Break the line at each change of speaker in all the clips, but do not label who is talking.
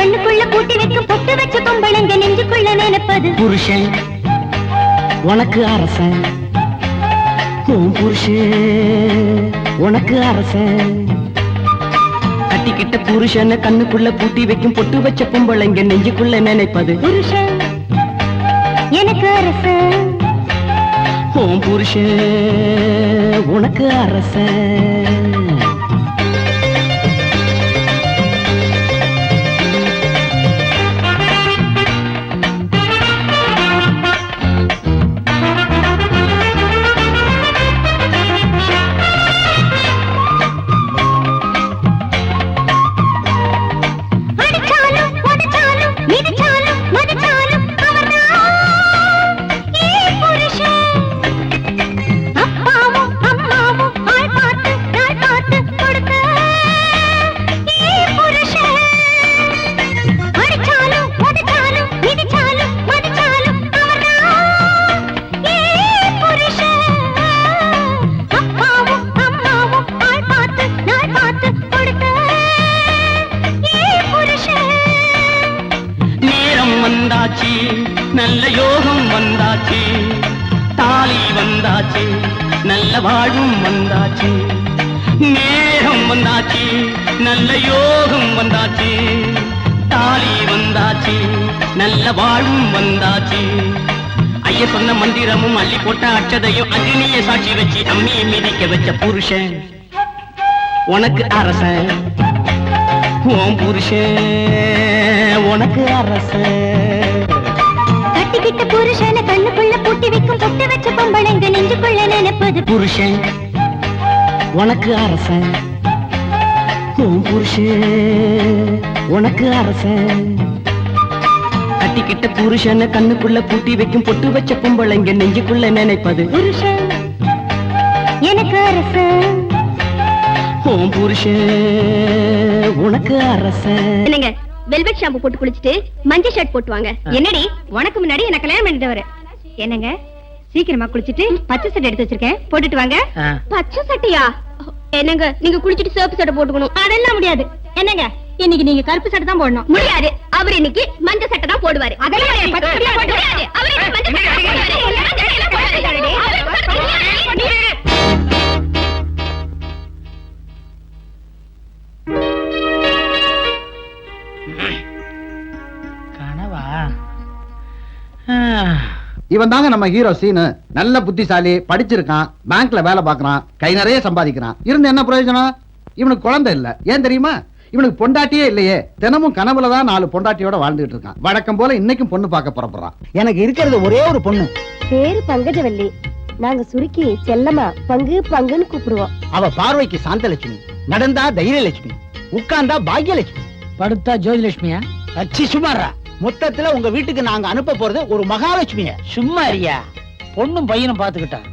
கண்ணுக்குள்ள பூட்டி வைக்கும் பொட்டு வச்ச பொம்பளைங்க நெஞ்சுக்குள்ள நினைப்பது
புருஷன் உனக்கு அரசன், உன் புருஷன் உனக்கு அரசன். கட்டிக்கிட்ட புருஷனை கண்ணுக்குள்ள பூட்டி வைக்கும் பொட்டு வச்ச பொம்பளைங்க நெஞ்சுக்குள்ள நினைப்பது
புருஷன் எனக்கு அரசன்,
உன் புருஷன் உனக்கு அரசன். நல்ல யோகம் வந்தாச்சு, தாலி வந்தாச்சு, நல்ல வாழும் வந்தாச்சு. நேரம் வந்தாச்சு, நல்ல யோகம் வந்தாச்சு, தாலி வந்தாச்சு, நல்ல வாழும் வந்தாச்சு. ஐய சொன்ன மந்திரமும் அள்ளி போட்ட அட்சதையும் அக்னிய சாட்சி வச்சு அம்மியை மிதிக்க வச்ச புருஷன் உனக்கு அரசன், உன் புருஷன் உனக்கு அரசன்.
கட்டிக்கிட்ட புருஷனை கண்ணுக்குள்ள பூட்டி வைக்கும் பொட்டு வச்ச பொம்பளைங்க நெஞ்சுக்குள்ள நினைப்பது
புருஷன் உனக்கு அரசன், உன் புருஷன் உனக்கு அரசன். கட்டிக்கிட்ட புருஷனை கண்ணுக்குள்ள பூட்டி வைக்கும் பொட்டு வச்ச பொம்பளைங்க நெஞ்சுக்குள்ள நினைப்பது
புருஷன் எனக்கு அரசன்,
உன் புருஷன் உனக்கு அரசன்.
என்னங்க வெல்வெட் ஷாம்பு போட்டு குளிச்சிட்டு மஞ்சள் ஷர்ட் போட்டு வாங்க. என்னடி உனக்கு முன்னாடி என்ன கல்யாணம் பண்ணிட்டவரு? என்னங்க சீக்கிரமா குளிச்சிட்டு பச்சை சட்டை எடுத்து வச்சிருக்கேன், போட்டுட்டு வாங்க. பச்சை சட்டையா? என்னங்க நீங்க குளிச்சிட்டு சிவப்பு சட்டை போட்டுக்கணும். அதெல்லாம் முடியாது. என்னங்க இன்னைக்கு நீங்க கருப்பு சட்டை தான் போடணும். முடியாது. அவர் இன்னைக்கு மஞ்சள் சட்டை தான் போடுவாரு. அதெல்லாம் முடியாது. அவர் இன்னைக்கு மஞ்சள் சட்டை தான் போடுவாரு.
கனவா?
இவன் தாங்க நம்ம ஹீரோ சீனு. நல்ல புத்திசாலி, படிச்சிருக்கான், பேங்க்ல வேலை பார்க்கறான், கை நிறைய சம்பாதிக்கிறான். இருந்து என்ன பிரயோஜனம்? இவனுக்கு குழந்தை இல்ல. ஏன் தெரியுமா? இவனுக்கு பொண்டாட்டியே இல்லையே. தினமும் கனவுல தான் 4 பொண்டாட்டியோட வாழ்ந்துட்டு இருக்கான். வழக்கம் போல இன்னைக்கும் பொண்ணு பார்க்க புறப்படுறான்.
எனக்கு இருக்கிறது ஒரே ஒரு பொண்ணு.
பேரு பங்கஜவல்லி. நாங்க சுருக்கி செல்லமா பங்கு பங்குன்னு கூப்பிடுவோம்.
அவ பார்வைக்கு சாந்தலட்சுமி, நடந்தா தைரியலட்சுமி, உட்கார்ந்தா பாக்யலட்சுமி, படுத்தா ஜோதிலட்சுமியா? அச்சி சுமாரா. மொத்தத்துல உங்க வீட்டுக்கு நாங்க அனுப்ப போறது ஒரு மகாலட்சுமிய. சும்மா இருயா. பொண்ணும் பையனும் பாத்துக்கிட்டான்.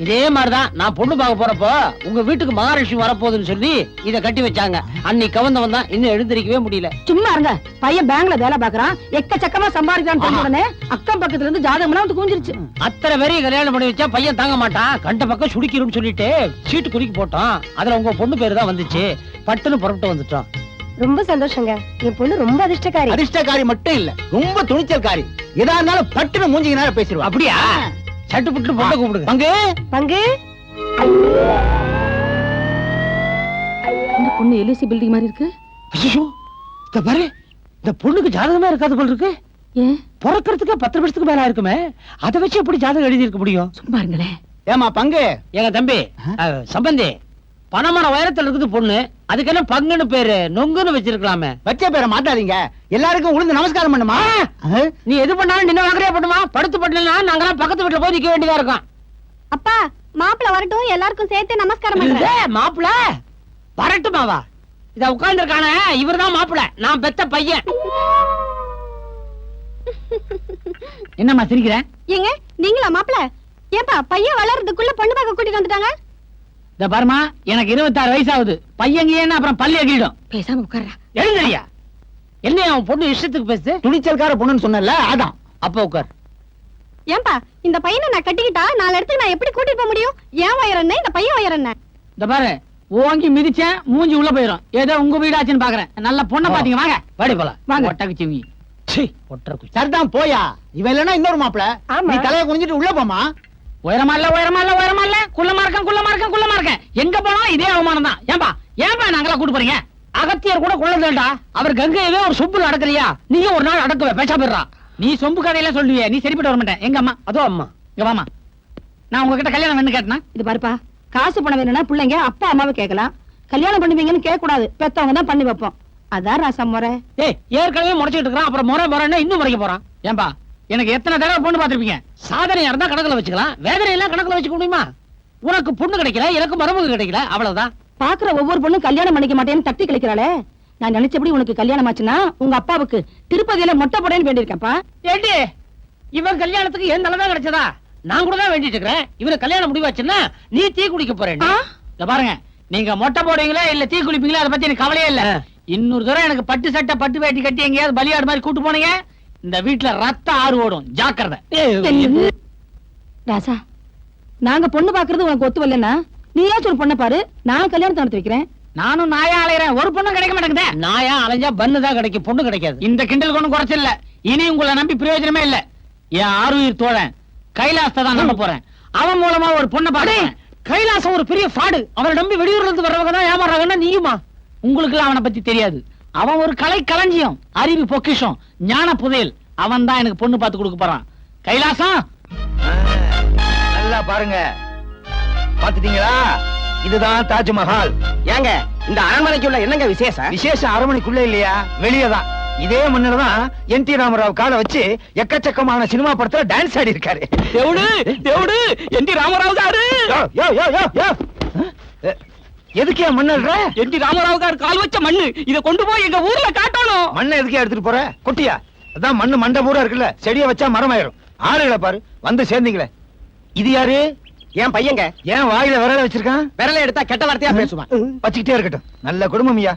இதே மாதிரிதான் நான் பொண்ணு பார்க்க போறப்போ உங்க வீட்டுக்கு மகாலட்சுமி வரப்போகுதுன்னு சொல்லி இத கட்டி வச்சாங்க. அன்னைக்கு கவர்ந்தவன் தான் இன்னும் எழுந்திருக்கவே முடியல.
சும்மா இருங்க. பையன் பேங்க்ல வேலை பாக்குறான், எக்கச்சக்கமா சம்பாதிக்கிறான்னு உடனே அக்கம் பக்கத்துல இருந்து ஜாதகம்லாம் வந்து குஞ்சிருச்சு.
அத்தனை பேரையும் கல்யாணம் பண்ணி வச்சா பையன் தாங்க மாட்டான். கண்ட பக்கம் சுடிக்கிறோம்னு சொல்லிட்டு சீட்டு குலுக்கி போட்டோம். அதுல உங்க பொண்ணு பேரு தான் வந்துச்சு. பட்டுன்னு புறப்பட்டு வந்துட்டோம்.
ரொம்ப சந்தோஷங்க. என் பொண்ணு ரொம்ப அதிர்ஷ்டக்காரி.
அதிர்ஷ்டக்காரி மட்டும் இல்ல, ரொம்ப துணிச்சல்காரி. எதா இருந்தாலும் பட்டுன்னு மூஞ்சிக்கு நேரம் பேசிடுவா. அப்படியா? சட்டு புட்டு பொண்ணை கூப்பிடுங்க. பங்கு
பங்கு.
இந்த பொண்ணு எல்ஐசி பில்டிங் மாதிரி இருக்கு.
ஐயோ, இந்த பாரு, இந்த பொண்ணுக்கு ஜாதகமே இருக்காது போல இருக்கு.
ஏன்
பிறக்கிறதுக்கு 10 வருஷத்துக்கு மேல இருக்குமே, அதை வச்சு எப்படி ஜாதகம் எழுதி இருக்க முடியும்?
சும்மா இருங்களேன்.
ஏமா பங்கு? எங்க தம்பி சம்பந்தி, பணமான உயரத்துல இருக்குது பொண்ணு, அதுக்கு என்ன பங்குன்னு பேரு? நொங்குன்னு வச்சிருக்கலாமே. வச்ச பேரை மாட்டாதீங்க. எல்லாருக்கும் உளுந்து நமஸ்காரம் பண்ணுமா. நீ எது பண்ணாலும் நின்ன வாங்குறியா பண்ணுமா? படுத்து பட்டலாம் நாங்கெல்லாம் பக்கத்து வீட்டுல போய் நிக்க வேண்டியதா இருக்கும்.
அப்பா மாப்பிள்ள வரட்டும், எல்லாருக்கும் சேர்த்து நமஸ்காரம் பண்றேன்.
மாப்பிள்ள வரட்டுமாவா? இத உட்கார்ந்து இருக்கானே இவர்தான் மாப்பிள்ள, நான் பெத்த பையன். என்னம்மா சிரிக்கிற?
ஏங்க நீங்களா மாப்பிள்ள? ஏப்பா பையன் வளர்றதுக்குள்ள பொண்ணு பார்க்க கூட்டிட்டு வந்துட்டாங்க.
இந்த பாருமா, எனக்கு 26 வயசாகுது. பையங்க ஏன்னா அப்புறம் பள்ளி அகிடும்.
பேசாம உட்கார்றா.
எழுந்திரியா. என்ன அவன் பொண்ணு இஷ்டத்துக்கு பேசு. துணிச்சல்கார பொண்ணுன்னு சொன்னல, அதான். அப்ப உட்கார்.
ஏன்பா இந்த பையனை நான் கட்டிக்கிட்டா 4 இடத்துக்கு நான் எப்படி கூட்டிட்டு போக முடியும்? ஏன் வயர் என்ன, இந்த பையன் வயர் என்ன?
இந்த பாரு,
ஓங்கி மிதிச்சேன் மூஞ்சி உள்ள போயிரும். ஏதோ உங்க வீடாச்சுன்னு பாக்குறேன். நல்ல பொண்ணை பாத்தீங்க, வாங்க
வாடி போலாம்.
வாங்க. ஒட்டக்குச்சிவி
சரிதான் போயா. இவன் இல்லைன்னா இன்னொரு மாப்பிள.
ஆமா.
நீ தலையை குனிஞ்சிட்டு உள்ள போமா.
உயரமா இல்ல, உயரமா இல்ல, உயரமா இல்ல, குள்ளமா இருக்கேன், குள்ளமா இருக்கேன், குள்ளமா இருக்கேன். எங்க போனாலும் இதே அவமானம் தான். ஏன்பா நாங்களா கூட்டு போறீங்க? அகத்தியர் கூட குள்ளதேடா. அவர் கங்கையவே ஒரு சொம்புல அடக்கலையா? நீயும் ஒரு நாள் அடக்குவ, பேசா போயிடுறா. நீ சொம்பு கதையெல்லாம் சொல்லுவிய, நீ சரிப்பட்டு வர மாட்டேன். எங்க அம்மா? அதோ அம்மா. இங்க வாமா. நான் உங்ககிட்ட கல்யாணம் வேணும் கேட்டனா?
இது பாருப்பா, காசு பணம் வேணும்னா பிள்ளைங்க அப்பா அம்மாவை கேட்கலாம். கல்யாணம் பண்ணுவீங்கன்னு கேட்க கூடாது. பெத்தவங்க தான் பண்ணி வைப்போம். அதான் ராசா முறை.
ஏய், ஏற்கனவே முறைச்சிட்டு இருக்கான், அப்புறம் முறைன்னா இன்னும் முறைக்க போறான். ஏன்பா, எனக்கு எத்தனை தடவை பொண்ணு பாத்திருப்பீங்க? சாதனையா இருந்தா கணக்குல வச்சுக்கலாம், வேதனை எல்லாம் கணக்குல வச்சுக்க முடியுமா? உனக்கு பொண்ணு கிடைக்கல, எனக்கு மருமக கிடைக்கல, அவ்வளவுதான்.
பாக்குற ஒவ்வொரு பொண்ணும் கல்யாணம் பண்ணிக்க மாட்டேன்னு தட்டி கழிக்கிறாளே. நான் நினைச்சபடி உனக்கு கல்யாணம் ஆச்சுன்னா உங்க அப்பாவுக்கு திருப்பதியில மொட்டை போடன்னு வேண்டியிருக்கப்பா.
ஏண்டி, இவன் கல்யாணத்துக்கு என் நிலைமை கிடைச்சதா? நான் கூட தான் வேண்டிட்டு இருக்கிறேன். இவரு கல்யாணம் முடிவாச்சுன்னா நீ தீ குடிக்க போறேன். இத பாருங்க, நீங்க மொட்டை போடுவீங்களா இல்ல தீ குளிப்பீங்களா, அதை பத்தி எனக்கு கவலையே இல்ல. இன்னொரு தடவை எனக்கு பட்டு சட்டை பட்டு வேட்டி கட்டி எங்கேயாவது பலியாடு மாதிரி கூட்டு போனீங்க, இந்த வீட்டுல ரத்த ஆறு ஓடும். ஜாக்கிரதை.
ராசா, நாங்க பொண்ணு பாக்குறது உனக்கு ஒத்து வரலன்னா நீயாச்சும் ஒரு பொண்ணை பாரு. நான் கல்யாணத்தை நடத்தி வைக்கிறேன்.
நானும் நாயா அலையறேன், ஒரு பொண்ணும் கிடைக்க மாட்டேங்குதே. நாயா அலைஞ்சா பண்ணு தான் கிடைக்கும், பொண்ணு கிடைக்காது. இந்த கிண்டல் ஒண்ணும் குறைச்சல. இனி உங்களை நம்பி பிரயோஜனமே இல்ல. என் ஆறுயிர் தோழன் கைலாசத்தை தான் நம்ப போறேன். அவன் மூலமா ஒரு பொண்ணை பாடு. கைலாசம் ஒரு பெரிய ஃப்ராடு. அவரை நம்பி வெளியூர்ல இருந்து வர்றவங்க தான் ஏமாறாங்கன்னா நீயுமா? உங்களுக்கு அவனை பத்தி தெரியாது. அவன் ஒரு கலை களஞ்சியம், அறிவு பொக்கிஷம், ஞான புதையல். அவன் தான் எனக்கு பொண்ணு பார்த்து கொடுக்க போறான். கைலாசம்,
நல்லா பாருங்க. பாத்துட்டீங்களா? இதுதான் தாஜ்மஹால். ஏங்க, இந்த அரண்மனைக்குள்ள என்னங்க விசேஷம்? விசேஷம் அரண்மனைக்குள்ள இல்லையா, வெளியதான். இதே மண்ணுலதான் என் டி ராமராவ் காலை வச்சு எக்கச்சக்கமான சினிமா படத்துல டான்ஸ் ஆடி இருக்காரு. தேவுடு என் டி ராமராவ் தாரு. எதுக்கே மண்ணல்ற?
என் டி ராமராவ் கால் வச்ச மண்ணு, இத கொண்டு போய் எங்க ஊர்ல காட்டணும்.
மண்ணை எதுக்கே எடுத்துட்டு போற? கொட்டியா? அதான் மண்ணு மண்டை பூரா இருக்குல்ல, செடியை வச்சா மரம் ஆயிரும். ஆளுகளை பாரு வந்து சேர்ந்தீங்களே. இது யாரு? என் பையங்க. ஏன் வாயில விரல வச்சிருக்கான்? விரல எடுத்தா கெட்ட வார்த்தையா பேசுவான். வச்சுக்கிட்டே இருக்கட்டும். நல்ல குடும்பம் ஐயா.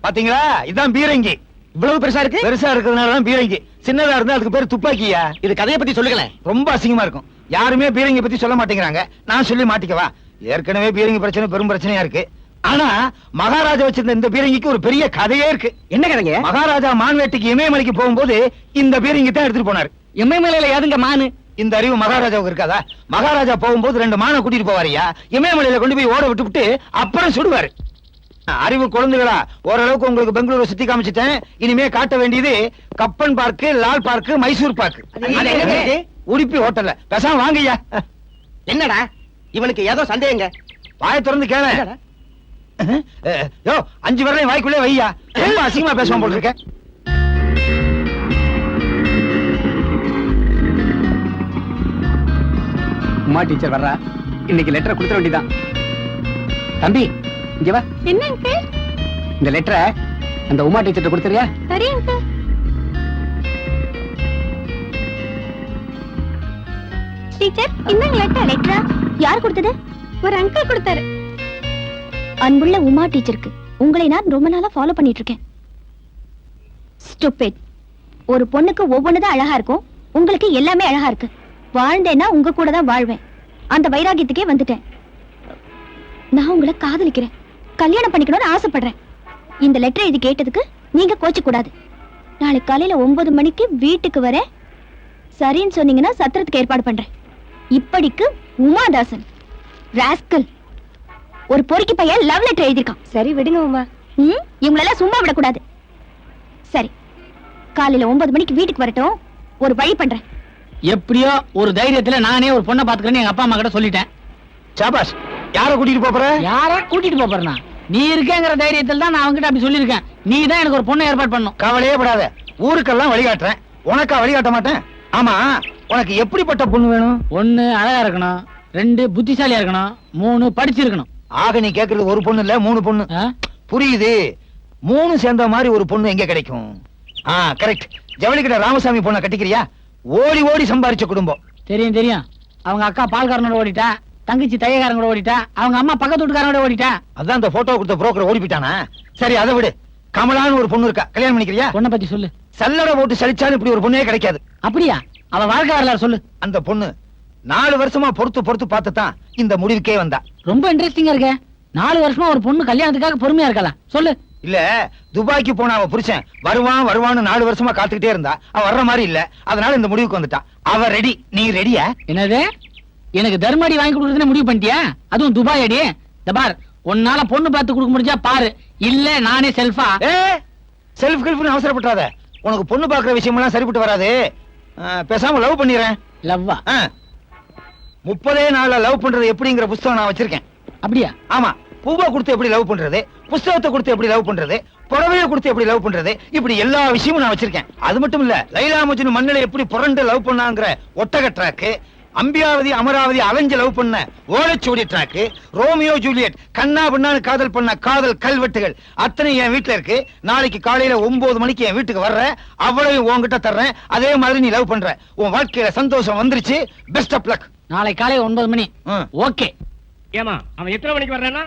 பாத்தீங்களா, இதுதான் பீரங்கி. இவ்வளவு பெருசா இருக்கு. பெருசா இருக்கிறதுனாலதான் பீரங்கி. சின்னதா இருந்தா அதுக்கு பேரு துப்பாக்கியா. இது கதையை பத்தி சொல்லுங்களேன். ரொம்ப அசிங்கமா இருக்கும். யாருமே பீரங்கி பத்தி சொல்ல மாட்டேங்கிறாங்க. நான் சொல்லி மாட்டிக்கவா? ஏற்கனவே பீரங்கி பிரச்சனை பெரும் பிரச்சனையா இருக்கு. ஆனா மகாராஜா வச்சிருந்த இந்த பீரங்கிக்கு ஒரு பெரிய கதையே இருக்கு. என்ன கதைங்க? மகாராஜா மான்வேட்டைக்கு இமயமலைக்கு போகும்போது இந்த பீரங்கி தான் எடுத்துட்டு போனாரு.
இமயமலையில ஏதுங்க மானு?
இந்த அறிவு மகாராஜாவுக்கு இருக்காதா? மகாராஜா போகும்போது 2 மானை கூட்டிட்டு போவாரியா, இமயமலையில கொண்டு போய் ஓட விட்டு அப்புறம் சுடுவாரு. அறிவு குழந்தைகளா, ஓரளவுக்கு உங்களுக்கு பெங்களூரை சுத்தி காமிச்சிட்டேன். இனிமே காட்ட வேண்டியது Cubbon park, Lal park, Mysore park, Udupi ஹோட்டல்ல. பேசாம வாங்கய்யா. என்னடா இவனுக்கு ஏதோ சந்தேகங்க? வாயை திறந்து கேள. யோ, 5 விரலையும் வாய்க்குள்ளே வையா. ரொம்ப அசிங்கமா பேசுவான் போல இருக்க.
உமா டீச்சர் வர்றா. இன்னைக்கு லெட்டரை கொடுத்துட வேண்டியதான். தம்பி, இங்க வா.
என்ன அங்கிள்?
இந்த லெட்டரை அந்த உமா டீச்சர் கொடுத்துறியா?
சரி அங்கிள். டீச்சர், இன்னும் லெட்டரா? யார் கொடுத்தது? ஒரு அங்கிள் கொடுத்தாரு. அன்புள்ள உமா டீச்சருக்கு, உங்களை நான் ரொம்ப நாளா ஃபாலோ பண்ணிட்டு இருக்கேன். ஸ்டூபிட். ஒரு பொண்ணுக்கு ஒவ்வொன்னுதான் அழகா இருக்கும், உங்களுக்கு எல்லாமே அழகா இருக்கு. வாழ்ந்தேன்னா உங்க கூட தான் வாழ்வேன். அந்த வைராகியத்துக்கே வந்துட்டேன். நான் உங்களை காதலிக்கிறேன், கல்யாணம் பண்ணிக்கணும்னு ஆசைப்படுறேன். இந்த லெட்டர் இது கேட்டதுக்கு நீங்க கோச்ச கூடாது. நாளைக்கு காலையில 9 மணிக்கு வீட்டுக்கு வர சரின்னு சொன்னீங்கன்னா சத்திரத்துக்கு ஏற்பாடு பண்றேன். இப்படிக்கு உமாதாசன் ராஸ்கல். ஒரு பொறுக்கி பையன் லவ் லெட்டர் எழுதிருக்கான். சரி விடுங்க உமா. இவங்களெல்லாம் சும்மா விடக்கூடாது. சரி, காலையில 9 மணிக்கு வீட்டுக்கு வரட்டும். ஒரு வழி பண்றேன்.
எப்படியோ ஒரு தைரியத்துல நானே ஒரு பொண்ணை பாத்துக்கிறேன்னு எங்க அப்பா அம்மா கிட்ட சொல்லிட்டேன்.
சாபாஷ். யார கூட்டிட்டு போற?
யாரா கூட்டிட்டு போறேன்னா, நீ இருக்கேங்கிற தைரியத்துல தான் நான் அவங்கிட்ட அப்படி சொல்லியிருக்கேன். நீ தான் எனக்கு ஒரு பொண்ணை ஏற்பாடு பண்ணும்.
கவலையே படாத, ஊருக்கெல்லாம் வழிகாட்டுறேன். உனக்கா வழிகாட்ட மாட்டேன்? ஆமா, உனக்கு எப்படிப்பட்ட பொண்ணு வேணும்?
1 அழகா இருக்கணும், 2 புத்திசாலியா இருக்கணும், 3 படிச்சிருக்கணும்.
ஆக நீ கேக்குறது ஒரு பொண்ணு இல்ல, 3 பொண்ணு. புரியுது. 3 சேர்ந்த மாதிரி ஒரு பொண்ணு எங்க கிடைக்கும்? கரெக்ட். ஜவுளிக்கிட்ட ராமசாமி பொண்ணை கட்டிக்கிறியா? ஓடி ஓடி சம்பாரிச்ச குடும்பம்.
தெரியும் தெரியும். அவங்க அக்கா பால்காரனோட ஓடிட்டா, தங்கச்சி தையக்காரங்களோட ஓடிட்டா, அவங்க அம்மா பக்கத்து வீட்டுக்காரனோட ஓடிட்டா.
அதான் அந்த போட்டோ கொடுத்த புரோக்கர் ஓடி போயிட்டானா? சரி, அதை விடு. கமலான்னு ஒரு பொண்ணு இருக்கா, கல்யாணம் பண்ணிக்கிறியா?
பொண்ணை பத்தி சொல்லு.
சல்லடை போட்டு சலிச்சாலும் இப்படி ஒரு பொண்ணே கிடைக்காது.
அப்படியா? அவ வாழ்க்கை வரலாறு சொல்லு.
அந்த பொண்ணு
4 வருஷமா பொறுத்து பார்த்து தான் இந்த முடிவுக்கே வந்தா.
ரொம்ப இன்ட்ரெஸ்டிங்கா இருக்க. 4 வருஷமா ஒரு பொண்ணு கல்யாணத்துக்காக பொறுமையா இருக்கலாம். சொல்லு.
இல்ல, துபாய்க்கு போன அவ புருஷன் வருவான்னு 4 வருஷமா காத்துக்கிட்டே இருந்தா. அவ வர்ற மாதிரி இல்ல, அதனால இந்த முடிவுக்கு வந்துட்டா. அவ ரெடி. நீ ரெடியா?
என்னது? எனக்கு தர்மடி வாங்கி கொடுக்கறதுன்னு முடிவு பண்ணிட்டியா? அதுவும் துபாய் அடி. இந்த பார், உன்னால பொண்ணு பார்த்து கொடுக்க முடிஞ்சா பாரு, இல்ல நானே செல்ஃபா.
செல்ஃப் கில்ஃப்னு அவசரப்படாத. உனக்கு பொண்ணு பாக்குற விஷயம் எல்லாம் சரிப்பட்டு வராது. பேசாம லவ் பண்ணிடுறேன்.
லவ்வா?
30 நாள்ல லவ் பண்றது எப்படிங்கிற புத்தகம் நான் வச்சிருக்கேன்.
அப்படியா?
ஆமா. பூவா கொடுத்து எப்படி லவ் பண்றது, புத்தகத்தை கொடுத்து எப்படி லவ் பண்றது, புடவையை கொடுத்து எப்படி லவ் பண்றது, இப்படி எல்லா விஷயமும் நான் வச்சிருக்கேன். அது மட்டும் இல்ல, லைலா மஜ்னு மண்ணில எப்படி புரண்டு லவ் பண்ணாங்கிற ஒட்டக ட்ராக்கு, அம்பியாவதி அமராவதி அலைஞ்ச லவ் பண்ண ஓலைச்சுவடி ட்ராக்கு, ரோமியோ ஜூலியட் கண்ணா பின்னான்னு காதல் பண்ண காதல் கல்வெட்டுகள் அத்தனை என் வீட்டுல இருக்கு. நாளைக்கு காலையில 9 மணிக்கு என் வீட்டுக்கு வர்ற, அவ்வளவு உன்கிட்ட தர்றேன். அதே மாதிரி நீ லவ் பண்ற. உன் வாழ்க்கையில சந்தோஷம் வந்துருச்சு. Best of luck.
நாளை காலை 9 மணி. ஓகே.
ஏமா அவன் எத்தனை மணிக்கு வர்றானா?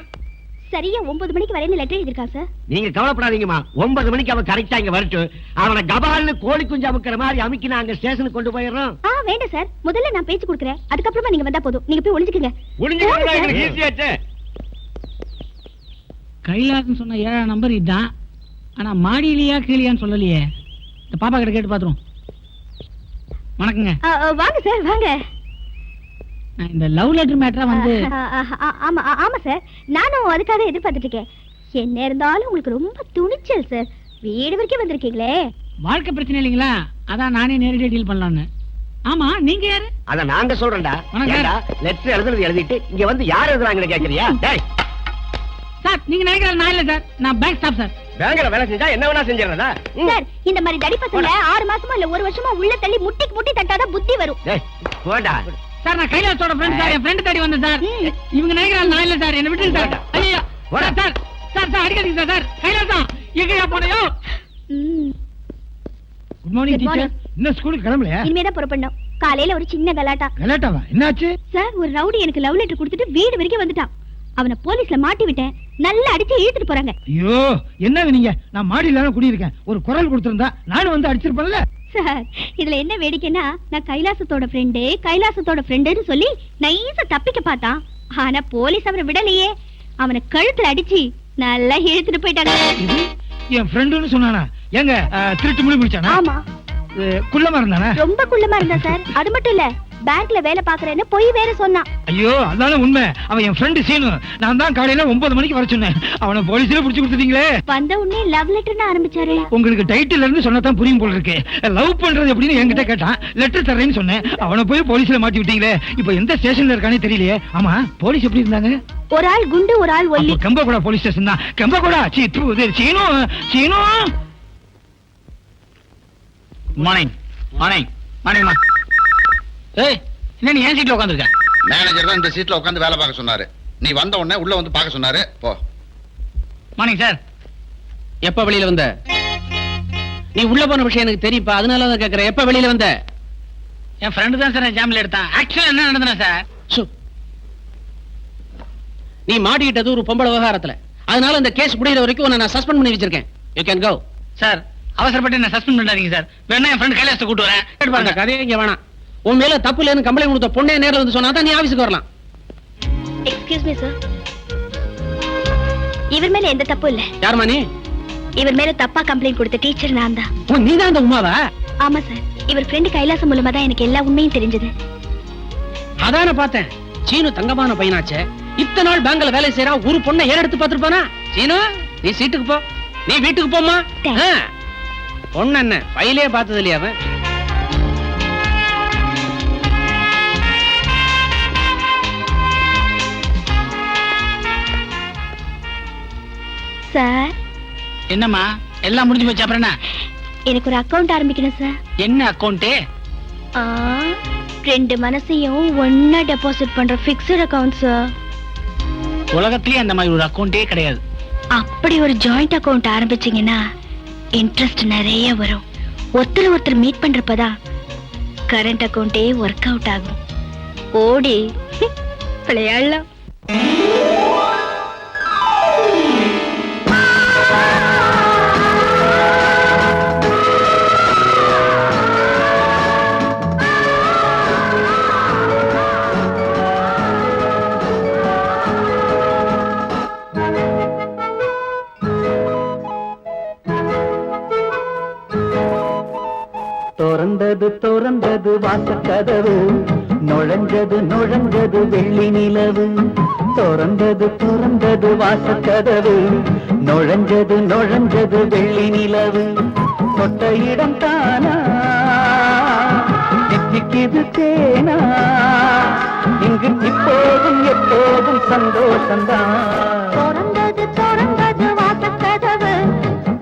சரியா 9 மணிக்கு வரேன்னு லெட்டர் எழுதிருக்கான் சார்.
நீங்க கவலைப்படாதீங்கம்மா. 9 மணிக்கு அவன் கரெக்டா இங்க வரட்டும். அவனை கபால்னு கோழி குஞ்சு அமுக்கிற மாதிரி அமுக்கி நாங்க ஸ்டேஷனுக்கு கொண்டு போயிடுறோம்.
வேண்டாம் சார், முதல்ல நான் பேச்சு கொடுக்குறேன், அதுக்கப்புறமா நீங்க வந்தா போதும். நீங்க போய் ஒளிஞ்சுக்கங்க.
கைலாசம் சொன்ன 7ஆம் நம்பர் இதுதான். ஆனா மாடியிலையா கீழியான்னு சொல்லலையே. இந்த பாப்பா கிட்ட கேட்டு பாத்துருவோம். வணக்கங்க.
வாங்க சார், வாங்க.
இந்த லவ் லெட்டர் மேட்டரா வந்து.
ஆமா சார், நானும் அதுக்காக எதிர்பார்த்துட்டு இருக்கேன். என்ன இருந்தாலும் உங்களுக்கு ரொம்ப துணிச்சல் சார். வீடு வரைக்கும் வந்திருக்கீங்களே.
வாழ்க்கை பிரச்சனை இல்லைங்களா, அதான் நானே நேரடியா டீல் பண்ணலான்னு. ஆமா, நீங்க யாரு?
அத நாங்க சொல்றேன்டா. லெட்டர் எழுதுறது எழுதிட்டு இங்க வந்து யார் எழுதுறாங்கன்னு கேக்குறியா?
சார், நீங்க நினைக்கிற நான் இல்ல சார், நான் பேங்க் ஸ்டாஃப் சார்.
பேங்க்ல வேலை செஞ்சா என்ன வேணா செஞ்சிடறதா?
சார், இந்த மாதிரி தடி பசங்க 6 மாசமா இல்ல 1 வருஷமா உள்ள தள்ளி முட்டி தட்டாதான் புத்தி வரும்.
போடா
சார். நான் கைலாசோட ஃப்ரெண்ட் சார். என் ஃப்ரெண்ட் தேடி வந்தேன் சார். இவங்க நினைக்கிறாங்க நான் இல்ல சார், என்ன விட்டுருங்க சார். ஐயா சார், சார் அடிக்காதீங்க சார். சார் கைலாசம் எங்கயா போனையோ? Good morning teacher. இன்னும் ஸ்கூலுக்கு கிளம்பலையா?
இனிமேதான் புறப்படணும். காலையில ஒரு சின்ன
கலாட்டாவா? என்னாச்சு
சார்? ஒரு ரவுடி எனக்கு லவ் லெட்டர் கொடுத்துட்டு வீடு வரைக்கும் வந்துட்டான். அவனை போலீஸ்ல மாட்டி விட்டேன். நல்லா அடிச்சு இழுத்துட்டு போறாங்க.
ஐயோ, என்னங்க நீங்க? நான் மாடியில குடியிருக்கேன். ஒரு குரல் கொடுத்திருந்தா நானும் வந்து அடிச்சிருப்பேன்ல.
சார், இதுல என்ன வேடிக்கைன்னா, நான் கைலாசத்தோட ஃப்ரெண்டுன்னு சொல்லி நைஸா தப்பிக்க பார்த்தான். ஆனா போலீஸ் அவரை விடலையே. அவனை கழுத்துல அடிச்சு நல்லா இழுத்துட்டு போயிட்டாங்க.
என் ஃப்ரெண்டுன்னு சொன்னானா? எங்க திருட்டு முடி முடிச்சானா?
ஆமா.
குள்ளமா இருந்தானா?
ரொம்ப குள்ளமா இருந்தா சார். அது மட்டும் இல்ல, பேங்க்ல வேலை பாக்குறேன்னு பொய் வேற சொன்னான்.
ஐயோ, அதான உண்மை. அவன் என் ஃப்ரெண்ட் சீனு. நான் தான் காலையில 9 மணிக்கு வர சொன்னேன். அவனை போலீஸ்ல புடிச்சு கொடுத்துட்டீங்களே.
வந்த உடனே லவ் லெட்டர்னு ஆரம்பிச்சாரு.
உங்களுக்கு டைட்டில் இருந்து சொன்னதான் புரியும் போல இருக்கு. லவ் பண்றது எப்படின்னு என்கிட்ட கேட்டான். லெட்டர் தரேன்னு சொன்னேன். அவனை போய் போலீஸ்ல மாட்டி விட்டீங்களே. இப்போ எந்த ஸ்டேஷன்ல இருக்கானே தெரியலையே. ஆமா, போலீஸ் எப்படி இருந்தாங்க?
ஒரு ஆள் குண்டு, ஒரு ஆள் ஒல்லி.
கம்பகோடா போலீஸ் ஸ்டேஷன் தான். கம்பகோடா. சீனு. மார்னிங். ஏய், என்ன நீ ஏன் சீட்ல உட்கார்ந்திருக்க?
மேனேஜர் தான் இந்த சீட்ல உட்கார்ந்து வேலை பார்க்க சொன்னாரு. நீ வந்த உடனே உள்ள வந்து பார்க்க சொன்னாரு. போ.
Morning sir.
எப்ப வெளியில வந்த? நீ உள்ள போன விஷயம் எனக்கு தெரியுப்பா, அதனால தான் கேக்குறேன். எப்ப வெளியில வந்த?
என் ஃப்ரெண்டு தான் சார் ஜாமீன்ல எடுத்தான். ஆக்சுவலா என்ன நடந்ததுனா சார்,
நீ மாட்டிக்கிட்டது ஒரு பொம்பளை விவகாரத்துல. அதனால இந்த கேஸ் முடியற வரைக்கும் உன்னை நான் சஸ்பெண்ட் பண்ணி வச்சிருக்கேன். You can go.
சார், அவசரப்பட்டு என்ன சஸ்பெண்ட் பண்ணாதீங்க சார். வேணா என் ஃப்ரெண்ட் கைலாசத்தை கூட்டு வரேன்.
அந்த கதையே இங்க வேணாம். உன் மேல தப்பு இல்லைன்னு கம்ப்ளைண்ட் கொடுத்த பொண்ணே நேர்ல வந்து சொன்னா தான் நீ ஆபீஸ்க்கு வரலாம்.
Excuse me sir. இவர் மேல எந்த தப்பு இல்ல.
யாருமா நீ?
இவர் மேல தப்பா கம்ப்ளைண்ட் கொடுத்த டீச்சர் நான் தான்.
ஓ, நீ தான் அந்த உமாவா?
ஆமா சார். இவர் ஃப்ரெண்ட் கைலாசம் மூலமா தான் எனக்கு எல்லா உண்மையும் தெரிஞ்சது.
அதான பார்த்தேன். சீனு தங்கமான பையனாச்சே. இத்தனை நாள் பேங்க்ல வேலை செய்யறா, ஒரு பொண்ணை ஏறெடுத்து பாத்துருப்பானா? சீனு, நீ சீட்டுக்கு போ. நீ வீட்டுக்கு போமா. பொண்ணு என்ன ஃபைலே பார்த்தது இல்லையா அவன்?
சார்.
என்னம்மா, எல்லாம் முடிஞ்சு போச்சு. அப்புறம் என்ன?
எனக்கு ஒரு அக்கவுண்ட் ஆரம்பிக்கணும் சார்.
என்ன அக்கவுண்ட்?
2 மனசையும் ஒன்னா டெபாசிட் பண்ற பிக்ஸ்ட் அக்கவுண்ட் சார்.
உலகத்திலேயே அந்த மாதிரி ஒரு அக்கவுண்டே கிடையாது.
அப்படி ஒரு ஜாயிண்ட் அக்கவுண்ட் ஆரம்பிச்சீங்கன்னா இன்ட்ரெஸ்ட் நிறைய வரும். ஒருத்தர் மீட் பண்றப்பதான் கரண்ட் அக்கவுண்டே ஒர்க் அவுட் ஆகும். ஓடி விளையாடலாம்.
திறந்தது திறந்தது வாசக்கதவு, நுழைஞ்சது நுழைஞ்சது வெள்ளி நிலவு. திறந்தது திறந்தது வாசக்கதவு, நுழைஞ்சது நுழைஞ்சது வெள்ளி நிலவு. தொட்ட இடம் தானா தித்திக்குது தேனா, இங்கு இப்போதும் எப்போதும் சந்தோஷம்தான்.
திறந்தது திறந்தது வாசக்கதவு,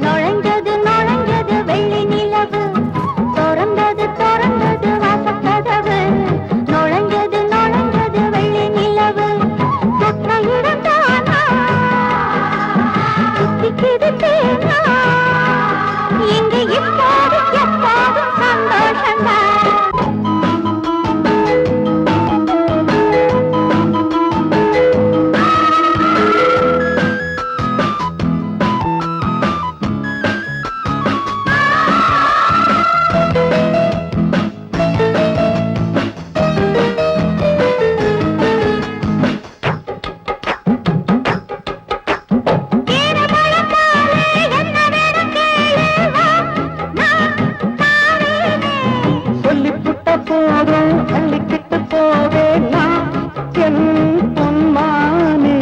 நுழைஞ்சது நுழைஞ்சது வெள்ளி நிலவு. திறந்தது திறந்தது வாசக்கதவு, நுழைஞ்சது நுழைஞ்சது வெள்ளி நிலவு. தொட்ட இடம் தானா தித்திக்குது தேனா, இங்கு இப்போதும் எப்போதும் சந்தோஷம்தான்.
சொல்லிப்புட்ட போதும் அள்ளிக்கிட்டு போவேன் நான் என் பொன்மானே.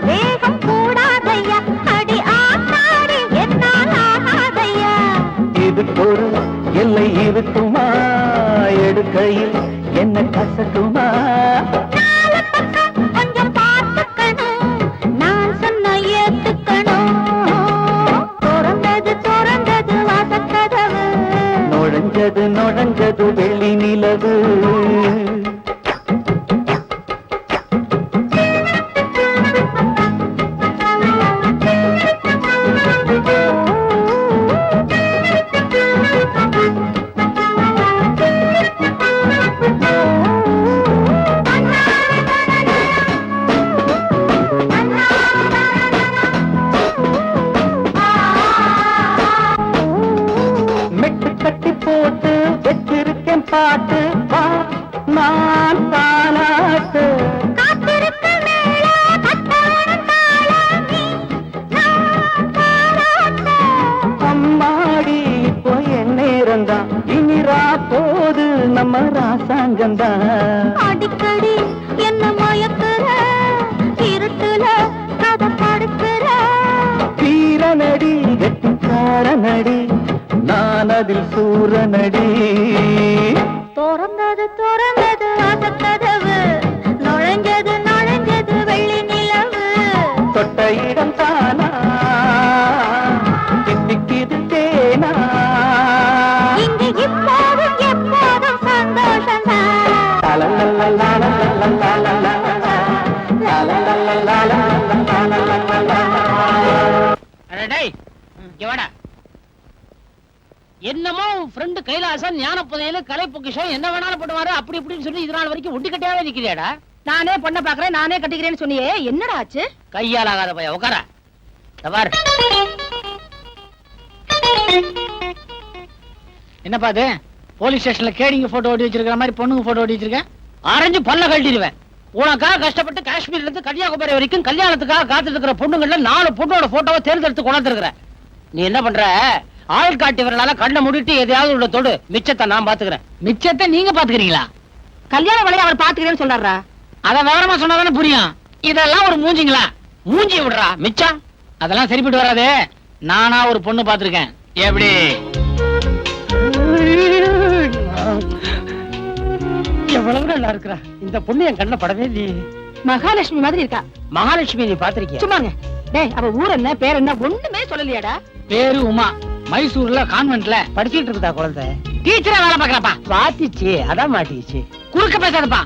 வேகம் கூடாதையா, அடி ஆத்தாடி என்னால் ஆகாதையா.
இதுக்கு ஒரு எல்லை இருக்குமா, எடுக்கையில் என்ன கசக்குமா?
நாலு பக்கம் கொஞ்சம் பார்த்துக்கணும், நான் சொன்ன ஏத்துக்கணும். திறந்தது திறந்தது வாசக்கதவு,
நுழைஞ்சது நுழைஞ்சது வெள்ளி நிலவு. மெட்டு கட்டி போட்டு வச்சிருக்கேன் பாட்டு, வா நான் தானாட்டு.
காத்திருக்க மேல கட்டவனும் தாளாமி, நான் பாராட்ட.
அம்மாடி இப்போ என் நேரம்தான், இனிரா போது நம்ம ராசாங்கந்தான்.
அடிக்கடி என்ன மயக்குற, இருட்டுல கதை படுக்கிற.
வீரநடி கெட்டிக்காரநடி, நான் அதில் சூரநடி.
திறந்தது திறந்தது வாசக்கதவு, நுழைஞ்சது நுழைஞ்சது வெள்ளி நிலவு.
தொட்ட இடம் தானா தித்திக்குது தேனா,
இங்கு இப்போதும் எப்போதும் சந்தோஷம்தான்.
டேய் இங்க வாடா. என்னமோ உன் ஃப்ரெண்டு கைலாசன் ஞான புதையல கலை பொக்கிஷம் என்ன வேணாலும் பண்ணுவாரு அப்படி இப்படின்னு சொல்லி இது நாள் வரைக்கும் ஒட்டி கட்டியாவே நிக்கிறியாடா.
நானே பொண்ணை பாக்குறேன், நானே கட்டிக்கிறேன்னு சொன்னியே, என்னடா ஆச்சு?
கையால் ஆகாத பையன் உட்கார. பாரு என்னப்பா அது, போலீஸ் ஸ்டேஷன்ல கேடிங்க போட்டோ ஓட்டி வச்சிருக்கிற மாதிரி பொண்ணுங்க போட்டோ ஓட்டி வச்சிருக்கேன். ஆரஞ்சு பல்ல கழட்டிடுவேன். உனக்காக கஷ்டப்பட்டு காஷ்மீர்ல இருந்து கன்னியாகுமரி வரைக்கும் கல்யாணத்துக்காக காத்துட்டு இருக்கிற பொண்ணுங்கள்ல 4 பொண்ணோட போட்டோவை தேர்ந்தெடுத்து கொண்டாந்துருக்கிற. நீ என்ன பண்ற, ஆள் காட்டி வரனால கண்ணை மூடிட்டு எதையாவது உள்ள தொடு, மிச்சத்தை நான் பாத்துக்கிறேன். மிச்சத்தை நீங்க பாத்துக்கிறீங்களா?
கல்யாண வேலையை அவர் பாத்துக்கிறேன்னு சொல்றாரா?
அத விவரமா சொன்னாதானே புரியும். இதெல்லாம் ஒரு மூஞ்சிங்களா? மூஞ்சி விடுறா மிச்சம். அதெல்லாம் சரிப்பட்டு வராது. நானா ஒரு பொண்ணு பாத்திருக்கேன். எப்படி எவ்வளவு நல்லா இருக்கிறா இந்த பொண்ணு, என் கண்ணுல படவே இல்லையே.
மகாலட்சுமி மாதிரி இருக்கா.
மகாலட்சுமி நீ பாத்திருக்கிய?
சும்மாங்க. டேய், அவ ஊர் என்ன பேர் என்ன ஒண்ணுமே சொல்லலையாடா?
பேரு உமா, மைசூர்ல கான்வென்ட்ல படிச்சிட்டு இருக்குதா குழந்தை. டீச்சரா வேலை பாக்குறப்பா. வாத்திச்சு அதான் மாட்டிச்சு. குறுக்க பேசாதப்பா.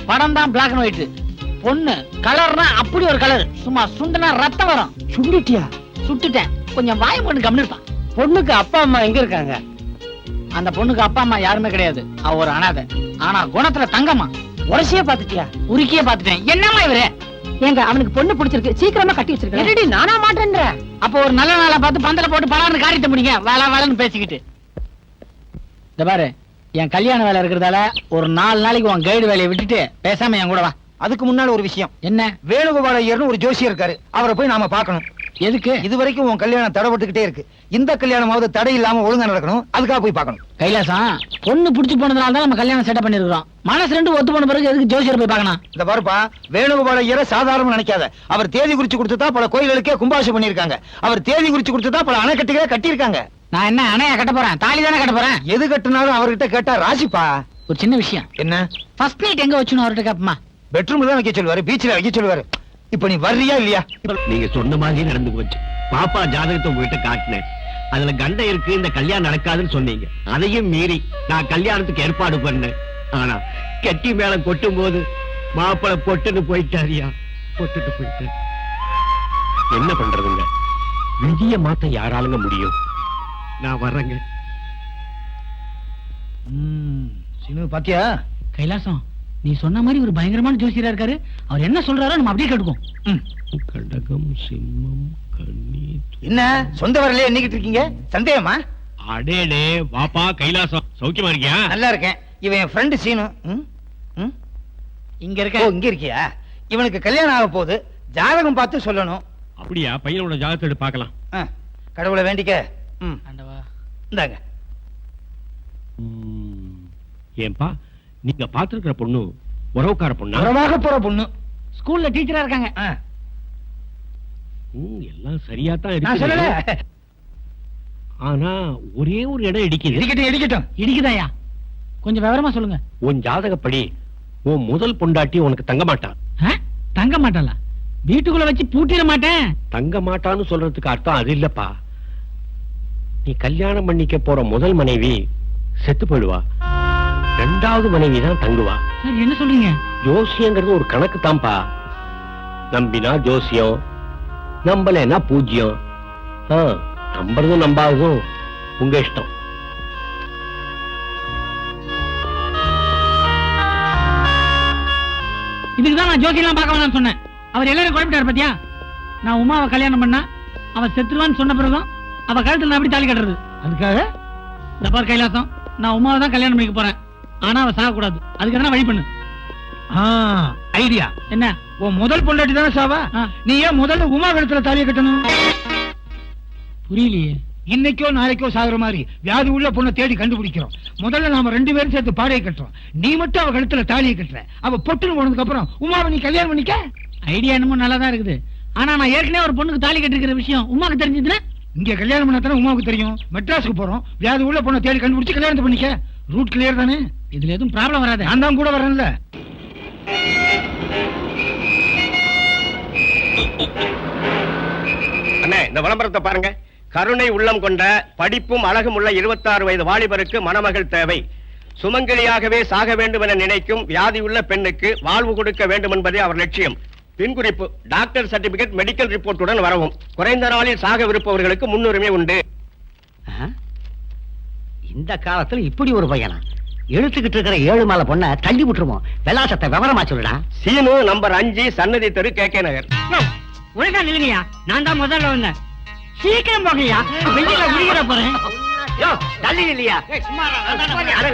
படம் தான் பிளாக் அண்ட் ஒயிட். பொண்ணு கலர்னா அப்படி ஒரு கலர், சும்மா சுண்டனா ரத்தம் வரும். சுண்டிட்டியா? சுட்டுட்டேன். கொஞ்சம் வாய பொண்ணு கம்மிருப்பான். பொண்ணுக்கு அப்பா அம்மா எங்க இருக்காங்க? அந்த பொண்ணுக்கு அப்பா அம்மா யாருமே கிடையாது. அவ ஒரு அனாதை. ஆனா குணத்துல தங்கம்மா. உரசியே பாத்துட்டியா? உருக்கியே பாத்துட்டேன். என்னம்மா இவரு?
ஏங்க, அவனுக்கு பொண்ணு பிடிச்சிருக்கு, சீக்கிரமா கட்டி வச்சிருக்கேன்.
என்னடி நானா மாட்டேன்ற? அப்ப ஒரு நல்ல நாளா பார்த்து பந்தல போட்டு பலான்னு காரியத்தை முடிங்க. வேலை வேலைன்னு பேசிக்கிட்டு. இந்த பாரு, என் கல்யாண வேலை இருக்கிறதால ஒரு 4 நாளைக்கு உன் கைடு வேலையை விட்டுட்டு பேசாம என் கூட வா.
அதுக்கு முன்னால ஒரு விஷயம்.
என்ன?
வேணுகோபால ஐயர்னு ஒரு ஜோசியர் இருக்காரு, அவரை போய் நாம பார்க்கணும்.
எதுக்கு?
இது வரைக்கும் உன் கல்யாணம் தடைப்பட்டுக்கிட்டே இருக்கு. இந்த கல்யாணமாவது தடை இல்லாம ஒழுங்கா நடக்கணும். அதுக்காக போய் பார்க்கணும்.
கைலாசம், பொண்ணு புடிச்சு போனதுனால தான் நம்ம கல்யாணம் செட்டப் பண்ணிருக்கோம். மனசு ரெண்டு ஒத்து போன பிறகு எதுக்கு ஜோசியர் போய் பார்க்கணும்?
இந்த பாருப்பா, வேணுகோபால ஐயரை சாதாரணமா நினைக்காத. அவர் தேதி குறிச்சு கொடுத்துதான் பல கோயில்களுக்கே கும்பாபிஷேகம் பண்ணிருக்காங்க. அவர் தேதி குறிச்சு கொடுத்துதான் பல அணைக்கட்டுகளே கட்டியிருக்காங்க.
நான் என்ன அணையா கட்ட போறேன்? தாலி தானே கட்ட போறேன்.
எது கட்டினாலும் அவர்கிட்ட கேட்டா ராசிப்பா.
ஒரு சின்ன விஷயம்.
என்ன?
ஃபர்ஸ்ட் நைட் எங்க வச்சுன்னு அவர்கிட்ட கேப்பமா?
பெட்ரூம்ல தான் வைக்க சொல்லுவாரு, பீச்ல வைக்க சொல்லுவாரு. இப்ப நீ வர்றியா இல்லையா?
நீங்க சொன்ன மாதிரி நடந்து போச்சு. பாப்பா ஜாதகத்தை உங்ககிட்ட காட்டினேன். அதுல கண்டம் இருக்கு, இந்த கல்யாணம் நடக்காதுன்னு சொன்னீங்க. அதையும் மீறி நான் கல்யாணத்துக்கு ஏற்பாடு பண்ணேன். ஆனா கெட்டி மேல கொட்டும் போது மாப்பிளை பொட்டுன்னு போயிட்டாரியா. பொட்டுட்டு போயிட்டாரு. என்ன பண்றதுங்க? விதிய மாத்த யாராலுங்க முடியும்? நான் வர்றேங்க.
சினு பாத்தியா?
கைலாசம், நீ சொன்ன மாதிரி ஒரு பயங்கரமான ஜோசியரா இருக்காரு. அவர் என்ன சொல்றாரோ நம்ம அப்படியே கேட்டுக்குவோம்.
கடகம், சிம்மம், கன்னி.
என்ன சொந்த வரலையே எண்ணிக்கிட்டு இருக்கீங்க? சந்தேகமா?
அடேடே வாப்பா கைலாசம், சௌக்கியமா இருக்கியா?
நல்லா இருக்கேன். இவன் என் ஃப்ரெண்டு சீனு.
இங்க
ஓ,
இருக்க.
இங்க இருக்கியா? இவனுக்கு கல்யாணம் ஆக போகுது. ஜாதகம் பார்த்து சொல்லணும்.
அப்படியா? பையனோட ஜாதகத்தை எடுத்து பார்க்கலாம்.
கடவுளை வேண்டிக்க.
ஆண்டவா.
இந்தாங்க.
ஏன்பா, நீங்க பாத்துருக்கிற பொண்ணு உறவுக்கார பொண்ணா?
உறவாக போற பொண்ணு.
ஸ்கூல்ல டீச்சரா இருக்காங்க.
எல்லாம் சரியா தான்
நான் சொல்லல.
இருக்கு. ஆனா ஒரே ஒரு இடம் இடிக்குது.
இடிக்கட்டும் இடிக்கட்டும்.
இடிக்குதாயா? கொஞ்சம் விவரமா சொல்லுங்க.
உன் ஜாதகப்படி உன் முதல் பொண்டாட்டி உனக்கு தங்க மாட்டான்.
தங்க மாட்டாளா? வீட்டுக்குள்ள வச்சு பூட்டிட மாட்டேன்.
தங்க மாட்டான்னு சொல்றதுக்கு அர்த்தம் அது இல்லப்பா. நீ கல்யாணம் பண்ணிக்க போற முதல் மனைவி செத்து போயிடுவா. ரெண்டாவது மனைவி தான் தங்குவா.
சார் என்ன சொல்றீங்க?
ஜோசியங்கிறது ஒரு கணக்கு தான்ப்பா. நம்பினா ஜோசியம், நம்பலைன்னா பூஜ்யம். நம்புறதும் நம்பாததும் உங்க இஷ்டம்.
இதுக்குதான் நான் ஜோசியெல்லாம் பார்க்க வேணாம்னு சொன்னேன். அவர் எல்லாரும் குழப்பிட்டாரு பாத்தியா? நான் உமாவை கல்யாணம் பண்ணா அவன் செத்துருவான்னு சொன்ன பிறகும் அவ கழுத்துல நான் எப்படி தாலி கட்டுறது? அதுக்காக இந்த பார் கைலாசம், நான் உமாவை தான் கல்யாணம் பண்ணிக்க போறேன். ஆனா அவ சாக கூடாது. அதுக்கு என்ன வழி பண்ணு.
ஐடியா
என்ன?
உன் முதல் பொண்டாட்டி தானே சாவா? நீ ஏன் முதல்ல உமா கழுத்துல தாலியை கட்டணும்?
புரியலையே.
இன்னைக்கோ நாளைக்கோ சாகுற மாதிரி வியாதி உள்ள பொண்ணை தேடி கண்டுபிடிக்கிறோம். முதல்ல நாம 2 பேரும் சேர்த்து பாடையை கட்டுறோம். நீ மட்டும் அவ கழுத்துல தாலியை கட்டுற. அவ பொட்டுன்னு போனதுக்கு அப்புறம் உமாவை நீ கல்யாணம் பண்ணிக்க.
ஐடியா என்னமோ நல்லா தான் இருக்குது. ஆனா நான் ஏற்கனவே ஒரு பொண்ணுக்கு தாலி கட்டிருக்கிற விஷயம் உமாக்கு தெரிஞ்சதுன்னா?
இங்க கல்யாணம் பண்ணாதானே உமாவுக்கு தெரியும். மெட்ராஸுக்கு போறோம். வியாதி உள்ள பொண்ணை தேடி கண்டுபிடிச்சு கல்யாணத்தை பண்ணிக்க. ரூட் கிளியர் தானே?
இதுல எதுவும் ப்ராப்ளம் வராது.
நான் தான் கூட வரேன்ல.
அண்ணே, இந்த விளம்பரத்தை பாருங்க. கருணை உள்ளம் கொண்ட படிப்பும் அழகும் உள்ள 26 வயது வாலிபருக்கு மணமகள் தேவை. சுமங்கலியாகவே சாக வேண்டும் என நினைக்கும் வியாதியுள்ள பெண்ணுக்கு வாழ்வு கொடுக்க வேண்டும் என்பதே அவர் லட்சியம். பின்குறிப்பு: டாக்டர் சர்டிபிகேட், மெடிக்கல் ரிப்போர்ட்டுடன் வரவும். குறைந்த நாளில் சாக விருப்பவர்களுக்கு முன்னுரிமை உண்டு.
இந்த காலத்துல இப்படி ஒரு பையனா? எழுத்துக்கிட்டு இருக்கிற 7 மாலை பொண்ண தள்ளி விட்டுருவோம். விலாசத்தை விவரமா சொல்லுடா.
சீனு, நம்பர் 5, சன்னதி தெரு, KK நகர்.
ஒழுங்கா நில்லுங்கயா. நான் தான் முதல்ல வந்தேன். சீக்கிரம் போகலையா? வெளியில முடிகிற போறேன்.
தள்ளி இல்லையா?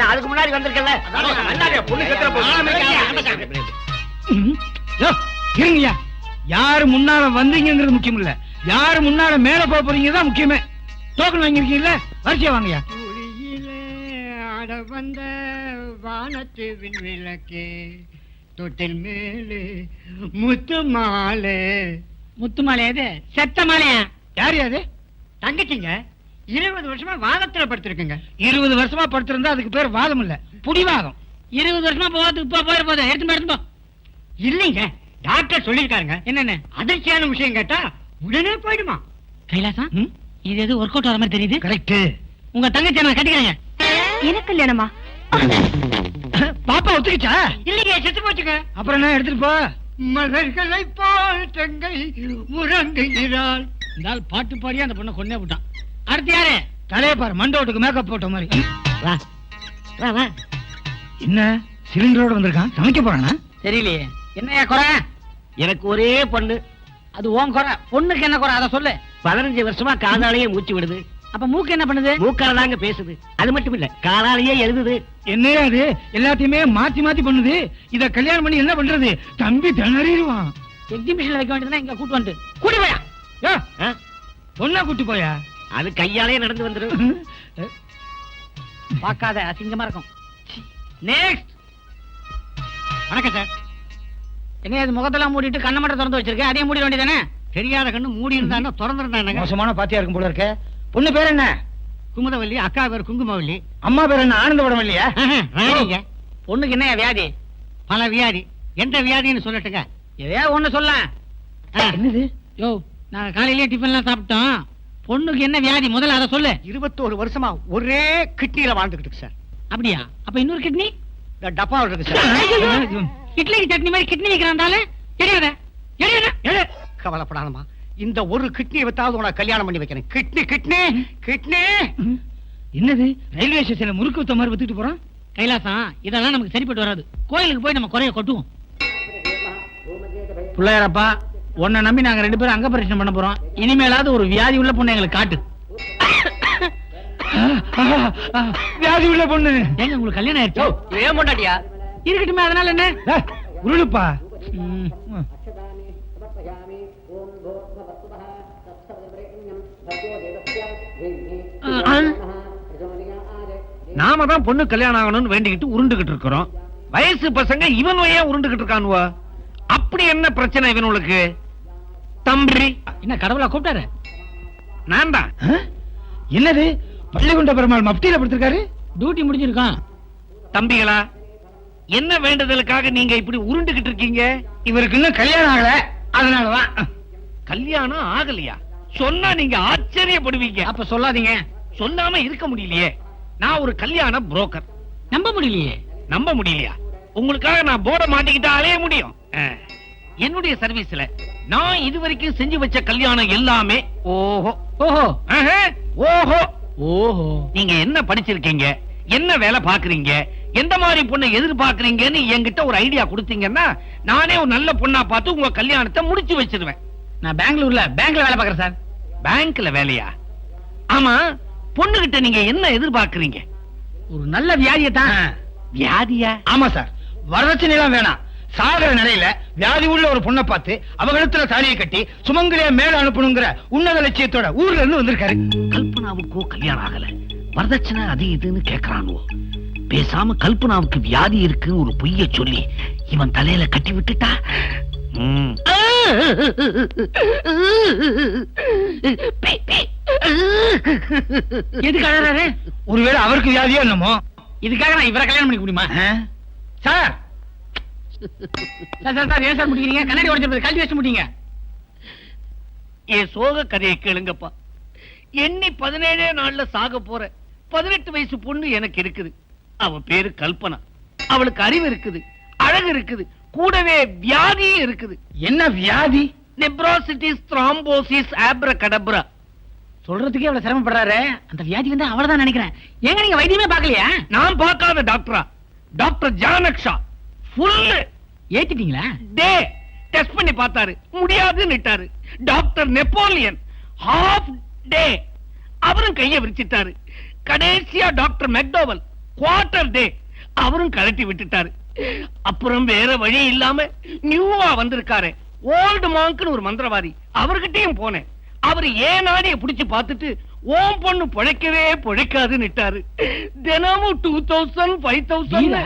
அதுக்கு முன்னாடி வந்திருக்கல.
இருங்கய்யா. யாரு முன்னால வந்தீங்கிறது முக்கியம் இல்ல, யாரு முன்னால மேல போக போறீங்கதான் முக்கியமே. டோக்கன் வாங்கிருக்கீங்கல்ல, வரிசையா வாங்கய்யா.
வந்த வானத்து விண்விளக்கே, தொட்டில் மேலே முத்து மாலை.
முத்து மாலை எது? செத்த மாலையா?
யாரு அது?
தங்கச்சிங்க 20 வருஷமா வாதத்துல படுத்திருக்குங்க.
20 வருஷமா படுத்திருந்தா அதுக்கு பேர் வாதம் இல்ல, புடிவாதம்.
20 வருஷமா போகிறதுக்கு இப்போ போயிட போதும். எடுத்து
இல்லைங்க, டாக்டர் சொல்லிருக்காருங்க.
என்னென்ன
அதிர்ச்சியான விஷயம் கேட்டா உடனே போயிடுமா.
கைலாசம், இது எது ஒர்க் அவுட் ஆகிற மாதிரி தெரியுது.
கரெக்ட்.
உங்க தங்கச்சி நான் கட்டிக்கிறேங்க.
எனக்கு கல்யாணமா?
பாப்பா ஒத்துக்கிச்சா?
இல்லைங்க, செத்து போச்சுங்க.
அப்புறம் என்ன எடுத்துட்டு போ.
மலர்களை போல் தங்கை உறங்குகிறாள்.
இந்த ஆள் பாட்டு பாடி அந்த பொண்ணை கொண்டே விட்டான். அடுத்து யாரு?
தலைய பாரு, மண்டோட்டுக்கு மேக்கப் போட்ட மாதிரி.
வா வா வா.
என்ன சிலிண்டரோட வந்திருக்கான்? சமைக்க போறானா?
தெரியலையே. என்னையா குறை?
எனக்கு ஒரே பொண்ணு.
அது உன் குறை. பொண்ணுக்கு என்ன குறை அதை சொல்லு.
15 வருஷமா காதாலேயே மூச்சு விடுது.
அப்ப மூக்கு என்ன பண்ணுது?
மூக்கால தாங்க பேசுது. அது மட்டும் இல்ல, காலாலேயே எழுதுது.
என்னையா அது? எல்லாத்தையுமே மாத்தி மாத்தி பண்ணுது. இத கல்யாணம் பண்ணி என்ன பண்றது? தம்பி திணறிடுவான்.
எக்ஸிபிஷன்ல வைக்க வேண்டியதுன்னா இங்க கூட்டு வந்துட்டு கூட்டி போயா.
ஆ?
பொண்ணா கூட்டி போயா
அது கையாலே நடந்து வந்துடும்.
பார்க்காத அசிங்கமா இருக்கும். நெக்ஸ்ட்.
வணக்கம் சார்.
என்ன இது முகத்தெல்லாம் மூடிட்டு கண்ணை மட்டும் திறந்து வச்சிருக்கேன், அதையும் மூடிட வேண்டியதானே?
தெரியாத கண்ணு மூடி இருந்தா திறந்துருந்தாங்க.
மோசமான பாத்தியா இருக்கும் போல இருக்க. பொண்ணு பேர் என்ன?
குமுதவல்லி, அக்கா பேர் குங்குமவல்லி.
அம்மா பேர் என்ன? ஆனந்தபடம் இல்லையா?
ராணிங்க.
பொண்ணுக்கு என்ன வியாதி?
பல வியாதி. எந்த வியாதின்னு சொல்லட்டுங்க?
எதையா ஒண்ணு சொல்ல.
என்னது?
யோ, நாங்க காலையிலேயே டிஃபன் எல்லாம் சாப்பிட்டோம். பொண்ணுக்கு என்ன வியாதி முதல்ல அதை சொல்லு.
21 வருஷமா ஒரே கிட்னியில வாழ்ந்துகிட்டு இருக்கு சார்.
அப்படியா? அப்ப இன்னொரு கிட்னி?
இந்த டப்பாவில் இருக்கு சார்.
இட்லிக்கு சட்னி மாதிரி கிட்னி வைக்கிறாண்டாலே தெரியாத.
கவலைப்படாதமா, இந்த ஒரு கிட்னியை வித்தாவது உனக்கு கல்யாணம் பண்ணி வைக்கிறேன். Kidney kidney kidney.
என்னது ரயில்வே ஸ்டேஷன்ல முறுக்கு வித்த மாதிரி வித்துட்டு போறோம்? கைலாசம், இதெல்லாம் நமக்கு சரிப்பட்டு வராது. கோயிலுக்கு போய் நம்ம குறைய கொட்டுவோம். பிள்ளையாரப்பா, உன்னை நம்பி நாங்க 2 பேரும் அங்க பரிசனம் பண்ண போறோம். இனிமேலாவது ஒரு வியாதி உள்ள பொண்ணு எங்களுக்கு காட்டு.
வியாதி உள்ள பொண்ணு.
ஏங்க உங்களுக்கு கல்யாணம் ஆயிடுச்சு?
ஏன் பொண்டாட்டியா?
இருக்கட்டுமே, அதனால என்ன?
உருளுப்பா.
நாம தான் பொண்ணு கல்யாணம் ஆகணும்னு வேண்டிக்கிட்டு உருண்டுகிட்டு இருக்கிறோம். வயசு பசங்க இவன் ஏன் உருண்டுகிட்டு இருக்கானுவா? அப்படி என்ன பிரச்சனை இவனுக்கு? தம்பி,
என்ன கடவுளா கூப்பிட்டாரு?
நான் தான்.
என்னது? பள்ளிகுண்ட பெருமாள் மப்டியில படுத்திருக்காரு.
டியூட்டி முடிஞ்சிருக்கான்.
தம்பிகளா, என்ன வேண்டுதலுக்காக நீங்க இப்படி உருண்டுகிட்டு இருக்கீங்க?
இவருக்கு இன்னும் கல்யாணம் ஆகல, அதனாலதான்.
கல்யாணம் ஆகலையா? சொன்னா நீங்க ஆச்சரியப்படுவீங்க.
அப்ப சொல்லாதீங்க.
சொல்லாம இருக்க முடியலையே. நான் ஒரு கல்யாண புரோக்கர்.
நம்ப முடியலையே.
நம்ப முடியலையா? உங்களுக்காக நான் போர்ட மாட்டிக்கிட்டா அலைய முடியும். என்னுடைய சர்வீஸ்ல நான் இதுவரைக்கும் செஞ்சு வச்ச கல்யாணம் எல்லாமே ஓஹோ.
ஓஹோ.
ஆஹா, ஓஹோ.
ஓஹோ.
நீங்க என்ன படிச்சிருக்கீங்க, என்ன வேலை பாக்குறீங்க, எந்த மாதிரி பொண்ணை எதிர்பார்க்கறீங்கன்னு என்கிட்ட ஒரு ஐடியா கொடுத்தீங்கன்னா நானே ஒரு நல்ல பொண்ணா பார்த்து உங்க கல்யாணத்தை முடிச்சு வச்சிருவேன்.
நான் பெங்களூர்ல பேங்க்ல வேலை பார்க்கறேன் சார்.
பேங்க்ல வேலையா? ஆமா, பொண்ணுகிட்ட நீங்க என்ன எதிர்பார்க்கறீங்க?
ஒரு நல்ல வியாதியை தான்.
வியாதியா?
ஆமா சார், வரதட்சணை எல்லாம் வேணாம். சாகர நிலையில வியாதி உள்ள ஒரு பொண்ணை பார்த்து அவகலத்துல தாலியை கட்டி சுமங்கலியா மேல அனுப்பணுங்கிற உன்னத லட்சியத்தோட ஊர்ல இருந்து வந்திருக்காரு.
கல்பனாவுக்கோ கல்யாணம் ஆகல, வரதட்சணை அது இதுன்னு கேக்குறானுவோ. பேசாம கல்பனாவுக்கு வியாதி இருக்குன்னு ஒரு பொய்ய சொல்லி இவன் தலையில கட்டி விட்டுட்டா.
எதுக்கு அழறாரு?
ஒருவேளை அவருக்கு வியாதியோ என்னமோ.
இதுக்காக நான் இவரை கல்யாணம் பண்ணிக்க முடியுமா?
சார்
சார் சார் ஏன் சார் முடிக்கிறீங்க? கண்ணாடி உடைச்சிருப்பது கழட்டி வச்சு முடிங்க.
என் சோக கதையை கேளுங்கப்பா. எண்ணி 17 நாள்ல சாக போற 18 வயசு பொண்ணு எனக்கு இருக்குது. அவ பேரு கல்பனா. அவளுக்கு அறிவு இருக்குது, அழகு இருக்குது, கூடவே வியாதியும் இருக்குது.
என்ன வியாதி?
நெப்ரோசிட்டிஸ், த்ராம்போசிஸ், ஆப்ரகடப்ரா.
சொல்றதுக்கே அவ்வளவு சிரமப்படுறாரு. அந்த வியாதி வந்து அவ்வளவுதான் நினைக்கிறேன். ஏங்க நீங்க வைத்தியமே பார்க்கலையா?
நான் பார்க்காத டாக்டரா? டாக்டர் ஜானக்ஷா ஃபுல்
ஏத்திட்டீங்களா?
டே டெஸ்ட் பண்ணி பார்த்தாரு, முடியாதுன்னுட்டாரு. டாக்டர் நெப்போலியன் ஹாஃப் டே, அவரும் கையை விரிச்சிட்டாரு. கடைசியா டாக்டர் மெக்டோவல் குவார்டர் டே, அவரும் கழட்டி விட்டுட்டாரு. அப்புறம் வேற வழி இல்லாம நியூவா வந்திருக்காரு ஓல்டு மாங்க்னு ஒரு மந்திரவாதி, அவர்கிட்டயும் போனேன். அவர் ஏன் நாடிய புடிச்சு பார்த்துட்டு ஓம் பொண்ணு பொழைக்கவே பொழைக்காதுன்னுட்டாரு. தினமும் 2000 5000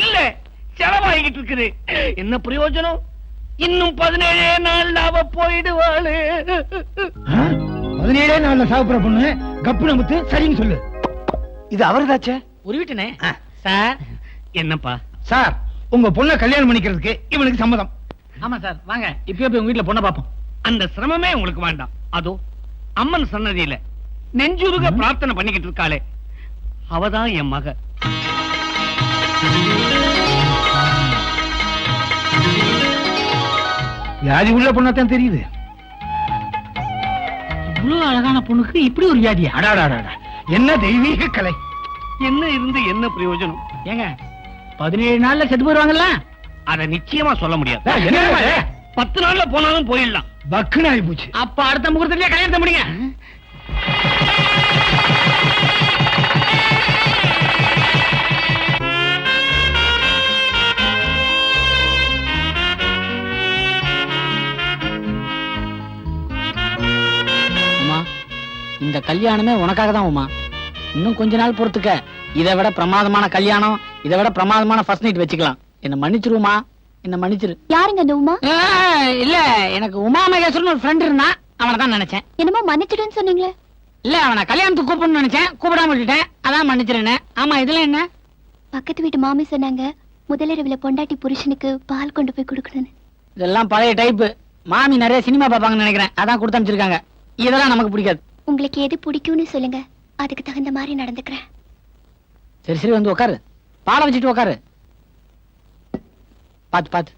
இல்ல செலவாகிட்டு இருக்குது. என்ன பிரயோஜனம்? இன்னும் 17 நாள் அவ போயிடுவாளு.
17 நாள்ல சாப்பிடுற பொண்ணு கப்பு நமத்து சரின்னு சொல்லு. இது அவர்தாச்சே.
ஒரு வீட்டுனே சார்.
என்னப்பா
சார், உங்க பொண்ணை கல்யாணம் பண்ணிக்கிறதுக்கு இவனுக்கு சம்மதம்.
ஆமா சார், வாங்க இப்பயே போய் உங்க வீட்டுல பொண்ணை பாப்போம்.
அந்த சிரமமே உங்களுக்கு வேண்டாம். அதோ அம்மன் சன்னதியில நெஞ்சுருக பிரார்த்தனை பண்ணிக்கிட்டு இருக்காளே, அவதான் என் மக.
வியாதி உள்ள பொண்ணாத்தான் தெரியுது.
இவ்வளவு அழகான பொண்ணுக்கு இப்படி ஒரு வியாதியா?
அடாடாடா, என்ன தெய்வீக கலை.
என்ன இருந்து என்ன பிரயோஜனம்?
ஏங்க 17 நாள்ல செத்து போயிருவாங்கல்ல?
அத நிச்சயமா சொல்ல முடியாது.
என்ன
10 நாள்ல போனாலும் போயிடலாம்.
பக்குன்னு ஆகி போச்சு.
அப்ப அடுத்த முகூர்த்தத்திலே கல்யாணத்தை முடிங்க. இந்த கல்யாணமே உனக்காக தான் உமா. இன்னும் கொஞ்ச நாள் பொறுத்துக்க. இதை விட பிரமாதமான கல்யாணம், இதை விட பிரமாதமான ஃபர்ஸ்ட் நைட் வச்சுக்கலாம். என்ன மன்னிச்சிருமா, என்ன மன்னிச்சிரு.
யாருங்க அந்த உமா?
இல்ல, எனக்கு உமா மகேஸ்வரன் ஒரு ஃப்ரெண்ட் இருந்தா, அவனை தான் நினைச்சேன்.
என்னமோ மன்னிச்சிடுன்னு சொன்னீங்களே.
இல்ல, அவனை கல்யாணத்துக்கு கூப்பிடணும்னு நினைச்சேன், கூப்பிடாம விட்டுட்டேன். அதான் மன்னிச்சிருந்தேன். ஆமா, இதுல என்ன?
பக்கத்து வீட்டு மாமி சொன்னாங்க முதலிரவுல பொண்டாட்டி புருஷனுக்கு பால் கொண்டு போய் கொடுக்கணும்னு.
இதெல்லாம் பழைய டைப். மாமி நிறைய சினிமா பாப்பாங்கன்னு நினைக்கிறேன், அதான் கொடுத்து அனுப்பிச்சிருக்காங்க. இதெல்லாம் நமக்கு பிடிக்காது.
உங்களுக்கு எது பிடிக்கும்னு சொல்லுங்க, அதுக்கு தகுந்த மாதிரி நடந்துக்கிறேன்.
சரி சரி, வந்து உட்காரு. பாலை வச்சுட்டு உட்காரு. பாத்து பாத்து.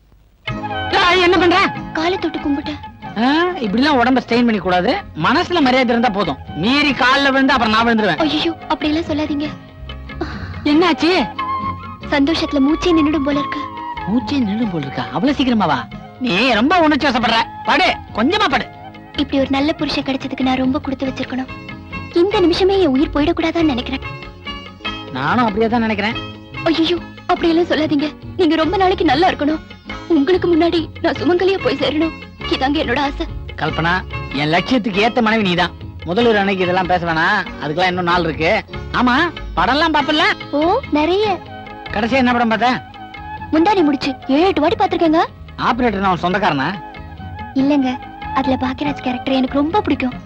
என்ன பண்ற?
காலை தொட்டு கும்பிட்டேன்.
இப்படி எல்லாம் உடம்ப ஸ்ட்ரெயின் பண்ணி கூடாது. மனசுல மரியாதை இருந்தா போதும். மீறி கால்ல விழுந்து அப்புறம் நான் விழுந்துருவேன்.
ஐயோ, அப்படி எல்லாம் சொல்லாதீங்க.
என்னாச்சு?
சந்தோஷத்துல மூச்சே நின்னுடும் போல இருக்கு.
மூச்சே நின்னுடும் போல இருக்கா? அவ்வளவு சீக்கிரமாவா? நீ ரொம்ப உணர்ச்சி வசப்படுற. படு, கொஞ்சமா படு.
இப்படி ஒரு நல்ல புருஷன் கிடைச்சதுக்கு நான் ரொம்ப கொடுத்து வச்சிருக்கணும். இந்த நிமிஷமே என் உயிர் போயிடக்கூடாதான்னு நினைக்கிறேன்.
நானும் அப்படியே தான் நினைக்கிறேன்.
ஐயோ, அப்படி எல்லாம் சொல்லாதீங்க. நீங்க ரொம்ப நாளைக்கு நல்லா இருக்கணும். உங்களுக்கு முன்னாடி நான் சுமங்கலியா போய் சேரணும். இதாங்க என்னோட ஆசை.
கல்பனா, என் லட்சியத்துக்கு ஏத்த மனைவி நீதான். முதல்வர் அன்னைக்கு இதெல்லாம் பேச வேணாம், அதுக்கெல்லாம் இன்னும் நாள் இருக்கு. ஆமா, படம் எல்லாம் பாப்பல?
ஓ, நிறைய.
கடைசியா என்ன படம் பார்த்தேன்?
முந்தானி முடிச்சு 7-8 வாட்டி பாத்திருக்கேங்க.
ஆபரேட்டர் நான் சொந்தக்காரனா?
இல்லங்க, அதுல பாக்கியராஜ் கேரக்டர் எனக்கு ரொம்ப பிடிக்கும்.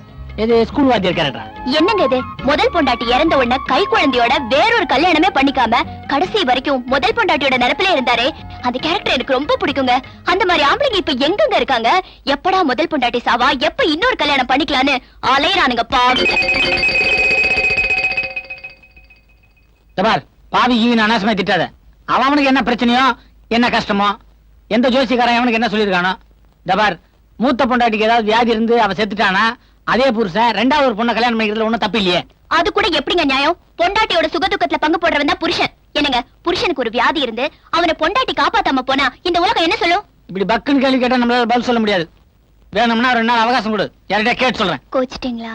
இது ஸ்கூல் வாத்தியார் கேரக்டரா?
என்னங்க இது? முதல் பொண்டாட்டி இறந்த உடனே கை குழந்தையோட வேறொரு கல்யாணமே பண்ணிக்காம கடைசி வரைக்கும் முதல் பொண்டாட்டியோட நினைப்பிலே இருந்தாரே, அந்த கேரக்டர் எனக்கு ரொம்ப பிடிக்குங்க. அந்த மாதிரி ஆம்பளைங்க இப்ப எங்கங்க இருக்காங்க? எப்படா முதல் பொண்டாட்டி சாவா, எப்ப இன்னொரு கல்யாணம் பண்ணிக்கலான்னு அலையறானுங்க பாவி.
பாவி ஈவின் அனாசமா திட்டாத. அவனுக்கு என்ன பிரச்சனையோ, என்ன கஷ்டமோ, எந்த ஜோசிக்காரன் அவனுக்கு என்ன சொல்லிருக்கானோ. தபார், மூத்த பொண்டாட்டிக்கு ஏதாவது வியாதி இருந்து அவ செத்துட்டானா, அதே புருஷன் ரெண்டாவது ஒரு பொண்ணை கல்யாணம் பண்ணிக்கிறதுல ஒண்ணும் தப்பு இல்லையே.
அது கூட எப்படிங்க நியாயம்? பொண்டாட்டியோட சுகதுக்கத்துல பங்கு போடுறவன் தான் புருஷன். என்னங்க, புருஷனுக்கு ஒரு வியாதி இருந்து அவனை பொண்டாட்டி காப்பாத்தாம போனா இந்த உலகம் என்ன சொல்லும்?
இப்படி பக்குன்னு கேள்வி கேட்டா நம்மளால பதில் சொல்ல முடியாது. வேணும்னா 2 நாள் அவகாசம் கொடு, யார்கிட்ட கேட்டு சொல்றேன்.
கோச்சிட்டீங்களா?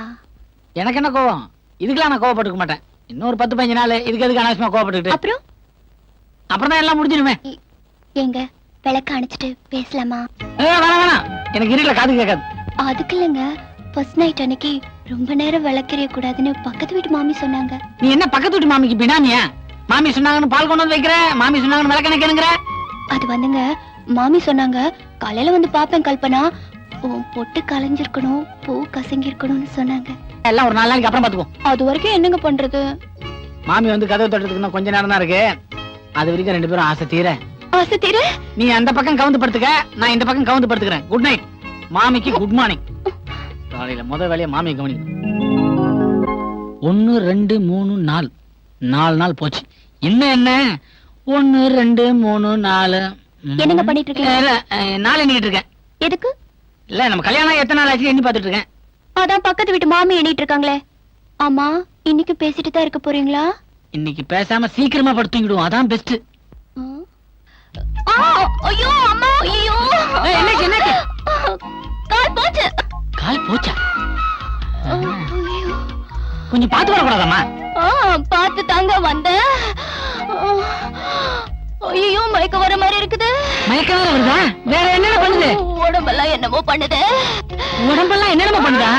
எனக்கு என்ன கோவம்? இதுக்கெல்லாம் நான் கோவப்பட்டுக்க மாட்டேன். இன்னொரு 10-15 நாள் இதுக்கு எதுக்கு அனாவசியமா கோவப்பட்டுக்கிட்டு? அப்புறம் தான் எல்லாம் முடிஞ்சிருமே.
எங்க விளக்க அணைச்சிட்டு பேசலாமா?
வேணாம், எனக்கு இருட்டுல காது கேட்காது.
அதுக்கு இல்லங்க, ஃபர்ஸ்ட் நைட் அன்னைக்கு ரொம்ப நேரம் விளக்கறிய கூடாதுன்னு பக்கத்து வீட்டு மாமி சொன்னாங்க.
நீ என்ன பக்கத்து வீட்டு மாமிக்கு பினாமியா? மாமி சொன்னாங்கன்னு பால் கொண்டு வந்து வைக்கிற, மாமி சொன்னாங்கன்னு விளக்க நினைக்கிறேங்கிற.
அது வந்துங்க, மாமி சொன்னாங்க காலையில வந்து பாப்பேன் கல்பனா, பொட்டு கலைஞ்சிருக்கணும், பூ கசங்கி இருக்கணும்னு சொன்னாங்க.
எல்லாம் ஒரு 4 நாளைக்கு அப்புறம் பாத்துக்கோ.
அது வரைக்கும் என்னங்க பண்றது?
மாமி வந்து கதவு தட்டுறதுக்கு கொஞ்ச நேரம் தான் இருக்கு. அது வரைக்கும் 2 பேரும் ஆசை தீர.
ஆசை தீர?
நீ அந்த பக்கம் கவுந்து படுத்துக்க, நான் இந்த பக்கம் கவுந்து படுத்துக்கிறேன். Good night. மாமிக்கு குட் மார்னிங். காலையில முதல் வேலையை மாமியை கவனி. 1 2 3 4 4 நாள் போச்சு. இன்னும் என்ன? 1 2 3 4.
என்னங்க பண்ணிட்டு இருக்கீங்க?
4 எண்ணிட்டு இருக்கேன்.
எதுக்கு?
இல்ல, நம்ம கல்யாணம் எத்தனை நாள் ஆச்சு எண்ணி பாத்துட்டு இருக்கேன்.
அதான் பக்கத்து வீட்டு மாமி எண்ணிட்டு இருக்காங்களே. ஆமா, இன்னைக்கு பேசிட்டு தான் இருக்க போறீங்களா?
இன்னைக்கு பேசாம சீக்கிரமா படுத்துங்கிடுவோம், அதான் பெஸ்ட்.
ஐயோ அம்மா, ஐயோ
என்னாச்சு என்னாச்சு?
கால் போச்சு.
கால் போச்சா? கொஞ்சம் பார்த்து வரக்கூடாதாம்மா?
பார்த்து தாங்க வந்தேன். ஐயோ, மயக்க வர மாதிரி இருக்குது.
மயக்க வர வருதா? வேற என்னென்ன பண்ணுது?
உடம்பெல்லாம் என்னமோ பண்ணுது.
உடம்பெல்லாம் என்னென்னமோ பண்ணுதா?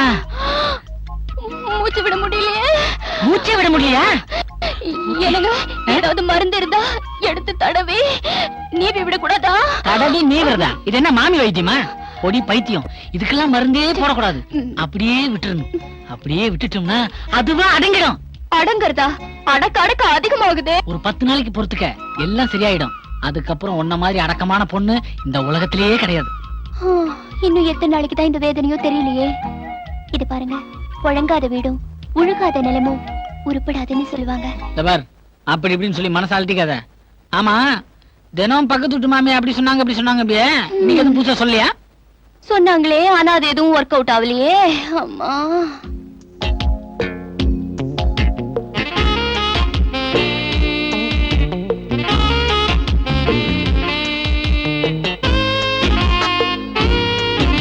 மூச்சு விட முடியலையே.
மூச்சே விட முடியலையா?
என்னங்க, ஏதாவது மருந்து இருந்தா எடுத்து தடவி நீவி விட கூடாதா?
தடவி நீவிரதா? இது என்ன மாமி வைத்தியமா? பொடி பைத்தியம். இதுக்கெல்லாம் மருந்தே போடக்கூடாது. அப்படியே விட்டுறணும். அப்படியே விட்டுட்டோம்னா அதுவா அடங்கிடும்.
அடங்குறதா? அடக்க அடக்க அதிகமாகுது.
ஒரு 10 நாளைக்கு பொறுத்துக்க, எல்லாம் சரியாயிடும். அதுக்கப்புறம் உன்ன மாதிரி அடக்கமான பொண்ணு இந்த உலகத்திலேயே கிடையாது.
இன்னும் எத்தனை நாளைக்கு தான் இந்த வேதனையோ தெரியலையே. இது பாருங்க, புழங்காத வீடும் உழுகாத நிலமும் உருப்படாதுன்னு சொல்லுவாங்க.
அப்படி இப்படின்னு சொல்லி மனசு அழட்டிக்காத. ஆமா, தினம் பக்கத்து வீட்டு மாமி அப்படி சொன்னாங்க அப்படி சொன்னாங்க. நீங்க எதுவும் புதுசா சொல்லியா?
சொன்னாங்களே, ஆனா அது எதுவும் ஒர்க் அவுட் ஆகலையே. அம்மா,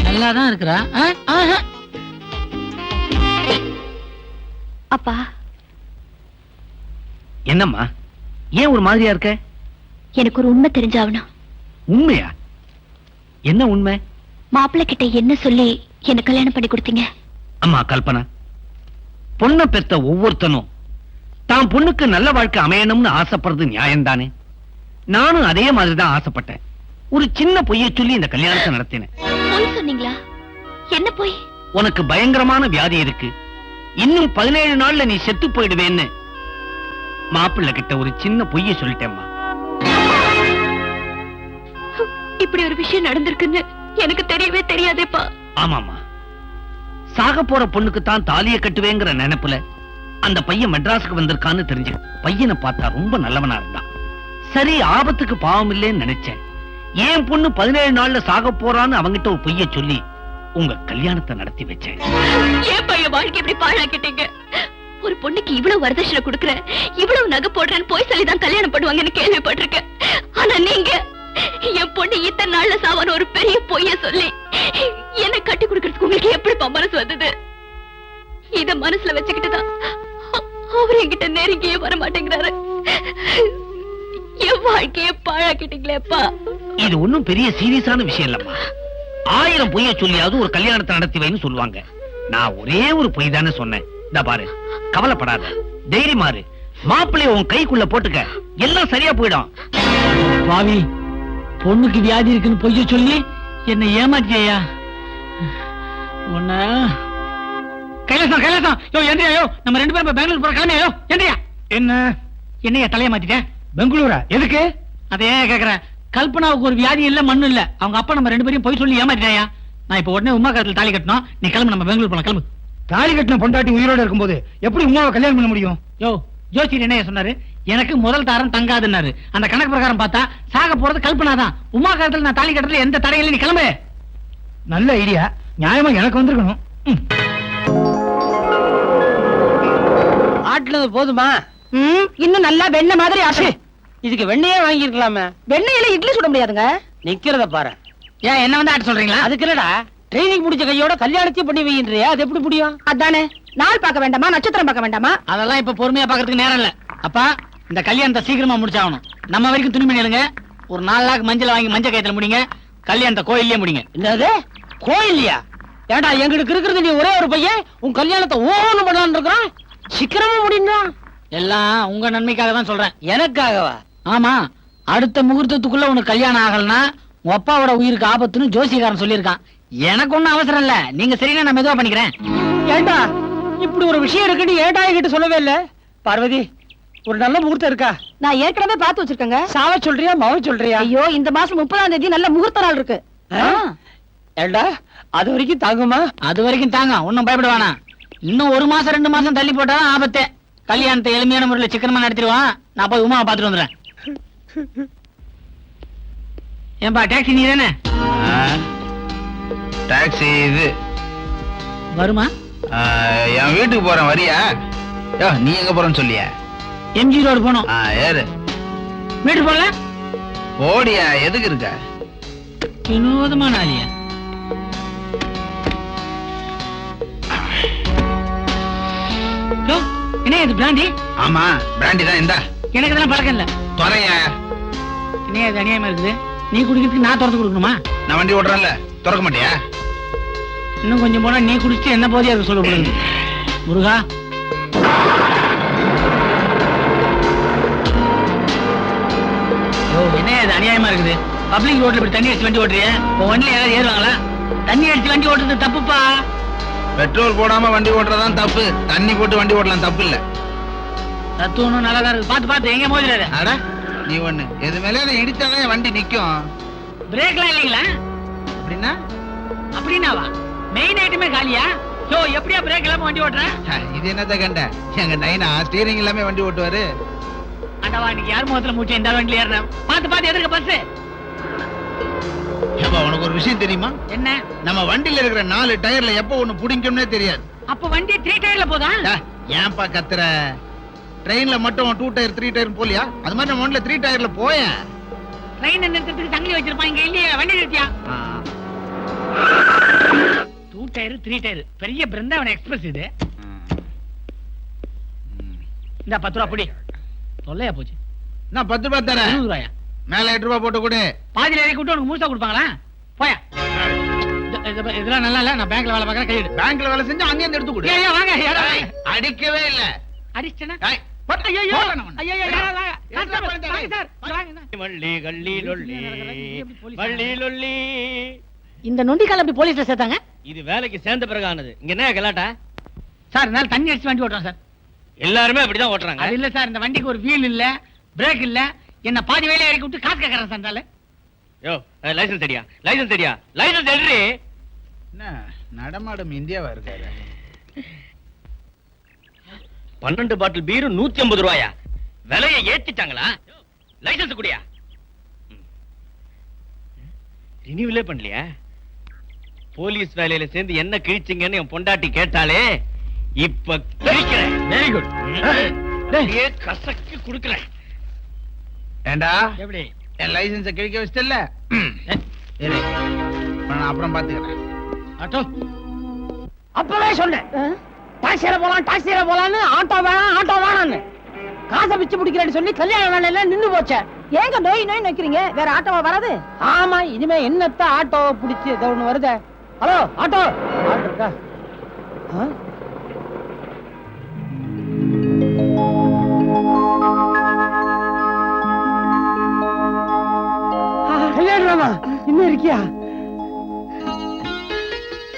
நல்லாதான் இருக்கிறா.
அப்பா.
என்னம்மா, ஏன் ஒரு மாதிரியா இருக்க?
எனக்கு ஒரு உண்மை தெரிஞ்சாவணும்.
உண்மையா? என்ன உண்மை?
மாப்பிள்ளை கிட்ட என்ன சொல்லி என்ன கல்யாணம் பண்ணி கொடுத்தீங்க?
அம்மா கல்பனா, பொண்ணை பெத்த ஒவ்வொருத்தனும் தான் பொண்ணுக்கு நல்ல வாழ்க்கை அமையணும்னு ஆசைப்படுறது நியாயம்தானே? நானும் அதே மாதிரிதான் ஆசைப்பட்டேன். ஒரு சின்ன பொய்யை சொல்லி இந்த கல்யாணத்தை நடத்தினேன்.
போய் சொன்னீங்களா? என்ன போய்?
உனக்கு பயங்கரமான வியாதி இருக்கு, இன்னும் 17 நாள்ல நீ செத்து போயிடுவேன்னு மாப்பிள்ளை கிட்ட ஒரு சின்ன பொய்யை சொல்லிட்டேம்மா.
இப்படி ஒரு விஷயம் நடந்திருக்குன்னு எனக்கு தெரியவே தெரியாதேப்பா.
ஆமாமா, சாக போற பொண்ணுக்கு தான் தாலிய கட்டுவேங்கிற நினைப்புல அந்த பையன் மெட்ராஸுக்கு வந்திருக்கான்னு தெரிஞ்சு பையனை பார்த்தா ரொம்ப நல்லவனா இருந்தான். சரி, ஆபத்துக்கு பாவம் இல்லைன்னு நினைச்சேன். ஏன் பொண்ணு 17 நாள்ல சாக போறான்னு அவங்கிட்ட ஒரு பொய்ய சொல்லி உங்க கல்யாணத்தை நடத்தி வச்சேன்.
ஏன் பையன் வாழ்க்கை இப்படி பாழாக்கிட்டீங்க? ஒரு பொண்ணுக்கு இவ்வளவு வரதட்சணை கொடுக்கற, இவ்வளவு நகை போடுறேன்னு போய் சொல்லிதான் கல்யாணம் பண்ணுவாங்கன்னு கேள்விப்பட்டிருக்கேன். ஆனா நீங்க என் பொண்ணு இத்தனை நாள்ல சாவான ஒரு பெரிய பொய்ய சொல்லி என்ன கட்டி கொடுக்கறதுக்கு உங்களுக்கு எப்படி மனசு வந்தது? இத மனசுல வச்சுக்கிட்டுதான் அவர் என்கிட்ட நெருங்கியே வர மாட்டேங்கிறாரு. என் வாழ்க்கைய பாழாக்கிட்டீங்களேப்பா.
இது ஒண்ணும் பெரிய சீரியஸான விஷயம் இல்லம்மா. 1000 பொய்ய சொல்லியாவது ஒரு கல்யாணத்தை நடத்தி வைன்னு சொல்லுவாங்க. நான் ஒரே ஒரு பொய் தானே சொன்னேன். இந்த பாரு, கவலைப்படாத, தைரியமாறு, மாப்பிள்ளைய உன் கைக்குள்ள போட்டுக்க, எல்லாம் சரியா போயிடும்.
பாவி, பொண்ணுக்கு வியாதி இருக்குன்னு பொய்ய சொல்லி என்ன ஏமாத்தியா? உன்ன கைலாசம் கைலாசம், யோ எந்திரியா, யோ நம்ம 2 பேரும் பெங்களூர் போற கிளம்பியா? யோ எந்திரியா. என்னையா தலைய மாத்திட்டேன்?
பெங்களூரா? எதுக்கு?
அதே கேக்குறேன். கல்பனாவுக்கு ஒரு வியாதி இல்ல, மண்ணு இல்ல, அவங்க அப்பா நம்ம 2 பேரையும் போய் சொல்லி ஏமாத்திட்டாயா? நான் இப்ப உடனே உமா காலத்துல தாலி கட்டணும். நீ கிளம்பு, நம்ம பெங்களூர் போலாம், கிளம்பு.
தாலி கட்டின பொண்டாட்டி உயிரோட இருக்கும்போது எப்படி உமாவை கல்யாணம் பண்ண முடியும்?
யோ, ஜோசியர் என்ன சொன்னாரு? எனக்கு முதல் தாரம் தங்காதுன்னாரு. அந்த கணக்கு பிரகாரம் பார்த்தா சாக போறது கல்பனா தான். உமா காலத்துல நான் தாலி கட்டுறதுல எந்த தடையில, நீ கிளம்பு.
நல்ல ஐடியா, நியாயமா எனக்கு வந்திருக்கணும்.
ஆட்டுனது போதுமா?
இன்னும் நல்லா வெண்ணெய் மாதிரி ஆச்சு.
இதுக்கு வெண்ணையே வாங்கி இருக்கலாமே.
வெண்ணெயில இட்லி சுட முடியாதுங்க.
நிக்கிறத பாரு. ஏன் என்ன வந்து ஆட்ட சொல்றீங்களா? அதுக்கு இல்லடா, ட்ரைனிங் முடிச்ச கையோட கல்யாணத்தையும் பண்ணி வைக்கின்றியா? அது எப்படி முடியும்?
அதானே, நாள் பார்க்க வேண்டாமா, நட்சத்திரம் பார்க்க வேண்டாமா?
அதெல்லாம் இப்ப பொறுமையா பாக்குறதுக்கு நேரம் இல்ல. அப்பா, இந்த கல்யாணத்தை சீக்கிரமா முடிச்சாகணும். நம்ம வரைக்கும் துணிமணி எழுங்க. ஒரு 4 லாக் மஞ்சள் வாங்கி மஞ்சள் கயத்துல முடிங்க. கல்யாணத்தை கோயில்லயே முடிங்க. என்னது கோயில்லையா? ஏண்டா, எங்களுக்கு இருக்கிறது நீ ஒரே ஒரு பையன், உன் கல்யாணத்தை ஓன்னு பண்ணலான்னு இருக்கிறான். சீக்கிரமா முடியுமா? எல்லாம் உங்க நன்மைக்காக தான் சொல்றேன். எனக்காகவா? ஆமா, அடுத்த முகூர்த்தத்துக்குள்ள உனக்கு கல்யாணம் ஆகலனா உன் அப்பாவோட உயிருக்கு ஆபத்துன்னு ஜோசியக்காரன் சொல்லியிருக்கான். எனக்கு ஒண்ணும் அவசரம் இல்ல, நீங்க சரியா நான் மெதுவா பண்ணிக்கிறேன். ஏண்டா, இப்படி ஒரு விஷயம் இருக்குன்னு ஏண்டா என்கிட்ட சொல்லவே இல்ல? பார்வதி, ஒரு நல்ல முகூர்த்தம் இருக்கா?
நான் ஏற்கனவே பார்த்து வச்சிருக்கேங்க.
சாவ சொல்றியா, மாவ சொல்றியா?
ஐயோ, இந்த மாசம் 30ஆம் தேதி நல்ல முகூர்த்த நாள் இருக்கு.
ஏண்டா, அது வரைக்கும் தாங்குமா? அது வரைக்கும் தாங்க, ஒன்னும் பயப்பட. இன்னும் 1 மாசம் 2 மாசம் தள்ளி போட்டா ஆபத்தே. கல்யாணத்தை எளிமையான முறையில் சிக்கனமா நடத்திடுவான். நான் போய் உமாவை பாத்துட்டு வந்துடுறேன். ஏன்பா, டாக்ஸி நீ தானே?
டாக்ஸி இது
வருமா?
என் வீட்டுக்கு போறேன், வரியா? நீ எங்க போறேன்னு சொல்லியா?
எம்ஜி ரோடு போனோம்.
ஏறு.
வீட்டு போல
ஓடியா, எதுக்கு இருக்க?
வினோதமான ஆளியா? என்ன இது பிராண்டி?
ஆமா, பிராண்டி தான். இந்த
எனக்கு இதெல்லாம் பழக்கம் இல்ல.
துறையா?
என்ன இது அநியாயமா இருக்குது? நீ குடிக்கிறதுக்கு நான் திறந்து கொடுக்கணுமா?
நான் வண்டி ஓட்டுறேன்ல, திறக்க மாட்டியா?
இன்னும் கொஞ்சம் போனா நீ குடிச்சிட்டு என்ன போதே அது சொல்லக்கூடாது. முருகா, என்ன இது அநியாயமா இருக்குது? பப்ளிக் ரோட்ல இப்படி தண்ணி அடிச்சு வண்டி ஓட்டுறிய? உன் வண்டியில யாராவது ஏறுவாங்களா? தண்ணி அடிச்சு வண்டி ஓட்டுறது தப்புப்பா.
பெட்ரோல் போடாம வண்டி ஓட்டுறதான் தப்பு, தண்ணி போட்டு வண்டி ஓட்டலாம் தப்பு இல்ல.
தத்துவம் நல்லா இருக்கு. பாத்து பாத்து எங்க மோதிராரு.
அட, நீ ஒண்ணு எது மேல இடிச்சாதான் வண்டி நிக்கும்.
பிரேக்லாம் இல்லீங்களா?
அப்படின்னா?
அப்படின்னாவா? மெயின் ஐட்டமே காலியா? யோ, எப்படியா பிரேக் இல்லாம வண்டி ஓட்டுற?
இது என்னத்த கண்ட? எங்க நைனா ஸ்டீரிங் இல்லாம வண்டி ஓட்டுவாரு.
அண்டவா, இன்னைக்கு யார் முகத்துல மூச்சு இந்த வண்டியில ஏறின? பாத்து பாத்து எதிர்க்க பஸ்.
ஏப்பா, உனக்கு ஒரு விஷயம் தெரியுமா?
என்ன?
நம்ம வண்டியில இருக்கிற 4 டயர்ல எப்ப ஒண்ணு புடிக்கும்னே தெரியாது.
அப்ப வண்டி 3 டயர்ல போதா?
ஏன்பா கத்துற? ட்ரெயின்ல மட்டும் 2 டயர் 3 டயர் போலியா? அது மாதிரி நம்ம வண்டியில 3 டயர்ல போயேன்.
ட்ரெயின் நிறுத்தத்துக்கு சங்கிலி வச்சிருப்பான், இங்க இல்லையா? வண்டி நிறுத்தியா? 2 டயர் 3 டயர் பெரிய பிருந்தாவன் எக்ஸ்பிரஸ் இது. இந்த 10 ரூபா புடி. தொல்லையா போச்சு.
நான் 10 ரூபாய் தரேன்.
20 ரூபாயா?
மேல 8 ரூபாய் போட்டு கொடு.
பாதியில இறக்கி விட்டு உனக்கு முழுசா கொடுப்பாங்களா? போயா. இதெல்லாம் நல்லா இல்ல, நான் பேங்க்ல வேலை பார்க்கறேன், கையெடு.
பேங்க்ல வேலை செஞ்சு அங்கேயும் எடுத்து கொடு.
ஐயா வாங்க, ஐயா,
ஏய், அடிக்கவே இல்ல.
அடிச்சேனா?
ஏய்,
ஐயோ,
போடணும் அவனை.
ஐயோ,
என்ன பண்ணிட்ட?
வாங்க சார், வாங்க.
வள்ளி கள்ளி லொள்ளி வள்ளி லொள்ளி.
இந்த நொண்டிக்கால அப்படி போலீஸ்ல சேர்த்தாங்க.
இது வேலைக்கு சேர்ந்த பிறகு ஆனது. இங்க என்ன கலாட்டா?
சார் என்னால தண்ணி அடிச்சு வண்டி ஓட்டுறோம் சார்.
எல்லாருமே அப்படிதான் ஓட்டுறாங்க.
அது இல்ல சார், இந்த வண்டிக்கு ஒரு வீல் இல்ல, பிரேக் இல்ல, என்ன பாதி வேலையை இறக்கி விட்டு காசு கேட்கறேன் சார். இருந்தாலும்
யோ, லைசன்ஸ் தெரியா? லைசன்ஸ் தெரியா? லைசன்ஸ் எடுறி.
என்ன நடமாடும் இந்தியாவா இருக்காரு?
12 பாட்டில் பீரு 150 ரூபாயா? விலையை ஏத்திட்டாங்களா? லைசன்ஸ் குடியா? ரினியூவலே பண்ணலையா? போலீஸ் வேலையில சேர்ந்து என்ன கிழிச்சிங்கன்னு என் பொண்டாட்டி கேட்டாலே இப்ப கிழிக்கிறேன்.
Very good.
அப்படியே கசக்கி குடுக்கிறேன்.
ஏண்டா
எப்படி?
என் லைசன்ஸ கிழிக்க வச்சிட்டல்ல? இரு, நான் அப்புறம் பாத்துக்கிறேன்.
ஆட்டோ
அப்பவே சொன்னேன், டாக்ஸியில போலாம், டாக்ஸியில போலான்னு. ஆட்டோ வேணாம், ஆட்டோ வேணான்னு காசை பிச்சு பிடிக்கிறேன்னு சொல்லி கல்யாணம் வேலையில நின்னு போச்ச. ஏங்க நோய் நோய் நிக்கிறீங்க? வேற ஆட்டோவா வராது? ஆமா, இனிமே என்னத்த ஆட்டோவை பிடிச்சு ஏதோ ஒண்ணு வருதே. ஹலோ, ஆட்டோ ஆட்டோ இருக்கா? கல்யாணராமா இன்னும் இருக்கியா?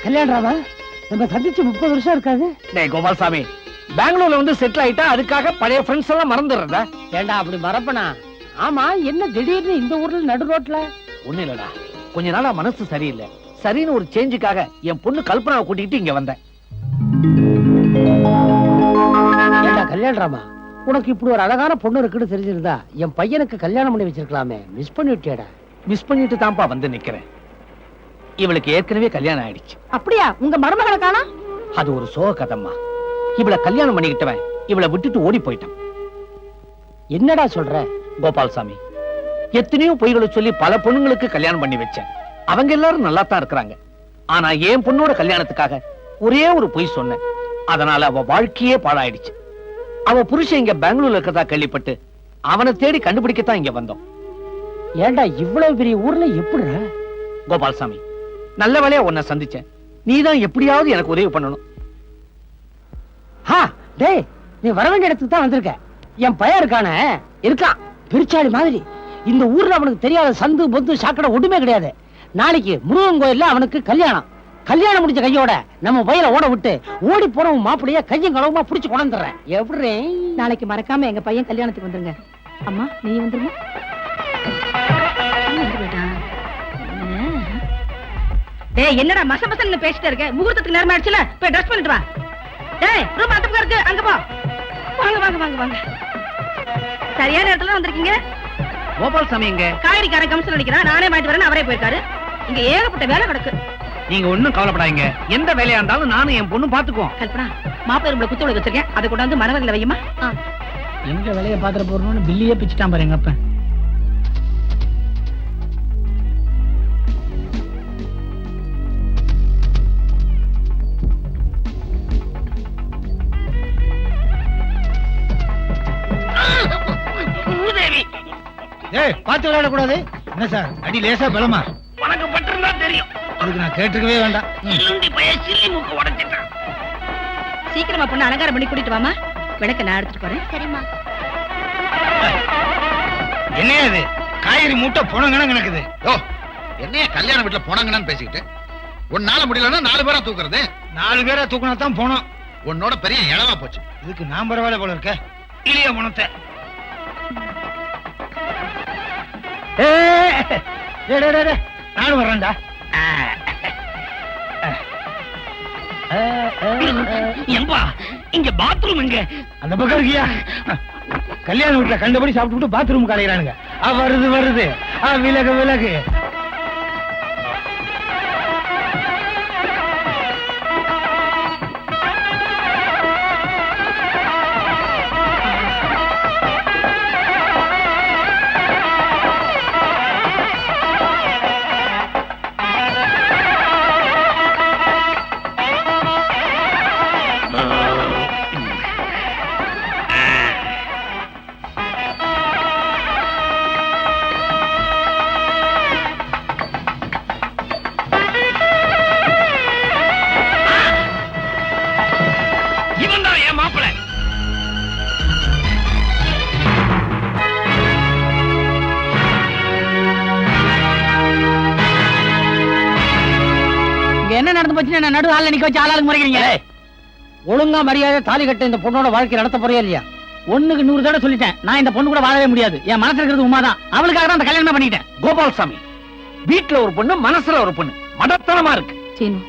கல்யாணராமா நம்ம சந்திச்சு 30 வருஷம் இருக்காது.
டேய் கோபால்சாமி, பெங்களூர்ல வந்து செட்டில் ஆயிட்டா அதுக்காக பழைய ஃப்ரெண்ட்ஸ் எல்லாம் மறந்துடுறதா?
ஏண்டா அப்படி மறப்பனா? ஆமா, என்ன திடீர்னு இந்த ஊர்ல நடு ரோட்ல?
ஒண்ணு இல்லடா, கொஞ்ச நாளா மனசு சரியில்லை. சரின்னு ஒரு சேஞ்சுக்காக என் பொண்ணு கல்பனாவை கூட்டிட்டு இங்க வந்தேன்.
ஏண்டா கல்யாணராமா, உனக்கு இப்படி ஒரு அழகான பொண்ணு இருக்குன்னு தெரிஞ்சிருந்தா என் பையனுக்கு கல்யாணம் பண்ணி வச்சிருக்கலாமே. மிஸ் பண்ணிவிட்டியடா.
மிஸ் பண்ணிட்டு தான்ப்பா வந்து நிக்கிறேன். இவளுக்கு ஏற்கனவே கல்யாணம் ஆயிடுச்சு.
அப்படியா? உங்க மருமகளை காணோம்?
அது ஒரு சோக கதம்மா. இவளை கல்யாணம் பண்ணிக்கிட்டவன் இவளை விட்டுட்டு ஓடி போயிட்டான்.
என்னடா சொல்ற?
கோபால்சாமி, எத்தனையோ பொய்களை சொல்லி பல பொண்ணுங்களுக்கு கல்யாணம் பண்ணி வச்சேன். அவங்க எல்லாரும் நல்லா தான் இருக்கிறாங்க. ஆனா என் பொண்ணோட கல்யாணத்துக்காக ஒரே ஒரு பொய் சொன்னேன். அதனால அவ வாழ்க்கையே பாழாயிடுச்சு. அவ புருஷன் இங்க பெங்களூர்ல இருக்கதா கேள்விப்பட்டு அவனை தேடி கண்டுபிடிக்கத்தான் இங்க வந்தோம்.
ஏண்டா இவ்வளவு பெரிய ஊர்ல எப்படி?
கோபால்சாமி, நல்ல வேளையா உன்னை சந்திச்சேன். நீதான் எப்படியாவது எனக்கு உதவி பண்ணணும்.
டேய், நீ வர வேண்டிய இடத்துக்கு தான் வந்திருக்க. என் பையன் இருக்கானே, இருக்கான் பிரிச்சாளி மாதிரி. இந்த ஊர்ல அவனுக்கு தெரியாத சந்து பொந்து சாக்கடை ஒண்ணுமே கிடையாது. நாளைக்கு முருகன் கோயில்ல அவனுக்கு கல்யாணம். கல்யாணம் முடிஞ்ச கையோட நம்ம வயல ஓட விட்டு ஓடி போனவன் மாப்பிளைய கையும் களவுமா புடிச்சு கொண்டுறேன். எப்படி? நாளைக்கு மறக்காம எங்க பையன் கல்யாணத்துக்கு வந்துருங்க. அம்மா நீ வந்துருங்க.
டேய், என்னடா மச மசன்னு பேசிட்டு இருக்க? முகூர்த்தத்துக்கு நேரம் ஆயிடுச்சுல, போய் ட்ரெஸ் பண்ணிட்டு வா. டேய், ரூம் அந்த பக்கம் இருக்கு, அங்க போ. வாங்க வாங்க வாங்க வாங்க. சரியான இடத்துல வந்திருக்கீங்க.
கோபால்சாமி எங்க?
காய்கறிக்கார கமிஷன் அடிக்கிறான், நானே வாங்கிட்டு வரேன், அவரே போயிருக்காரு. இங்க ஏகப்பட்ட வேலை கிடக்கு.
நீங்க ஒண்ணும் கவலைப்படாதீங்க. எந்த வேலையா இருந்தாலும் நானும் என் பொண்ணு பாத்துக்குவோம்.
கல்பனா, மாப்பிள்ளை ரூம்ல குத்து வச்சிருக்கேன், அதை கொண்டாந்து மணவரில் வையுமா.
எங்க வேலையை பாத்துட்டு போறோம்னு பில்லியே பிச்சுட்டான் பாரு எங்க அப்ப.
ஏய், பாத்து விளையாட கூடாது. என்ன சார், அடி லேசா பலமா?
உனக்கு பட்டிருந்தா தெரியும்.
அதுக்கு நான் கேட்டுக்கவே வேண்டாம்.
சீக்கிரமா பொண்ணு அலங்காரம் பண்ணி கூட்டிட்டு வாமா. விளக்க நான் எடுத்துட்டு போறேன். சரிம்மா.
என்ன இது? காய்கறி மூட்டை புணங்கன கிடக்குது.
ஓ, என்னைய கல்யாண வீட்டுல போனாங்கன்னு பேசிக்கிட்டு உன்னால முடியலன்னா 4 பேரா தூக்குறது.
4 பேரா தூக்குனா தான் போனோம்.
உன்னோட பெரிய இளவா போச்சு.
இதுக்கு நான் பரவாயில்ல போல இருக்க. இளைய பணத்தை நானும் வர்றேன்டா.
ஏம்பா, இங்க பாத்ரூம் எங்க?
அந்த பக்கம் இருக்கியா? கல்யாண வீட்டுல கண்டபடி சாப்பிட்டு பாத்ரூம் கலையிறானுங்க. வருது வருது. விலகு விலகு.
மாப்பிள்ளை.
இங்க என்ன நடந்து போச்சுன்னு என்ன நடு ஆள்ல நிக்க வச்சு ஆளாளுக்கு முறைக்கிறீங்க?
ஒழுங்கா மரியாதை தாலி கட்ட இந்த பொண்ணோட வாழ்க்கை நடத்த போறியா இல்லையா?
ஒண்ணுக்கு 100 தடவை சொல்லிட்டேன். நான் இந்த பொண்ணு கூட வாழவே முடியாது. என் மனசுல இருக்கிறது உமாதான். அவளுக்காக தான் அந்த கல்யாணம் பண்ணிட்டேன்.
கோபால்சாமி, வீட்டுல ஒரு பொண்ணு, மனசுல ஒரு பொண்ணு, மடத்தனமா இருக்கு.
சீனு,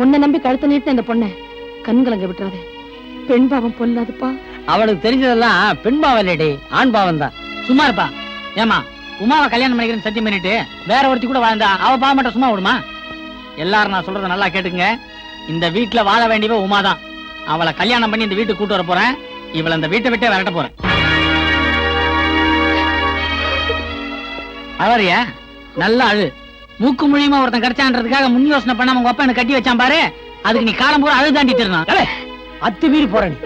உன்னை நம்பி கழுத்த நீட்டு இந்த பொண்ணை கண்கலங்க விட்டுறாத. பெண் பாவம் பொல்லாதுப்பா.
அவளுக்கு தெரிஞ்சதெல்லாம் பெண் பாவம் இல்லடி, ஆண் பாவம் தான்.
சும்மா இருப்பா. ஏமா, உமாவை கல்யாணம் பண்ணிக்கிறேன்னு சத்தியம் பண்ணிட்டு வேற ஒருத்தி கூட வாழ்ந்தா அவ பாவ மட்டும் சும்மா விடுமா? எல்லாரும் நான் சொல்றத நல்லா கேட்டுங்க. இந்த வீட்டுல வாழ வேண்டியவ உமாதான். அவளை கல்யாணம் பண்ணி இந்த வீட்டுக்கு கூட்டு வர போறேன். இவளை இந்த வீட்டை விட்டே விரட்ட போறேன். அவரையா நல்லா அழு. மூக்கு மொழியுமா ஒருத்தன் கிடைச்சான்றதுக்காக முன் யோசனை பண்ணாம உங்க அப்பா எனக்கு கட்டி வச்சான் பாரு. அதுக்கு நீ காலம் பூரா அழு தாண்டி திருநான்.
அத்து மீறி போற நீ.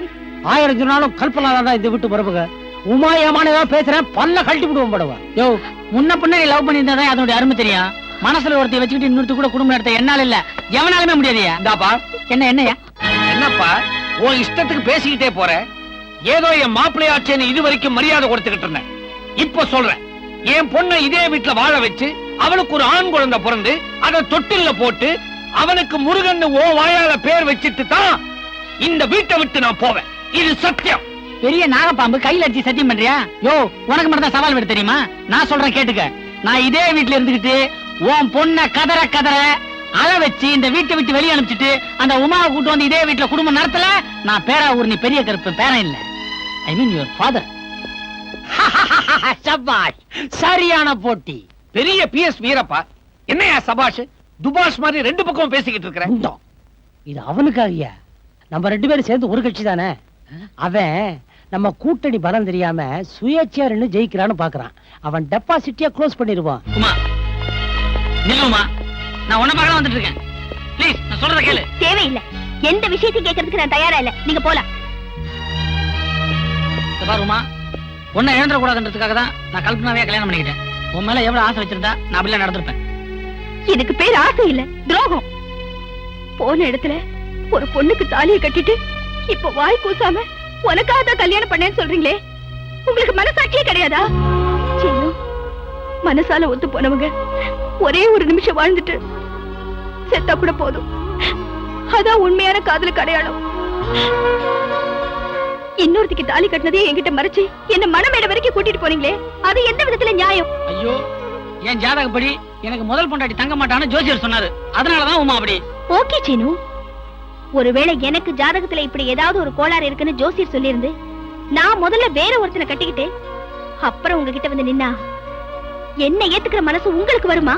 1000 சொன்னாலும் கல்பனாதான் இந்த வீட்டு பிறப்புக. உமா ஏமான ஏதாவது பேசுறேன், பல்ல கழட்டி விடுவோம் படுவா.
யோ, முன்ன பின்ன நீ லவ் பண்ணியிருந்தா அதனுடைய அருமை தெரியும். மனசுல ஒருத்தி வச்சுக்கிட்டு இன்னொருத்தி கூட குடும்பம் நடத்த என்னால இல்ல, எவனாலுமே முடியாதுயா.
இந்தாப்பா,
என்னையா
என்னப்பா உன் இஷ்டத்துக்கு பேசிக்கிட்டே போற? ஏதோ என் மாப்பிள்ளையாச்சேன்னு இது வரைக்கும் மரியாதை கொடுத்துக்கிட்டு இருந்தேன். இப்ப சொல்றேன், என் பொண்ணை இதே வீட்டுல வாழ வச்சு அவளுக்கு ஒரு ஆண் குழந்தை பிறந்து அதை தொட்டில்ல போட்டு அவனுக்கு முருகன் ஓ வாயால பேர் வச்சிட்டு தான் இந்த வீட்டை விட்டு நான் போவேன். இது சத்தியம்.
பெரிய நாகப்பாம்பு கையில அடிச்சு சத்தியம் பண்றியா? யோ, உனக்கு மட்டும் தான் சவால் விட தெரியுமா? நான் சொல்றேன் கேட்டுக்க. நான் இதே வீட்டுல இருந்துகிட்டு உன் பொண்ண கதற கதற அழ வச்சு இந்த வீட்டை விட்டு வெளியே அனுப்பிச்சிட்டு அந்த உமாவை கூட்டு வந்து இதே வீட்டுல குடும்பம் நடத்தல, நான் பேரா ஊர் நீ பெரிய கருப்பு பேரன் இல்ல. ஐ மீன் யுவர் ஃபாதர்.
சபாஷ், சரியான போட்டி.
பெரிய PS வீரப்பா. என்னையா சபாஷ் துபாஷ் மாதிரி 2 பக்கமும் பேசிக்கிட்டு இருக்கிறேன்.
உண்டோம். இது அவனுக்காகயா? நம்ம 2 பேரும் சேர்ந்து ஒரு கட்சி தானே. அவன் நம்ம கூட்டணி பலம் தெரியாம சுயேட்சையா ரெண்டு ஜெயிக்கிறான்னு பாக்குறான். அவன் டெபாசிட்டியா க்ளோஸ் பண்ணிடுவான்.
உமா, நில்லுமா, நான் உன்ன பார்க்க வந்துட்டு இருக்கேன். ப்ளீஸ், நான் சொல்றத கேளு.
தேவையில்லை. எந்த விஷயத்தையும் கேட்கறதுக்கு நான் தயாரா இல்ல. நீங்க போலாம்.
பாருமா, உன்னை இழந்துட கூடாதுன்றதுக்காக தான் நான் கல்பனாவே கல்யாணம் பண்ணிக்கிட்டேன். உன் மேல எவ்வளவு ஆசை வச்சிருந்தா நான் அப்படிலாம் நடந்திருப்பேன்.
இதுக்கு பேர் ஆசை இல்ல, துரோகம். போன இடத்துல ஒரு பொண்ணுக்கு தாலியை கட்டிட்டு இப்ப வாய் கூசாம உனக்காக தான் கல்யாணம் பண்ணேன்னு சொல்றீங்களே, உங்களுக்கு மனசாட்சியே கிடையாதா? சின்ன மனசால ஒத்து போனவங்க ஒரே ஒரு நிமிஷம் வாழ்ந்துட்டு செத்தா கூட போதும். அதான் உண்மையான காதலுக்கு அடையாளம். இன்னொருத்திக்கு தாலி கட்டினதே என்கிட்ட மறைச்சு என்ன மனமேட வரைக்கும் கூட்டிட்டு போனீங்களே, அது எந்த விதத்துல நியாயம்?
ஐயோ, என் ஜாதகப்படி எனக்கு முதல் பொண்டாட்டி தங்க மாட்டான்னு ஜோசியர் சொன்னாரு. அதனாலதான் உமா அப்படி.
ஓகே சீனு, ஒருவேளை எனக்கு ஜாதகத்துல இப்படி ஏதாவது ஒரு கோளாறு இருக்குன்னு ஜோசியர் சொல்லியிருந்து நான் முதல்ல வேற ஒருத்தனை கட்டிக்கிட்டு அப்புறம் உங்ககிட்ட வந்து நின்னா என்ன ஏத்துக்கிற மனசு உங்களுக்கு வருமா?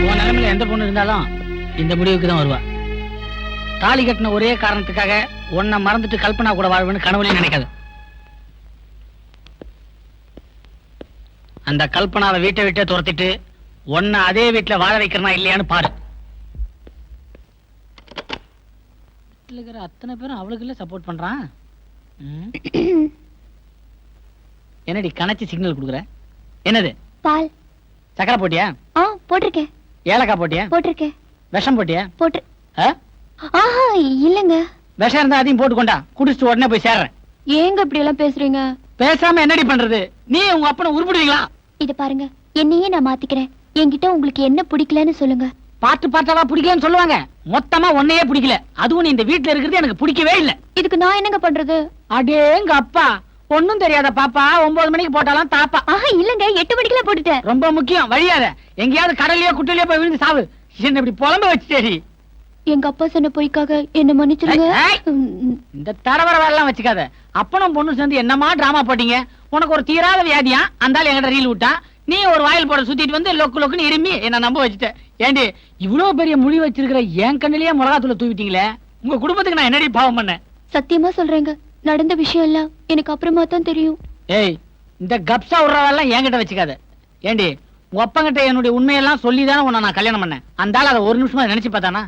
உன் நிலைமையில எந்த பொண்ணு இருந்தாலும் இந்த முடிவுக்கு தான் வருவா. தாலி கட்டின ஒரே காரணத்துக்காக உன்னை மறந்துட்டு கல்பனா கூட வாழ்வுன்னு கனவுலையும் நினைக்காது. அந்த கல்பனாவை வீட்டை விட்டே துரத்திட்டு உன்னை அதே வீட்டுல வாழ வைக்கிறனா இல்லையான்னு பாரு. இருக்கிற அத்தனை பேரும் அவளுக்கு இல்ல சப்போர்ட் பண்றான். என்னடி கணச்சி சிக்னல் கொடுக்குற? என்னது?
பால்.
சக்கரை போட்டியா?
போட்டிருக்கேன்.
ஏலக்காய் போட்டியா?
போட்டிருக்கேன்.
விஷம் போட்டியா?
போட்டு. இல்லங்க.
விஷம் இருந்தா அதையும் போட்டு கொண்டா, குடிச்சிட்டு உடனே போய் சேர்றேன்.
ஏங்க இப்படி எல்லாம் பேசுறீங்க?
பேசாம என்னடி பண்றது? நீ உங்க அப்பனை உருப்பிடுவீங்களா?
இது பாருங்க, என்னையே நான் மாத்திக்கிறேன். என்கிட்ட உங்களுக்கு என்ன பிடிக்கலன்னு சொல்லுங்க.
பாட்டு பாட்டாவா பிடிக்கலன்னு சொல்லுவாங்க. மொத்தமா ஒன்னையே பிடிக்கல. அதுவும் நீ இந்த வீட்டுல இருக்கிறது எனக்கு பிடிக்கவே இல்ல.
இதுக்கு நான் என்னங்க பண்றது?
அடேங்க அப்பா, ஒண்ணும் தெரியாத பாப்பா 9 மணிக்கு போட்டாலும் தாப்பா.
இல்லங்க, 8 மணிக்கெல்லாம் போட்டுட்டேன்.
ரொம்ப முக்கியம், வழியாத எங்கேயாவது கடலையோ குட்டையிலயோ போய் விழுந்து சாவு. என்ன இப்படி புலம்ப வச்சுட்டேரி.
எங்க அப்பா சொன்ன பொய்க்காக என்ன மன்னிச்சிருங்க.
இந்த தரவர வேலைலாம் வச்சுக்காத. அப்பனும் பொண்ணு சேர்ந்து என்னமா டிராமா போட்டீங்க. உனக்கு ஒரு தீராத வியாதியா அந்தாலும் எங்கிட்ட ரீல் விட்டா, நீ ஒரு வாயில் போட சுத்திட்டு வந்து லொக்கு லொக்குன்னு இருமி என்ன நம்ப வச்சுட்ட. ஏண்டி இவ்வளவு பெரிய முடி வச்சிருக்கிற என் கண்ணிலேயே மிளகாத்தூளை தூவிட்டீங்களே. உங்க குடும்பத்துக்கு நான் என்னடி பாவம் பண்ணேன்?
சத்தியமா சொல்றேங்க, நடந்த விஷயம் எல்லாம் எனக்கு அப்புறமா தான் தெரியும்.
ஏய், இந்த கப்சா விடுறவெல்லாம் என்கிட்ட வச்சுக்காத. ஏண்டி உங்க அப்பங்கிட்ட என்னுடைய உண்மையெல்லாம் சொல்லிதானே உன்னை நான் கல்யாணம் பண்ணேன். அந்தால அதை ஒரு நிமிஷமா நினைச்சு பார்த்தானா?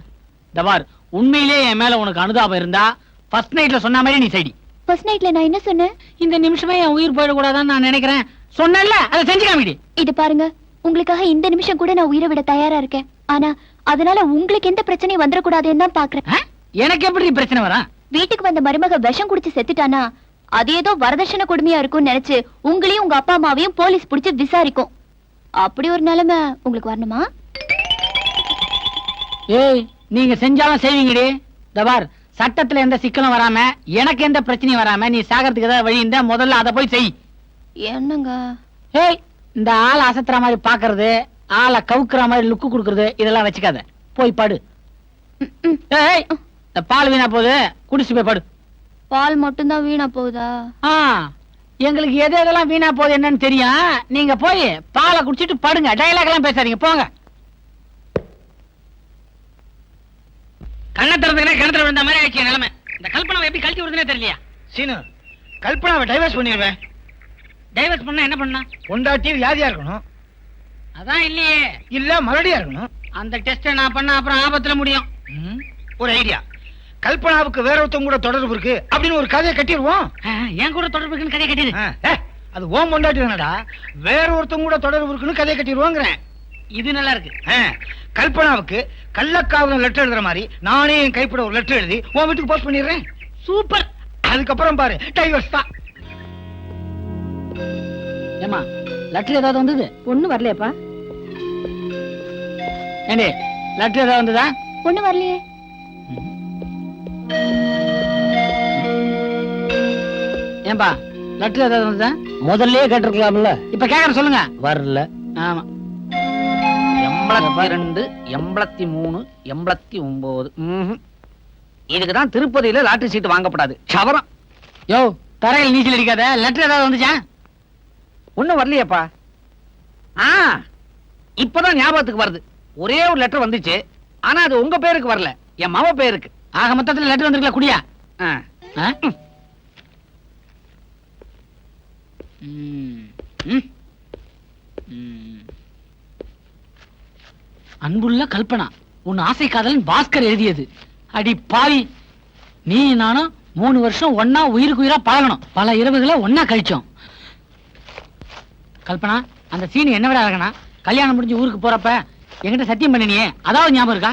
தபார், உண்மையிலேயே என் மேல உனக்கு அனுதாபம் இருந்தா ஃபர்ஸ்ட் நைட்ல சொன்ன மாதிரி நீ சைடி.
ஃபர்ஸ்ட் நைட்ல நான் என்ன சொன்னேன்?
இந்த நிமிஷமே என் உயிர் போயிடக்கூடாதான்னு நான் நினைக்கிறேன். சொன்னல, அதை செஞ்சு காமிடி.
இது பாருங்க, உங்களுக்காக இந்த நிமிஷம் கூட நான் உயிரை விட தயாரா இருக்கேன். ஆனா அதனால உங்களுக்கு எந்த பிரச்சனையும் வந்துடக்கூடாதுன்னு தான் பாக்குறேன்.
எனக்கு எப்படி பிரச்சனை வரா?
வீட்டுக்கு வந்த மருமக விஷம் குடிச்சு செத்துட்டானா அது ஏதோ வரதட்சணை கொடுமையா இருக்கும்னு நினைச்சு உங்களையும் உங்க அப்பா அம்மாவையும் போலீஸ் பிடிச்சு விசாரிக்கும். அப்படி ஒரு நிலைமை உங்களுக்கு வரணுமா?
ஏய், நீங்க செஞ்சாலும் செய்வீங்கடி. தபார், சட்டத்துல எந்த சிக்கலும் வராம எனக்கு எந்த பிரச்சனையும் வராம நீ சாகறதுக்கு ஏதாவது வழி இருந்தா முதல்ல அதை போய் செய்.
என்னங்க?
ஏய், இந்த ஆளை அசத்துற மாதிரி பாக்குறது, ஆளை கவுக்குற மாதிரி லுக்கு கொடுக்கறது, இதெல்லாம் வச்சுக்காத. போய் படு. ஏய், இந்த பால் வீணா போகுது, குடிச்சு போய் படு.
பால் மட்டும்தான் வீணா போகுதா?
எங்களுக்கு எது எதெல்லாம் வீணா போகுது என்னன்னு தெரியும். நீங்க போய் பாலை குடிச்சிட்டு படுங்க. டயலாக் எல்லாம் பேசாதீங்க, போங்க. கண்ணை திறந்துக்கினே கிணத்துல விழுந்த மாதிரி ஆச்சு நிலைமை. இந்த கல்பனாவை எப்படி கழட்டி விடுதுன்னே தெரியலையா?
சீனு, கல்பனாவை டைவர்ஸ் பண்ணிடுவேன்.
டைவர்ஸ் பண்ணா என்ன பண்ணா?
பொண்டாட்டி வியாதியா இருக்கணும்,
அதான் இல்லையே.
இல்ல மலடியா இருக்கணும்.
அந்த டெஸ்ட் நான் பண்ண அப்புறம் ஆபத்துல முடியும்.
ஒரு ஐடியா, கல்பனாவுக்கு வேற ஒருத்தவங்க கூட தொடர்பு இருக்கு அப்படின்னு ஒரு கதையை கட்டிடுவோம்.
என் கூட தொடர்பு இருக்குன்னு கதையை கட்டிடு.
அது ஓம் பொண்டாட்டி தானடா, வேற ஒருத்தவங்க கூட தொடர்பு இருக்குன்னு கதையை கட்டிடுவோங்கிறேன்.
இது நல்லா இருக்கு.
கல்பனாவுக்கு கள்ளக்காவல் லெட்டர் எழுதுற மாதிரி நானே என் கைப்பட ஒரு லெட்டர் எழுதி உன் வீட்டுக்கு போஸ்ட் பண்ணிடுறேன்.
சூப்பர்.
அதுக்கப்புறம் பாரு, டைவர்ஸ் தான்.
ஏமா, லெட்டர் ஏதாவது வந்தது?
ஒண்ணு வரலையப்பா.
ஏண்டி, லெட்டர் ஏதாவது வந்ததா?
ஒண்ணு வரலையே.
ஏன்பா, லெட்டர் ஏதாவது வந்ததா?
முதல்லயே கேட்டிருக்கலாம்ல.
இப்ப கேக்குற சொல்லுங்க.
வரல.
ஆமா.
82, 83, 89. இதுக்குதான் திருப்பதியில லாட்டரி சீட்டு வாங்கப்படாது. சவரம்.
யோ, தரையில் நீச்சல் அடிக்காத. லெட்டர் ஏதாவது வந்துச்சா?
ஒண்ணும் வரலையேப்பா. இப்பதான் ஞாபகத்துக்கு வருது. ஒரே ஒரு லெட்டர் வந்துச்சு, ஆனா அது உங்க பேருக்கு வரல, என் மாமா பேருக்கு.
ஆக மொத்தத்துல லெட்டர் வந்திருக்கல, குடியா. அன்புள்ள கல்பனா, உன் ஆசை காதலன் பாஸ்கர் எழுதியது. அடி பாவி, நீ நானும் 3 வருஷம் ஒன்னா உயிருக்கு உயிரா பழகணும். பல இரவுகளை ஒன்னா கழிச்சோம். கல்பனா, அந்த சீனி என்ன விட அழகனா? கல்யாணம் முடிஞ்சு ஊருக்கு போறப்ப என்கிட்ட சத்தியம் பண்ணினியே, அதாவது ஞாபகம் இருக்கா?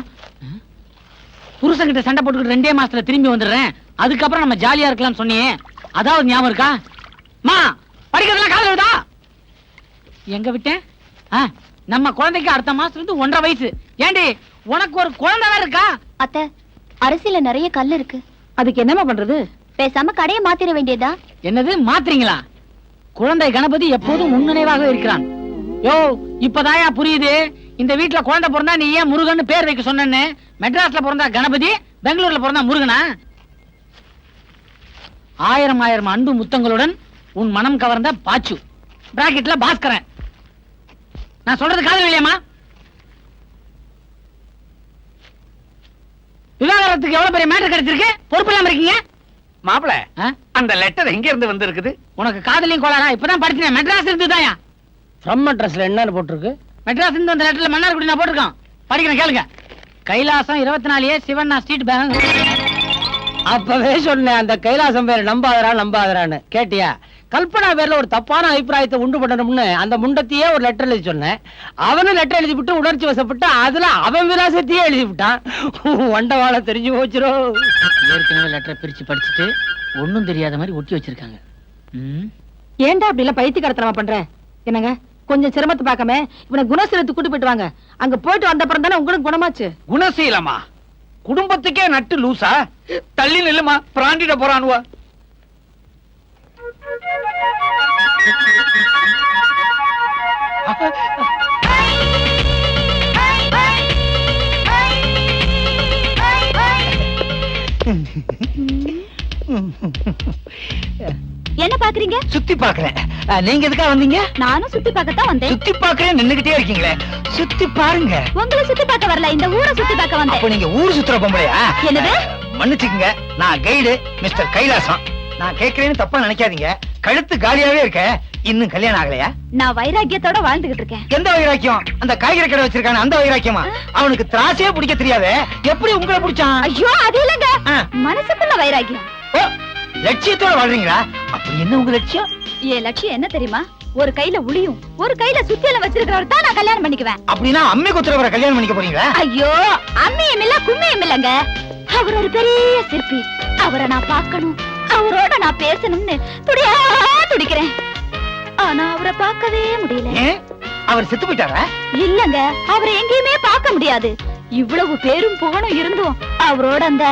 புருஷன்கிட்ட சண்டை போட்டுக்கிட்டு 2 மாசத்துல திரும்பி வந்துடுறேன், அதுக்கப்புறம் நம்ம ஜாலியா இருக்கலாம்னு சொன்னியே, அதாவது ஞாபகம் இருக்கா? மா, படிக்கிறதுலாம் காதல் வருதா? எங்க விட்டேன்? நம்ம குழந்தைக்கு அடுத்த மாசத்துல இருந்து 1.5 வயசு. ஏண்டி, உனக்கு ஒரு குழந்தை வேற இருக்கா?
அத்தை, அரிசியில நிறைய கல் இருக்கு.
அதுக்கு என்னமா பண்றது?
பேசாம கடையை மாத்திர வேண்டியதா?
என்னது மாத்துறீங்களா? குழந்தை கணபதி எப்போதும் முன்னினைவாக இருக்கிறான். யோ, இப்பதாயா புரியுது. இந்த வீட்டுல குழந்தை பிறந்தா நீ ஏன் முருகன் பேர் வைக்க சொன்னேன்னு. மெட்ராஸ்ல பிறந்தா கணபதி, பெங்களூர்ல பிறந்தா முருகனா? 1000 அன்பு முத்தங்களுடன் உன் மனம் கவர்ந்த பாச்சு, பிராக்கெட்ல பாஸ்கரன். நான் சொல்றது காதல் இல்லையாமா? விவாகரத்துக்கு எவ்வளவு பெரிய மேட்டர் கிடைச்சிருக்கு, பொறுப்பு இல்லாம இருக்கீங்க.
மாப்பிள, அந்த லெட்டர் எங்க இருந்து வந்திருக்குது?
உனக்கு காதலையும் கோளாரா? இப்பதான் படிச்சேன். மெட்ராஸ் இருந்துதாயா?
ஃப்ரம் அட்ரஸ்ல என்னன்னு போட்டிருக்கு?
மெட்ராஸ் இருந்து அந்த லெட்டர்ல மன்னார்குடி நான் போட்டிருக்கோம். படிக்கிறேன், கேளுங்க. Kailasam 24A Shivanna street, bank.
அப்பவே சொன்னேன், அந்த கைலாசம் பேர் நம்பாதரான்னு. கேட்டியா? கல்பனா பேர்ல ஒரு தப்பான அபிப்பிராயத்தை உண்டு பண்ணணும்னு அந்த முண்டத்தையே ஒரு லெட்டர் எழுதி சொன்னேன். அவனும் லெட்டர் எழுதி விட்டு உணர்ச்சி வசப்பட்டு அதுல அவன் விலாசத்தையே எழுதி விட்டான். வண்டவாள தெரிஞ்சு போச்சுரோ.
ஏற்கனவே லெட்டரை பிரிச்சு படிச்சுட்டு ஒண்ணும் தெரியாத மாதிரி ஒட்டி வச்சிருக்காங்க.
ஏன்டா அப்படி எல்லாம் பைத்தி கடத்தனமா பண்ற? என்னங்க, கொஞ்சம் சிரமத்தை பார்க்காம இவனை குணசீலத்துக்கு கூட்டு போயிட்டு வாங்க. அங்க போயிட்டு வந்த அப்புறம் தானே உங்களுக்கு குணமாச்சு.
குணசீலமா? குடும்பத்துக்கே நட்டு லூசா? தள்ளி நில்லுமா, பிராண்டிட போறானுவா.
என்ன பாக்குறீங்க?
சுத்தி பாக்குறேன். நீங்க எதுக்கா வந்தீங்க?
நானும் சுத்தி பார்க்கத்தான் வந்தேன்.
சுத்தி பாக்குறேன், நின்னுகிட்டே இருக்கீங்களே, சுத்தி பாருங்க.
உங்களை சுத்தி பார்க்க வரல, இந்த ஊரை சுத்தி பார்க்க வந்தேன்.
அப்ப நீங்க ஊர் சுத்துற பொம்பளையா?
என்னது?
மன்னிச்சுக்குங்க, நான் கைடு மிஸ்டர் கைலாசம். நான் கேட்கிறேன்னு தப்பா நினைக்காதீங்க. கழுத்து காலியாவே இருக்க, இன்னும் கல்யாணம் ஆகலையா?
நான் வைராக்கியத்தோட வாழ்ந்துகிட்டு இருக்கேன்.
எந்த வைராக்கியம்? அந்த காய்கறி கடை வச்சிருக்கான அந்த வைராக்கியமா? அவனுக்கு திராட்சையே பிடிக்க தெரியாது, எப்படி உங்களை பிடிச்சான்?
ஐயோ, அது இல்லங்க, மனசுக்குள்ள வைராக்கியம்.
லட்சியத்தோட வாழ்றீங்களா? அப்படி என்ன உங்க லட்சியம்?
என் லட்சியம் என்ன தெரியுமா? ஒரு கையில உளியும் ஒரு கையில சுத்தியல வச்சிருக்கிறவர் தான் நான் கல்யாணம் பண்ணிக்குவேன்.
அப்படின்னா அம்மி குத்துறவரை கல்யாணம் பண்ணிக்க போறீங்களா?
ஐயோ, அம்மியும் இல்ல கும்மியும் இல்லங்க. அவர் ஒரு பெரிய சிற்பி. அவரை நான் பார்க்கணும், அவரோட நான் பேசணும்னு துடியா துடிக்கிறேன். ஆனா அவரை பார்க்கவே முடியல.
ஏன், அவர் செத்து போயிட்டாரா?
இல்லங்க, அவரை எங்கேயுமே பார்க்க முடியாது. இவ்வளவு பேரும் புகழும் இருந்தும் அவரோட அந்த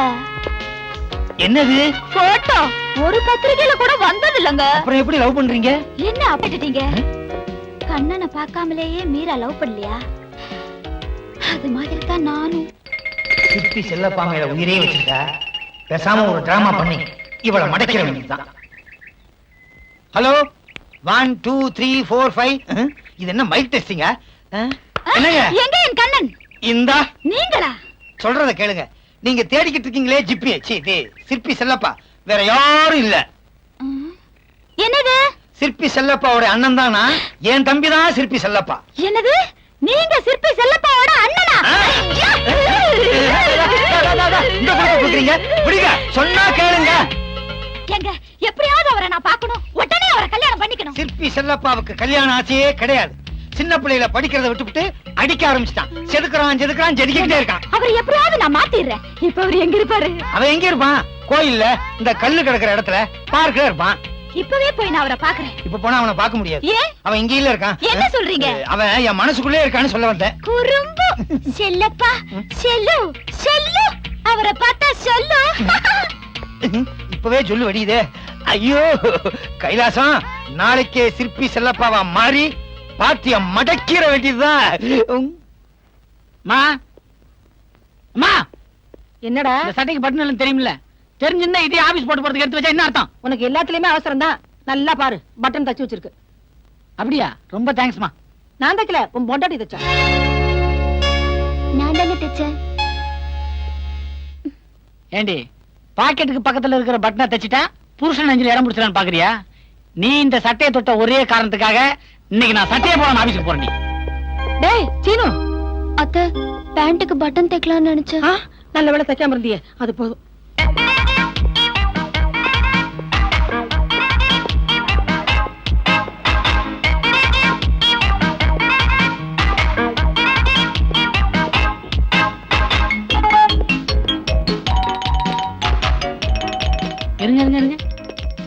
என்னது
போட்டோ ஒரு பத்திரிகையில கூட வந்தது இல்லங்க.
அப்புறம் எப்படி லவ் பண்றீங்க?
என்ன அப்படிட்டீங்க? கண்ணனை பார்க்காமலேயே மீரா லவ் பண்ணலையா? அது மாதிரி தான் நானும்.
சிற்பி செல்லப்பா மேல உயிரே வச்சிருக்கா. பேசாம ஒரு டிராமா பண்ணி இவளை மடக்கிற வேண்டியதுதான். ஹலோ, 1 2 3 4 5. இது என்ன மைக் டெஸ்டிங்கா? என்னங்க
எங்க என் கண்ணன்?
இந்தா
நீங்களா?
சொல்றத கேளுங்க. நீங்க தேடிக்கிட்டு இருக்கீங்களே ஜிப்பி, சிற்பி செல்லப்பா, வேற யாரும் இல்ல.
என்னது?
சிற்பி செல்லப்பாவோட அண்ணன் தானா? என் தம்பி தான் சிற்பி செல்லப்பா.
என்னது? நீங்க சிற்பி செல்லப்பாவோட அண்ணனா?
இந்த பக்கம் குடுக்குறீங்க, விடுங்க, சொன்னா கேளுங்க.
எங்க எப்படியாவது அவரை நான் பார்க்கணும், உடனே அவரை கல்யாணம் பண்ணிக்கணும்.
சிற்பி செல்லப்பாவுக்கு கல்யாணம் ஆசையே கிடையாது. சின்ன பிள்ளையில படிக்கிறத விட்டுவிட்டு அடிக்க ஆரம்பிச்சிட்டான். செதுக்குறான் ஜெதிக்கிட்டே இருக்கான்.
அவர் எப்படியாவது நான் மாத்திடுறேன். இப்ப அவர் எங்க இருப்பாரு?
அவன் எங்க இருப்பான்? கோயில்ல இந்த கல்லு கிடக்குற இடத்துல பார்க்கல இருப்பான்.
இப்பவே போய் நான் அவரை பாக்குறேன்.
இப்ப போனா அவனை பார்க்க முடியாது.
ஏன்?
அவன் இங்க இல்ல இருக்கான்.
என்ன சொல்றீங்க?
அவன் என் மனசுக்குள்ளே இருக்கான்னு சொல்ல வந்தேன்.
குறும்பு செல்லப்பா, செல்லு செல்லு, அவரை பார்த்தா சொல்லு.
இப்பவே சொல்லு வடியுதே. ஐயோ கைலாசம், நாளைக்கே சிற்பி செல்லப்பாவா மாறி பாத்திய மடக்கிற வேண்டியதுதான்.
என்னடா இந்த சட்டைக்கு பட்டன் தெரியுமில்ல? தெரிஞ்சிருந்தா இதே ஆபீஸ் போட்டு போறதுக்கு எடுத்து வச்சா என்ன அர்த்தம்?
உனக்கு எல்லாத்துலயுமே அவசரம் தான். நல்லா பாரு, பட்டன் தச்சு வச்சிருக்கு.
அப்படியா? ரொம்ப தேங்க்ஸ்மா.
நான் தைக்கல, உன் பொண்டாட்டி தச்சா.
நான் தானே தச்சேன்.
ஏண்டி, பாக்கெட்டுக்கு பக்கத்துல இருக்கிற பட்டனை தச்சிட்டா புருஷன் நெஞ்சில இடம் பிடிச்சலான்னு பாக்குறியா? நீ இந்த சட்டையை தொட்ட ஒரே காரணத்துக்காக இன்னைக்கு நான் சட்டையை போட ஆபீஸ்க்கு போறேன்.
டேய் சீனு,
அத்தை, பேண்ட்டுக்கு பட்டன் தைக்கலாம்னு நினைச்சேன்.
நல்ல வேளை தைக்காம இருந்தியே, அது போதும்.
இருங்க,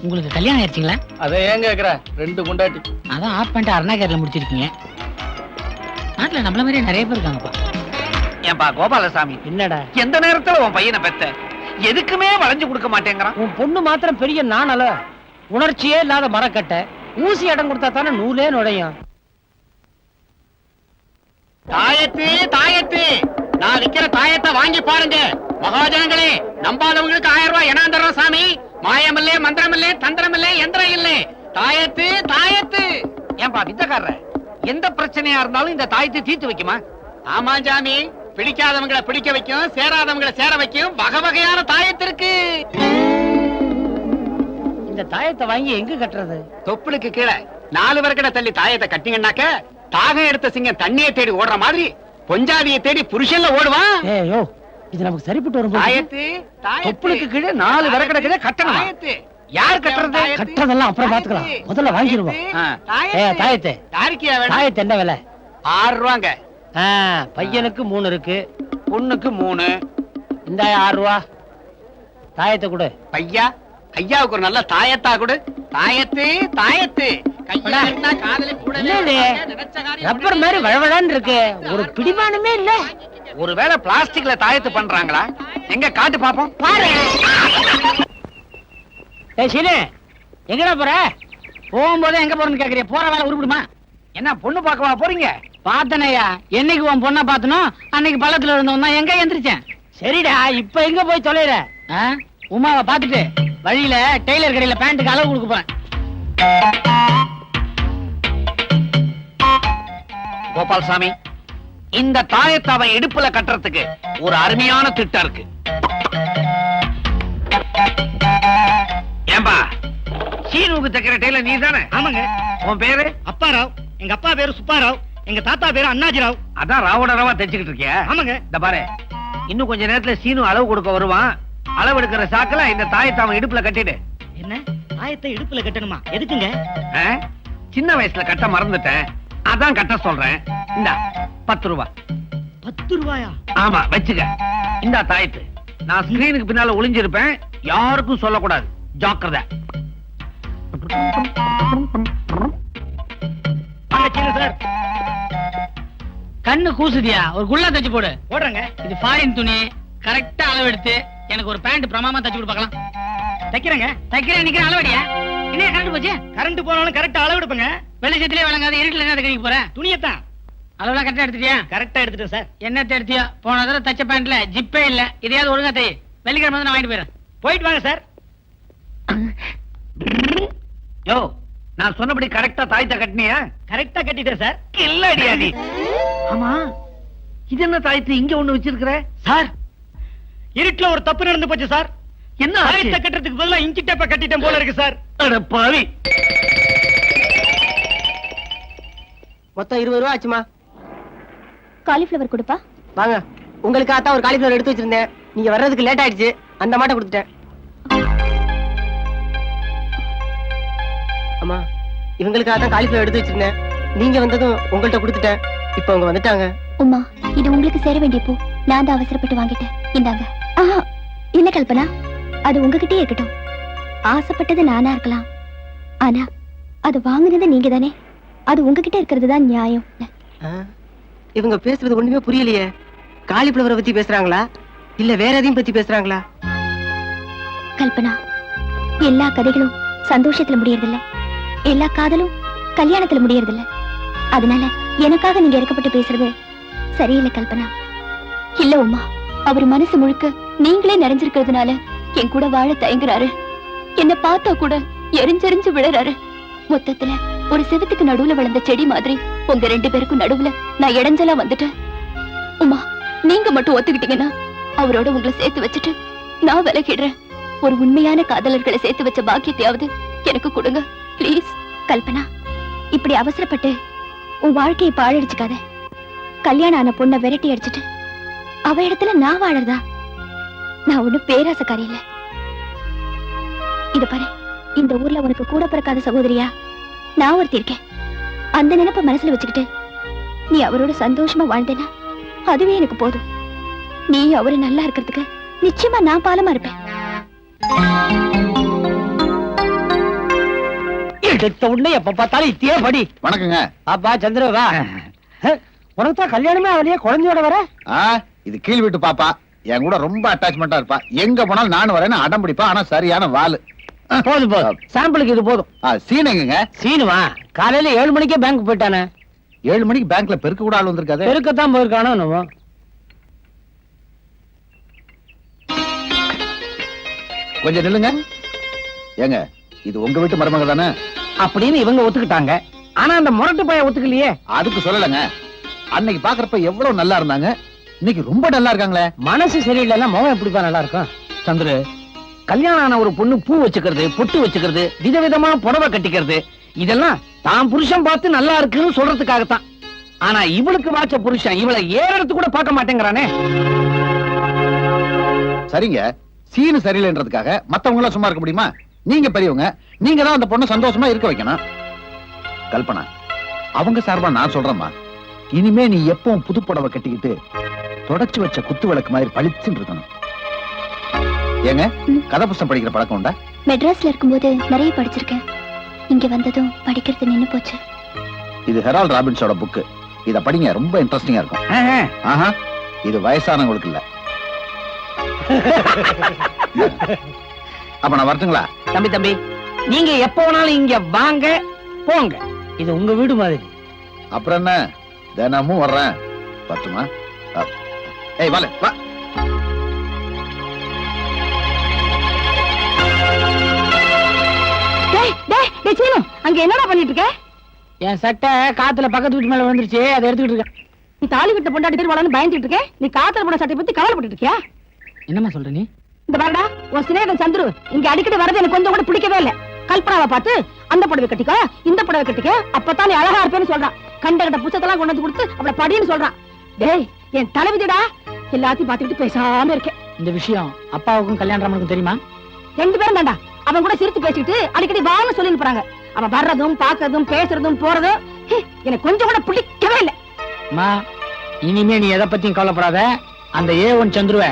உங்களுக்கு கல்யாணம் ஆயிடுச்சுங்களா?
அதை ஏன் கேக்குற? 2 குண்டாட்டி.
அதான் ஆஃப் பண்ணிட்டு அருணாகரில் முடிச்சிருக்கீங்க. நாட்டுல நம்மள மாதிரியே நிறைய பேர் இருக்காங்கப்பா.
ஏன்பா கோபாலசாமி,
என்னடா
எந்த நேரத்துல உன் பையனை பெத்த? எதுக்குமே வளைஞ்சு கொடுக்க மாட்டேங்கிறான்.
உன் பொண்ணு மாத்திரம் பெரிய நாணல, உணர்ச்சியே இல்லாத மரக்கட்டை. ஊசி இடம் கொடுத்தா தானே நூலே நுழையும்.
தாயத்து, நான் விக்கிற தாயத்தை வாங்கி பாருங்க மகாஜனங்களே. நம்பாதவங்களுக்கு 1000 ரூபாய் என்ன தர்றோம் சாமி. மாயமில்லே, மந்திரமில்லே, தந்திரமில்லே, யந்திரம் இல்லே. தாயத்து. ஏன்பா வித்தக்காரர, எந்த பிரச்சனையா இருந்தாலும் இந்த தாயத்தை தீர்த்து வைக்குமா? ஆமா சாமி, பிடிக்காதவங்களை பிடிக்க வைக்கும், சேராதவங்களை சேர வைக்கும். வகை வகையான தாயத்து இருக்கு.
இந்த தாயத்தை வாங்கி எங்க கட்டுறது?
தொப்புளுக்கு கீழே 4 வரக்கடை தள்ளி தாயத்தை கட்டிங்கன்னாக்க தாகம் எடுத்த சிங்கம் தண்ணியை தேடி ஓடுற மாதிரி பொஞ்சாதியை தேடி புருஷன்ல ஓடுவான்.
ஏயோ, இது நமக்கு சரிப்பட்டு வரும்.
தாயத்து,
தொப்புளுக்கு கீழே 4 வரக்கடை கீழே கட்டணும்.
தாயத்து. யார் கட்டுறது?
கட்டுறதெல்லாம் அப்புறம் பாத்துக்கலாம், முதல்ல வாங்கிடுவோம். தாயத்தை தாயத்தை என்ன விலை?
6 ரூபாங்க.
பையனுக்கு 3 இருக்கு,
பொண்ணுக்கு 3.
இந்த 6 ரூபா தாயத்தை கொடு.
ஐயாவுக்கு ஒரு நல்ல தாயத்தா கொடு. தாயத்து.
ரப்பர் மாதிரி வழவழான்னு இருக்கு, ஒரு பிடிமானமே இல்ல.
ஒருவேளை பிளாஸ்டிக்ல தாயத்து பண்றாங்களா? எங்க காட்டு பாப்போம்.
பாரு. சீனு, எங்கடா போற?
போகும்போது எங்க போறேன்னு கேக்குறிய? போற வேலை உருப்பிடுமா?
என்ன பொண்ணு பார்க்கவா போறீங்க?
பாத்தனையா, என்னைக்கு உன் பொண்ணை பாத்தனோ அன்னைக்கு பள்ளத்துல இருந்தவன் தான் எங்க எந்திரிச்சேன்.
சரிடா, இப்ப எங்க போய் தொலைற?
உமாவை பாத்துட்டு வழியில டெய்லர் கடையில பேண்ட்டுக்கு அளவு கொடுக்க போறேன்.
கோபால்சாமி, இந்த தாயத்தை அவன் இடுப்புல கட்டுறதுக்கு ஒரு அருமையான திட்டம் இருக்கு. ஏம்பா, சீனுக்கு தைக்கிற டெய்லர் நீ தானே?
ஆமாங்க.
உன் பேரு?
அப்பாராவ். எங்க அப்பா பேரு சுப்பாராவ், எங்க தாத்தா பேரு அண்ணாஜிராவ்.
அதான் ராவோட ராவா தைச்சுக்கிட்டு இருக்கியா?
ஆமாங்க.
இந்த பாரு, இன்னும் கொஞ்ச நேரத்துல சீனு அளவு கொடுக்க வருவான். அளவு எடுக்கிற சாக்குல இந்த தாயத்தை அவன் இடுப்புல கட்டிடு.
என்ன, தாயத்தை இடுப்புல கட்டணுமா? எதுக்குங்க?
சின்ன வயசுல கட்ட மறந்துட்டேன், அதான் கட்ட சொல்றேன். இந்தா 10 ரூபாய்.
10 ரூபாயா?
ஆமா வச்சுக்க. இந்தா தாயத்து. நான் ஸ்கிரீனுக்கு பின்னால ஒளிஞ்சிருப்பேன், யாருக்கும் சொல்லக்கூடாது, ஜாக்கிரதை.
சார்
கண்ணு கூசுதியா? ஒரு குள்ளா தச்சு போடு.
போடுறேங்க.
இது ஃபாரின் துணி, கரெக்டா அளவு எடுத்து எனக்கு ஒரு பேண்ட் பிரமாமா தச்சு கொடு பார்க்கலாம்.
தைக்கிறேங்க.
தைக்கிறேன் நிக்கிற அளவடியா? என்ன கரண்ட் போச்சு?
கரண்ட் போனாலும் கரெக்டா அளவு எடுப்பேங்க.
வெளிச்சத்திலே வழங்காது, இருட்டுல என்ன தைக்க போற?
துணியத்தான்
அளவுலாம் கரெக்டா எடுத்துட்டியா?
கரெக்டா எடுத்துட்டேன் சார்.
என்னத்தை எடுத்தியா? போன தடவை தச்ச பேண்ட்ல ஜிப்பே இல்ல, இதையாவது ஒழுங்கா தை. வெள்ளிக்கிழமை வந்து நான் வாங்கிட்டு போயிடுறேன்.
போயிட்டு வாங்க சார்.
யோ, நான் சொன்னபடி கரெக்டா தாயத்தை கட்டினியா?
கரெக்டா கட்டிட்டேன் சார்.
இல்ல அடியாடி. ஆமா, இது என்ன தாயத்து இங்க ஒண்ணு வச்சிருக்கிற?
சார், இருட்டுல ஒரு தப்பு நடந்து போச்சு சார்.
என்ன ஆச்சு?
தாயத்தை கட்டுறதுக்கு பதிலா இஞ்சி டேப்ப கட்டிட்டேன் போல இருக்கு சார்.
அட பாவி.
மொத்தம் 20 ரூபா ஆச்சுமா.
காலிஃபிளவர் கொடுப்பா.
வாங்க, உங்களுக்காக தான் ஒரு காலிஃபிளவர் எடுத்து வச்சிருந்தேன். நீங்க வர்றதுக்கு லேட் ஆயிடுச்சு, அந்த மாட்டை கொடுத்துட்டேன். அம்மா, இவங்களுக்காக தான் காலிஃபிளவர் எடுத்து வச்சிருந்தேன். நீங்க வந்ததும் உங்கள்ட்ட கொடுத்துட்டேன். இப்ப அவங்க வந்துட்டாங்க.
உமா, இது உங்களுக்கு சேர வேண்டிய பூ. நான் தான் அவசரப்பட்டு வாங்கிட்டேன். இந்தாங்க. ஆஹா, இல்ல கல்பனா, அது உங்ககிட்டயே இருக்கட்டும். ஆசைப்பட்டது நானா இருக்கலாம், ஆனா அது வாங்குனது நீங்க தானே. அது உங்ககிட்ட இருக்கிறது தான் நியாயம்.
இவங்க பேசுறது ஒண்ணுமே புரியலையே. காலிஃபிளவரை பத்தி பேசுறாங்களா இல்ல வேற எதையும் பத்தி பேசுறாங்களா?
கல்பனா, எல்லா கதைகளும் சந்தோஷத்துல முடியறதில்ல, எல்லா காதலும் கல்யாணத்துல முடியறதில்ல. அதனால எனக்காக நீங்க இறக்கப்பட்டு பேசுறது சரியில்லை கல்பனா. இல்ல உமா, அவர் மனசு முழுக்க நீங்களே நிறைஞ்சிருக்கிறதுனால என் கூட வாழ தயங்குறாரு. என்ன பார்த்தா கூட எரிஞ்செறிஞ்சு விழறாரு. மொத்தத்துல ஒரு செவத்துக்கு நடுவுல வளர்ந்த செடி மாதிரி உங்க 2 பேருக்கும் நடுவுல நான் இடைஞ்சலா வந்துட்டேன். உமா, நீங்க மட்டும் ஒத்துக்கிட்டீங்கன்னா அவரோட உங்களை சேர்த்து வச்சுட்டு நான் விலகிடுறேன். ஒரு உண்மையான காதலர்களை சேர்த்து வச்ச பாக்கியத்தையாவது எனக்கு கொடுங்க பிளீஸ். கல்பனா, இப்படி அவசரப்பட்டு உன் வாழ்க்கையை பாழடிச்சுக்காத. கல்யாணம் ஆன பொண்ணை விரட்டி அடிச்சுட்டு அவ இடத்துல நான் வாழறதா? நான் ஒண்ணும் பேராசக்காரி இல்ல. இது பாரு, இந்த ஊர்ல உனக்கு கூட பிறக்காத சகோதரியா நான் ஒருத்தி இருக்கேன். அந்த நினைப்ப மனசுல வச்சுக்கிட்டு நீ அவரோட சந்தோஷமா வாழ்ந்தேனா அதுவே எனக்கு போதும். நீ அவரு நல்லா இருக்கிறதுக்கு நிச்சயமா நான் பாலமா இருப்பேன்.
எடுத்த உடனே எப்ப பார்த்தாலும் இத்தியே படி.
வணக்கங்க.
அப்பா சந்திர வா. உனக்கு தான் கல்யாணமே அவளையே குழந்தையோட வர.
இது கீழ் வீட்டு பாப்பா, என் கூட ரொம்ப அட்டாச்மெண்டா இருப்பா. எங்க போனாலும் நானும் வரேன்னு அடம் பிடிப்பா. ஆனா சரியான வாலு.
போதும் போதும், சாம்பிளுக்கு இது போதும்.
சீன் எங்க?
சீனுவா காலையில 7 மணிக்கே பேங்க் போயிட்டானே.
7 மணிக்கு பேங்க்ல பெருக்க கூட ஆள் வந்திருக்காது.
பெருக்கத்தான் போயிருக்கானோ என்னவோ.
கொஞ்சம் நில்லுங்க. ஏங்க, இது உங்க வீட்டு மருமக தானே?
அப்படின்னு இவங்க ஒத்துக்கிட்டாங்க. ஆனா அந்த முரட்டு பையன் ஒத்துக்கலையே.
அதுக்கு சொல்லலங்க. அன்னைக்கு பாக்குறப்ப எவ்வளவு நல்லா இருந்தாங்க, இன்னைக்கு ரொம்ப நல்லா இருக்காங்களே.
மனசு சரியில்லைன்னா முகம் எப்படிப்பா நல்லா இருக்கும்?
சந்திர, கல்யாணம் ஆன ஒரு பொண்ணு பூ வச்சுக்கிறது, பொட்டு வச்சுக்கிறது, விதவிதமா புடவை கட்டிக்கிறது, இதெல்லாம் தான் புருஷன் பார்த்து நல்லா இருக்குன்னு சொல்றதுக்காகத்தான். ஆனா இவளுக்கு வாச்ச புருஷன் இவளை ஏறெடுத்து கூட பார்க்க மாட்டேங்கிறானே.
சரிங்க, சீனு சரியில்லைன்றதுக்காக மத்தவங்க எல்லாம் சும்மா இருக்க முடியுமா? நீங்க பெரியவங்க, நீங்க தான் அந்த பொண்ணை சந்தோஷமா இருக்க வைக்கணும். கல்பனா, அவங்க சார்பா நான் சொல்றேம்மா, இனிமே நீ எப்பவும் புது புடவை கட்டிக்கிட்டு தொடச்சு வச்ச குத்து விளக்கு மாதிரி பளிச்சுன்னு இருக்கணும். ஏங்க, கதை புத்தகம் படிக்கிற பழக்கம் உண்டா?
மெட்ராஸ்ல இருக்கும்போது நிறைய படிச்சிருக்கேன். இங்க வந்ததும் படிக்கிறது நின்னு போச்சு.
இது ஹெரால்ட் ராபின்ஸோட புக்கு. இத படிங்க, ரொம்ப இன்ட்ரெஸ்டிங்கா இருக்கும். ஆஹா, இது வயசானவங்களுக்கு இல்ல. அப்ப நான் வரட்டுங்களா?
தம்பி, நீங்க எப்ப வேணாலும் இங்க வாங்க போங்க. இது உங்க வீடு மாதிரி.
அப்புறம் என்ன, தினமும் வர்றேன். பத்துமா? ஏய் வாலே வா.
அங்க என்னடா பண்ணிட்டு இருக்க?
என் சட்டை காத்துல பக்கத்து வீட்டு மேல விழுந்துருச்சு, அதை எடுத்துக்கிட்டு இருக்கேன்.
நீ தாலி விட்ட பொண்டாட்டி பேர் வளர்ந்து பயந்துட்டு இருக்க. நீ காத்துல போன சட்டை பத்தி கவலைப்பட்டு இருக்கியா?
என்னமா சொல்ற நீ?
இந்த பாருடா, உன் சிநேகிதன் சந்துரு இங்க அடிக்கடி வரது எனக்கு கொஞ்சம் கூட பிடிக்கவே இல்ல. கல்பனாவை பார்த்து அந்த புடவை கட்டிக்க, இந்த புடவை கட்டிக்க, அப்பதான் நீ அழகா இருப்பேன்னு சொல்றான். கண்ட கண்ட புத்தகத்தெல்லாம் கொண்டு வந்து கொடுத்து அவளை படின்னு சொல்றான். டேய், என் தலைவிதிடா, எல்லாத்தையும் பார்த்துக்கிட்டு பேசாம இருக்கேன்.
இந்த விஷயம் அப்பாவுக்கும் கல்யாண ராமனுக்கும் தெரியுமா?
2 பேரும் தாண்டா. அவன் கூட சிரித்து பேசிக்கிட்டு அடிக்கடி வான்னு சொல்லி போறாங்க. அவ வர்றதும் பாக்குறதும் பேசுறதும் போறதும் எனக்கு கொஞ்சம் கூட பிடிக்கவே இல்லை.
அம்மா, இனிமே நீ எதை பத்தியும் கவலைப்படாத. அந்த A1 சந்துருவ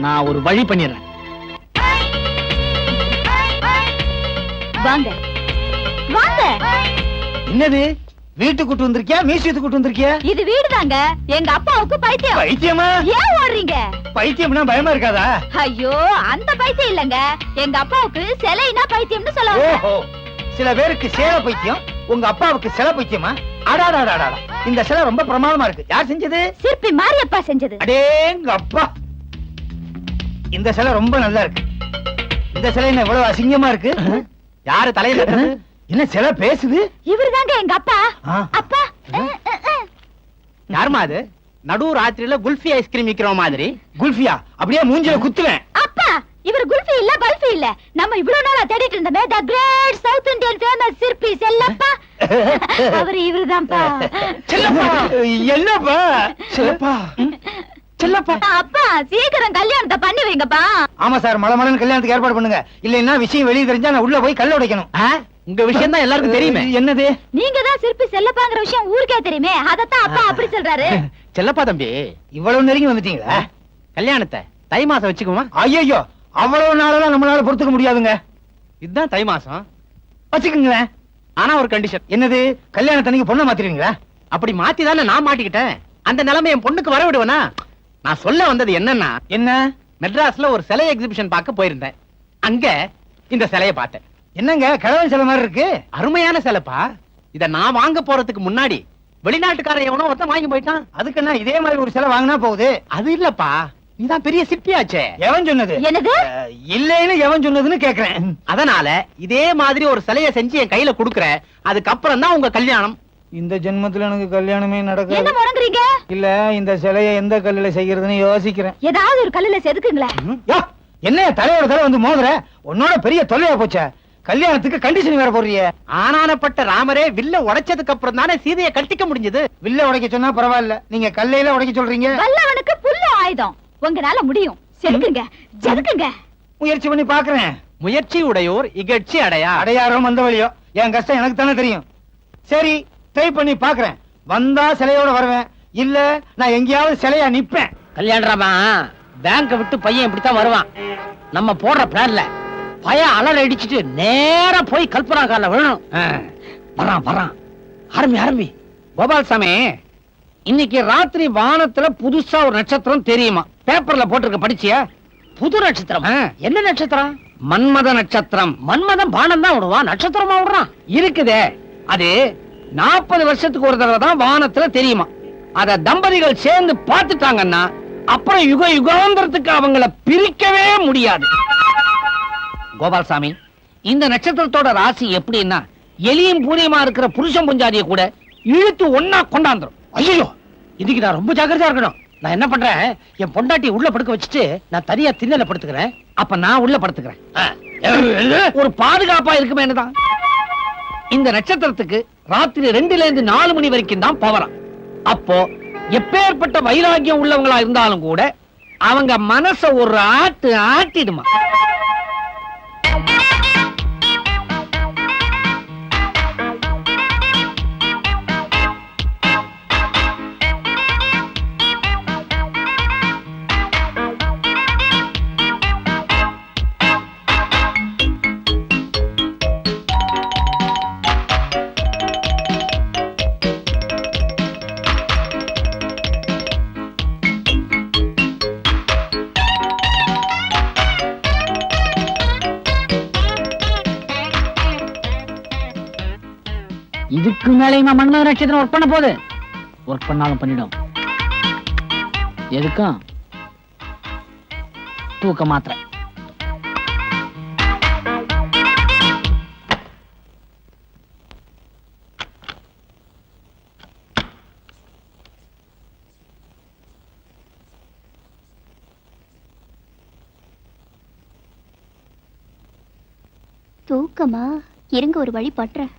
நான் ஒரு வழி பண்ணிடுறேன்.
வாங்க வாங்க.
என்னது வீட்டு கூட்டு வந்திருக்கியா மியூசியத்துக்கு கூட்டு வந்திருக்கியா?
இது வீடுதாங்க. எங்க அப்பாவுக்கு பைத்தியம்.
பைத்தியமா?
ஏன் ஓடுறீங்க?
பைத்தியம்னா பயமா இருக்காதா?
ஐயோ, அந்த பைத்தியம் இல்லங்க. எங்க அப்பாவுக்கு சிலைனா பைத்தியம்னு சொல்லுவாங்க.
ஓஹோ, சில பேருக்கு சேலை பைத்தியம், உங்க அப்பாவுக்கு சிலை பைத்தியமா? அடாடாடாடா, இந்த சிலை ரொம்ப பிரமாதமா இருக்கு. யார் செஞ்சது?
சிற்பி மாரியப்பா செஞ்சது.
அடேங்க அப்பா, இந்த சிலை ரொம்ப நல்லா இருக்கு. இந்த சிலை என்ன இவ்வளவு அசிங்கமா இருக்கு? யாரு தலையில கட்டுறது? என்ன சிலை பேசுது?
இவருதாங்க எங்க அப்பா. அப்பா,
யாருமா அது? நடு ராத்திரியில குல்ஃபி ஐஸ்கிரீம் விக்கிற மாதிரி.
குல்ஃபியா? அப்படியே மூஞ்சில குத்துவேன்.
அப்பா, இவர் குல்ஃபி இல்ல பல்ஃபி இல்ல. நம்ம இவ்வளவு நாளா தேடிட்டு இருந்தமே தி கிரேட் சவுத் இந்தியன் ஃபேமஸ் சிற்பி செல்லப்பா. அவர் இவருதான்ப்பா.
செல்லப்பா? என்னப்பா செல்லப்பா? செல்லப்பா?
அப்பா, சீக்கிரம் கல்யாணத்தை பண்ணி வைங்கப்பா.
ஆமா சார், மலமலன்னு கல்யாணத்துக்கு ஏற்பாடு பண்ணுங்க. இல்லைன்னா விஷயம் வெளியே தெரிஞ்சா நான் உள்ள போய் கல்ல உடைக்கணும்.
உங்க விஷயம் தான் எல்லாருக்கும் தெரியுமே.
என்னது?
நீங்க தான் சிற்பி செல்லப்பாங்கிற விஷயம் ஊருக்கே தெரியுமே. அதத்தான் அப்பா அப்படி சொல்றாரு.
செல்லப்பா தம்பி,
இவ்வளவு நெருங்கி வந்துட்டீங்களா?
கல்யாணத்தை தை மாசம் வச்சுக்குமா?
ஐயோ, அவ்வளவு நாளெல்லாம் நம்மளால பொறுத்துக்க முடியாதுங்க.
இதுதான் தை மாசம்.
வச்சுக்குங்களேன்.
ஆனா ஒரு கண்டிஷன்.
என்னது? கல்யாணத்தன்னைக்கு பொண்ணை மாத்திருவீங்களா?
அப்படி மாத்தி தானே நான் மாட்டிக்கிட்டேன். அந்த நிலைமை என் பொண்ணுக்கு வர விடுவேனா? நான் சொல்ல வந்தது என்னன்னா,
என்ன?
மெட்ராஸ்ல ஒரு சிலை எக்ஸிபிஷன் பார்க்க போயிருந்தேன். அங்க இந்த சிலையை பார்த்தேன்.
என்னங்க கிழவன் சிலை மாதிரி இருக்கு?
அருமையான சிலைப்பா. இத நான் வாங்க போறதுக்கு முன்னாடி வெளிநாட்டுக்காரன் எவனோ ஒருத்தன் வாங்கி போயிட்டான்.
அதுக்கு என்ன இதே மாதிரி ஒரு சிலை வாங்கினா போகுது?
அது இல்லப்பா, நீதான் பெரிய சிற்பியாச்சே.
எவன் சொன்னது?
என்னது?
இல்லைன்னு எவன் சொன்னதுன்னு கேக்குறேன்.
அதனால இதே மாதிரி ஒரு சிலையை செஞ்சு என் கையில குடுக்குறேன். அதுக்கப்புறம் தான் உங்க கல்யாணம்.
இந்த ஜென்மத்துல எனக்கு கல்யாணமே
என்ன
நடக்காது.
முறங்குறீங்க?
இல்ல, இந்த சிலையை எந்த கல்லுல செய்யறதுன்னு யோசிக்கிறேன்.
ஏதாவது ஒரு கல்லுல செதுக்குங்களேன்.
யோ, என்ன தலையோட தலை வந்து மோதுற? உன்னோட பெரிய தொல்லையா போச்சே. கல்யாணத்துக்கு கண்டிஷன் வேற போடுறிய.
ஆனானப்பட்ட ராமரே வில்ல உடைச்சதுக்கு அப்புறம் தானே சீதையை கட்டிக்க முடிஞ்சது.
வில்ல உடைக்க சொன்னா பரவாயில்ல, நீங்க கல்லையில உடைக்க சொல்றீங்க.
வல்லவனுக்கு புல்லு ஆயுதம். உங்களால முடியும். செதுக்குங்க, ஜெதுக்குங்க.
முயற்சி பண்ணி பாக்குறேன்.
முயற்சி உடையோர் இகழ்ச்சி அடையா.
அடையாரோ வந்த வழியோ, என் கஷ்டம் எனக்கு தானே தெரியும். சரி, ட்ரை பண்ணி பாக்குறேன். வந்தா சிலையோட வருவேன், இல்ல நான் எங்கேயாவது சிலையா நிப்பேன்.
கல்யாணராமா, பேங்க விட்டு பையன் இப்படித்தான் வருவான். நம்ம போடுற பிளான்ல பையன் அலற அடிச்சுட்டு நேரா போய் கல்பனா கால விழணும். வரான் வரான். ஆரம்பி. கோபால்சாமி, இன்னைக்கு ராத்திரி வானத்துல புதுசா ஒரு நட்சத்திரம் தெரியுமா? பேப்பர்ல போட்டிருக்க, படிச்சியா? புது நட்சத்திரம். என்ன நட்சத்திரம்? மன்மத நட்சத்திரம். மன்மதன் பானம் தான் விடுவான், நட்சத்திரமா விடுறான். இருக்குதே, அது 40 வருஷத்துக்கு ஒரு தடவை தான் வானத்துல தெரியுமா. அத தம்பதிகள் சேர்ந்து பார்த்துட்டாங்கன்னா அப்புறம் யுக யுகாந்திரத்துக்கு அவங்கள பிரிக்கவே முடியாது. கோபால்சாமி, இந்த நட்சத்திரத்தோட ராசி எப்படின்னா, எலியும் பூரியமா இருக்கிற புருஷன் புஞ்சாதிய கூட இழுத்து ஒன்னா கொண்டாந்துரும். ஐயோ, இதுக்கு நான் ரொம்ப ஜாக்கிரதையா இருக்கணும். நான் என்ன பண்றேன், என் பொண்டாட்டி உள்ள படுக்க வச்சுட்டு நான் தனியா திண்ணல படுத்துக்கிறேன். அப்ப நான் உள்ள படுத்துக்கிறேன். ஒரு பாதுகாப்பா இருக்குமே என்னதான். இந்த நட்சத்திரத்துக்கு ராத்திரி 2ல இருந்து 4 மணி வரைக்கும் தான் பவரம். அப்போ எப்பேற்பட்ட வைராக்கியம் உள்ளவங்களா இருந்தாலும் கூட அவங்க மனச ஒரு ஆட்டு ஆட்டிடுமா. இதுக்கு மேலேயுமா மன்மத நட்சத்திரம் ஒர்க் பண்ண போகுது? ஒர்க் பண்ணாலும் பண்ணிடும். எதுக்கும் தூக்க மாத்திரை.
தூக்கமா? இருங்க, ஒரு வழி பண்றேன்.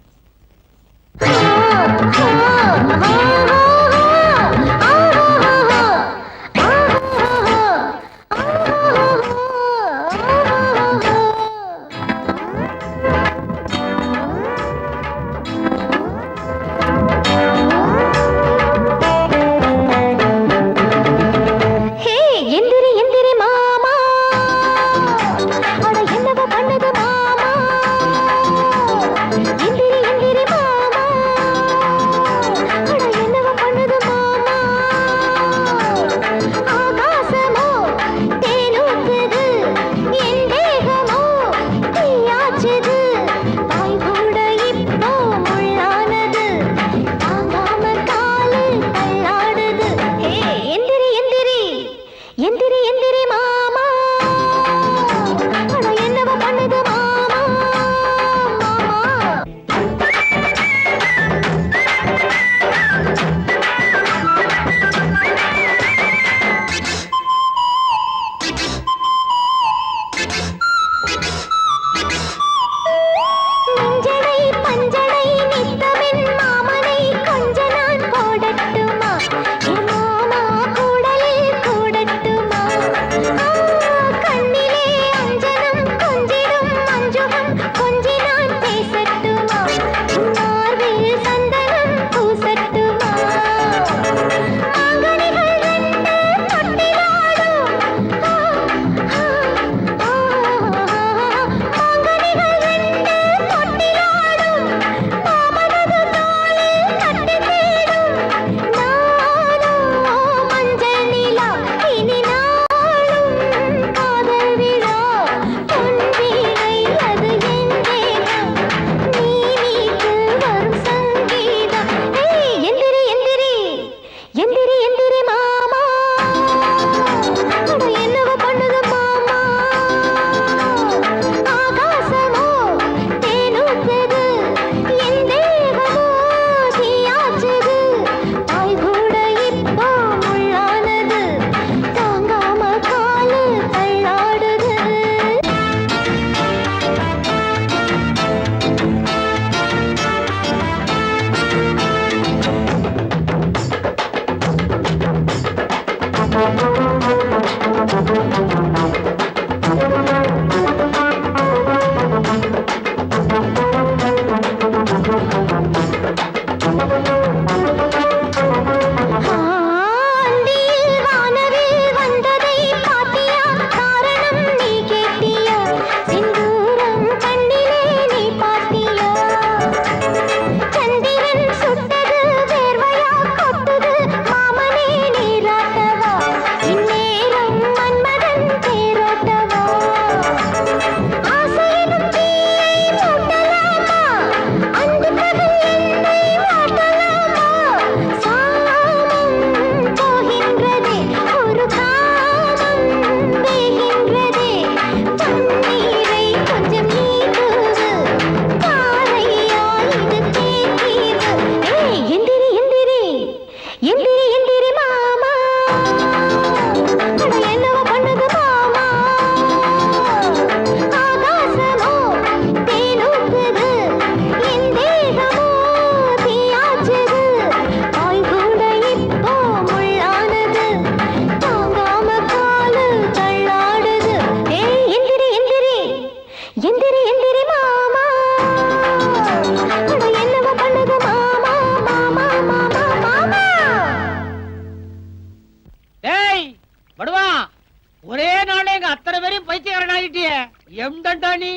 எங்க அத்தனை பேரையும் பைத்தியக்காரன் ஆகிட்டியே எம்டா நீ.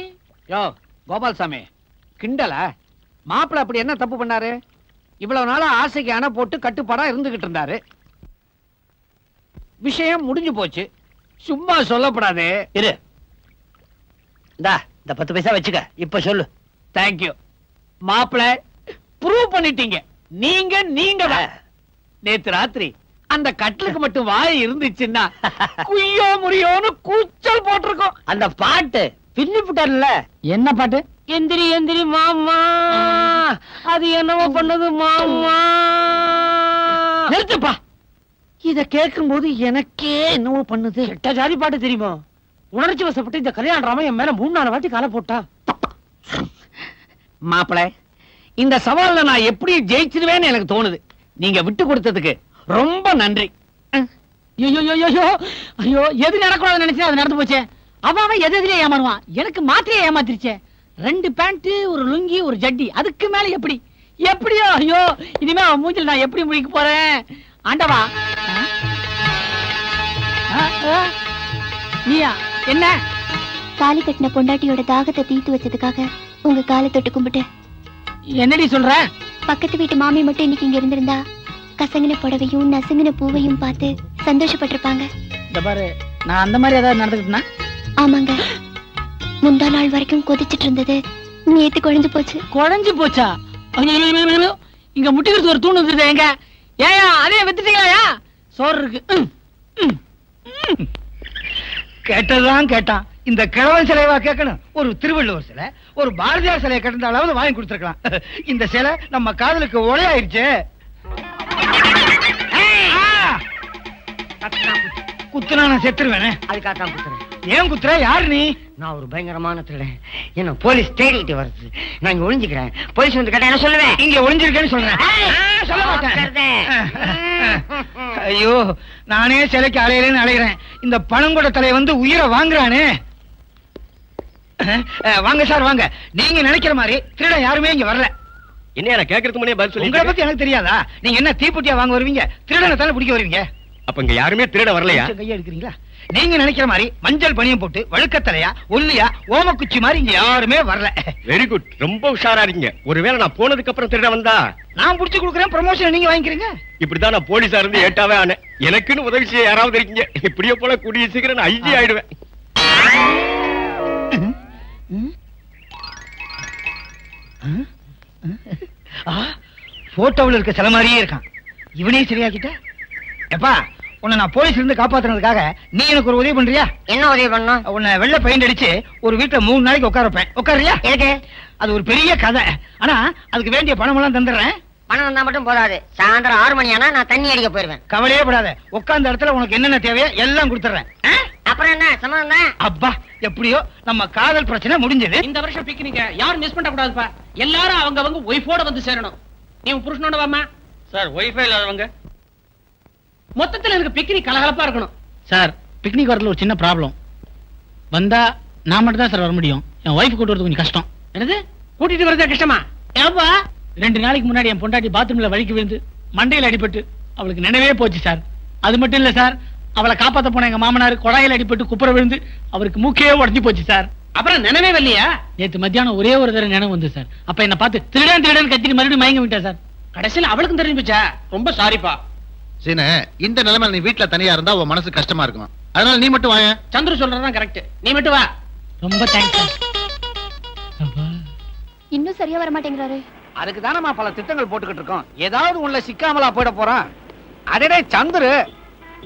யோ கோபால்சாமி, கிண்டல மாப்பிள்ள அப்படி என்ன தப்பு பண்ணாரு? இவ்வளவு நாளா ஆசைக்கு அணை போட்டு கட்டுப்பாடா இருந்துகிட்டு இருந்தாரு. விஷயம் முடிஞ்சு போச்சு. சும்மா சொல்லப்படாதே.
இரு, இந்தா இந்த 10 பைசா வச்சுக்க. இப்ப சொல்லு.
தேங்க்யூ மாப்பிள்ள, ப்ரூவ் பண்ணிட்டீங்க. நீங்க நேத்து ராத்திரி அந்த கட்டிலுக்கு மட்டும் வாய் இருந்துச்சுன்னா குய்யோ முறியோன்னு கூச்சல் போட்டிருக்கோம்.
அந்த பாட்டு பின்னி புட்டார்ல.
என்ன பாட்டு?
எந்திரி எந்திரி மாமா, அது என்னவோ பண்ணது மாமா.
நிறுத்துப்பா.
இத கேட்கும் போது எனக்கே என்னவோ பண்ணுது. கெட்ட ஜாதி பாட்டு தெரியுமா? உணர்ச்சி வசப்பட்டு இந்த கல்யாண ராமன் என் மேல 3-4 வாட்டி காலை போட்டா.
மாப்பிள்ள, இந்த சவால்ல நான் எப்படி ஜெயிச்சிருவேன்னு எனக்கு தோணுது. நீங்க விட்டு கொடுத்ததுக்கு ரொம்ப நன்றி.
ஐயோ, எது நடக்கூடாதுன்னு நினைச்சா அது நடந்து போச்சே. அவன் எதுலயே ஏமாறுவான். எனக்கு மாத்திரையே ஏமாத்திருச்சே. 2 பேண்ட், ஒரு லுங்கி, ஒரு ஜட்டி, அதுக்கு மேல எப்படியோ. ஐயோ, இனிமே அவன் மூஞ்சில் நான் எப்படி முடிக்க போறேன்? ஆண்டவா. நீயா? என்ன?
தாலி கட்டின பொண்டாட்டியோட தாகத்தை தீர்த்து வச்சதுக்காக உங்க காலை தொட்டு கும்பிட்டு.
என்னடி சொல்ற?
பக்கத்து வீட்டு மாமி மட்டும் இன்னைக்கு இங்க இருந்திருந்தா கசங்கின புடவையும் நசுங்கின பூவையும் பார்த்து சந்தோஷப்பட்டிருப்பாங்க.
இந்த பாரு, நான் அந்த மாதிரி ஏதாவது நடந்துக்கிட்டேனா?
ஆமாங்க, முந்தா நாள் வரைக்கும் கொதிச்சிட்டு இருந்தது நேத்து குழஞ்சு போச்சு.
குழஞ்சு போச்சா? ஐயோ, இங்க முட்டிக்கிறது ஒரு தூண் வந்துருது. எங்க ஏயா அதே வித்துட்டீங்களா? சோறு இருக்கு.
கேட்டதுதான் கேட்டான். இந்த கிழவன் சிலைவா கேட்கணும்? ஒரு திருவள்ளுவர் சிலை, ஒரு பாரதியார் சிலையை கட்டிருந்தாலாவது வாங்கி கொடுத்துருக்கலாம். இந்த சிலை நம்ம காதலுக்கு ஒலையாயிருச்சு. குத்துனா நான் செத்துருவேனே.
அதுக்காக தான் குத்துறேன்.
ஏன் குத்துற? யாரு நீ?
நான் ஒரு பயங்கரமான திருடன். என்ன போலீஸ் தேடிட்டு வருது. நான் இங்க ஒளிஞ்சுக்கிறேன். போலீஸ் வந்து கேட்டா என்ன சொல்லுவேன்?
இங்க ஒளிஞ்சிருக்கேன்னு சொல்றேன். சொல்ல மாட்டேன். ஐயோ, நானே சிலைக்கு அலையிலேன்னு அலைகிறேன். இந்த பணங்கொட தலை வந்து உயிரை வாங்குறானே. வாங்க சார், வாங்க. நீங்க நினைக்கிற மாதிரி திருடன் யாருமே இங்க வரல.
என்ன கேட்கறதுக்கு முன்னே பதில்
உங்களை
சொல்லி.
பத்தி எனக்கு தெரியாதா? நீங்க என்ன தீப்புட்டியா வாங்க வருவீங்க? திருடனை தானே பிடிக்க வருவீங்க.
அப்ப இங்க யாருமே திருட வரலையா?
கையை எடுக்கிறீங்களா? நீங்க நினைக்கிற மாதிரி மஞ்சள் பனியம் போட்டு வழுக்கத்தலையா ஒல்லியா ஓமக்குச்சி மாதிரி இங்க யாருமே வரல.
வெரி குட், ரொம்ப உஷாரா இருக்கீங்க. ஒருவேளை நான் போனதுக்கு அப்புறம் திருட வந்தா
நான் புடிச்சு கொடுக்குறேன், ப்ரமோஷன் நீங்க வாங்கிக்கிறீங்க.
இப்படிதான் நான் போலீஸா இருந்து ஏட்டாவே ஆனேன். எனக்குன்னு உதவி செய்ய யாராவது இருக்கீங்க? இப்படியே போல கூடிய சீக்கிரம் நான் ஐஜி ஆயிடுவேன்.
போட்டோவில் இருக்க சில மாதிரியே இருக்கான். இவனே சரியாக்கிட்ட. எப்பா, உன்னை நான் போலீஸ்ல இருந்து காப்பாத்துறதுக்காக நீ எனக்கு ஒரு உதவி பண்றியா?
என்ன உதவி பண்ணும்?
உன்னை வெள்ளை பெயிண்ட் அடிச்சு ஒரு வீட்டுல 3 நாளைக்கு உட்கார வைப்பேன். உட்காரியா?
எனக்கு
அது ஒரு பெரிய கதை. ஆனா அதுக்கு வேண்டிய பணம் எல்லாம் தந்துடுறேன்.
பணம் வந்தா மட்டும் போதாது. சாயந்தரம் 6 மணி ஆனா நான் தண்ணி அடிக்க போயிருவேன்.
கவலையே படாத. உட்கார்ந்த இடத்துல உனக்கு என்னென்ன தேவையோ எல்லாம் கொடுத்துறேன்.
அப்புறம் என்ன சம்மதம் தான்?
அப்பா, எப்படியோ நம்ம காதல் பிரச்சனை முடிஞ்சது.
இந்த வருஷம் பிக்னிக்க யாரும் மிஸ் பண்ண கூடாதுப்பா. எல்லாரும் அவங்க ஒய்ஃபோட வந்து சேரணும். நீ உன் புருஷனோட வாமா.
சார், ஒய்ஃபை இல்லாதவங்க.
மொத்தத்துல எனக்கு பிக்னிக் கலகலப்பா இருக்கணும்.
சார், பிக்னிக் வரதுல ஒரு சின்ன ப்ராப்ளம். வந்தா நான் மட்டும் தான் சார் வர முடியும். என் ஒய்ஃப் கூட்டு வரது கொஞ்சம் கஷ்டம்.
என்னது? கூட்டிட்டு வரதே கஷ்டமா?
ஏப்பா, 2 நாளைக்கு முன்னாடி என் பொண்டாட்டி பாத்ரூம்ல வழிக்கு விழுந்து மண்டையில் அடிபட்டு அவளுக்கு நினைவே போச்சு சார். அது மட்டும் இல்ல சார், அவளை காப்பாத்த போன எங்க மாமனார் குழாயில் அடிபட்டு குப்புற விழுந்து அவருக்கு மூக்கே உடஞ்சி போச்சு சார்.
அப்புறம் நினைவே வரலையா?
நேத்து மத்தியானம் ஒரே ஒரு தடவை நினைவு வந்து சார். அப்ப என்ன பார்த்து திருடன் கத்திட்டு மறுபடியும் மயங்க விட்டா சார்.
கடைசியில் அவளுக்கும் தெரிஞ்சு போச்சா? ரொம்ப சாரிப்பா.
சீனு, இந்த நிலைமை நீ வீட்டுல தனியா இருந்தா உன் மனசு கஷ்டமா இருக்கும். அதனால நீ மட்டும் வாங்க.
சந்துரு சொல்றதுதான் கரெக்ட். நீ மட்டும் வா.
ரொம்ப தேங்க்ஸ் சார்.
இன்னும் சரியா வர மாட்டேங்கிறாரு.
அதுக்கு தானே பல திட்டங்கள் போட்டுக்கிட்டு இருக்கோம். ஏதாவது உள்ள சிக்காமலா போயிட போறான். அடடே சந்துரு,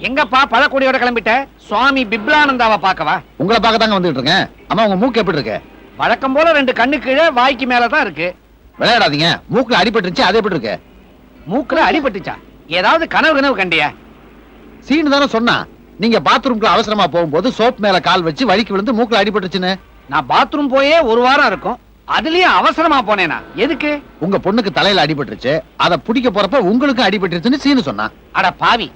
எங்கப்பா பழக்கூடியோட கிளம்பிட்ட? சுவாமி பிப்லானந்தாவை பார்க்கவா?
உங்களை பார்க்க தாங்க வந்துட்டு இருக்கேன். அம்மா, உங்க மூக்கு எப்படி இருக்கு?
வழக்கம் போல 2 கண்ணு கீழே வாய்க்கு மேலதான் இருக்கு.
விளையாடாதீங்க. மூக்குல அடிபட்டுருச்சு. அது எப்படி இருக்கு?
மூக்குல அடிபட்டுச்சா? ஏதாவது கனவு கண்டியா?
சீனு தானே சொன்னா. நீங்க பாத்ரூம்குள்ள அவசரமா போகும்போது சோப் மேல கால் வச்சு வலிக்கு விழுந்து மூக்குல அடிபட்டுச்சுன்னு.
நான் பாத்ரூம் போயே 1 வாரம் இருக்கும். அதுலயும் அவசரமா போனேனா? எதுக்கு?
உங்க பொண்ணுக்கு தலையில அடிபட்டுருச்சு. அதை பிடிக்க போறப்ப உங்களுக்கு அடிபட்டுருச்சுன்னு சீனு சொன்னா.
அட பாவி,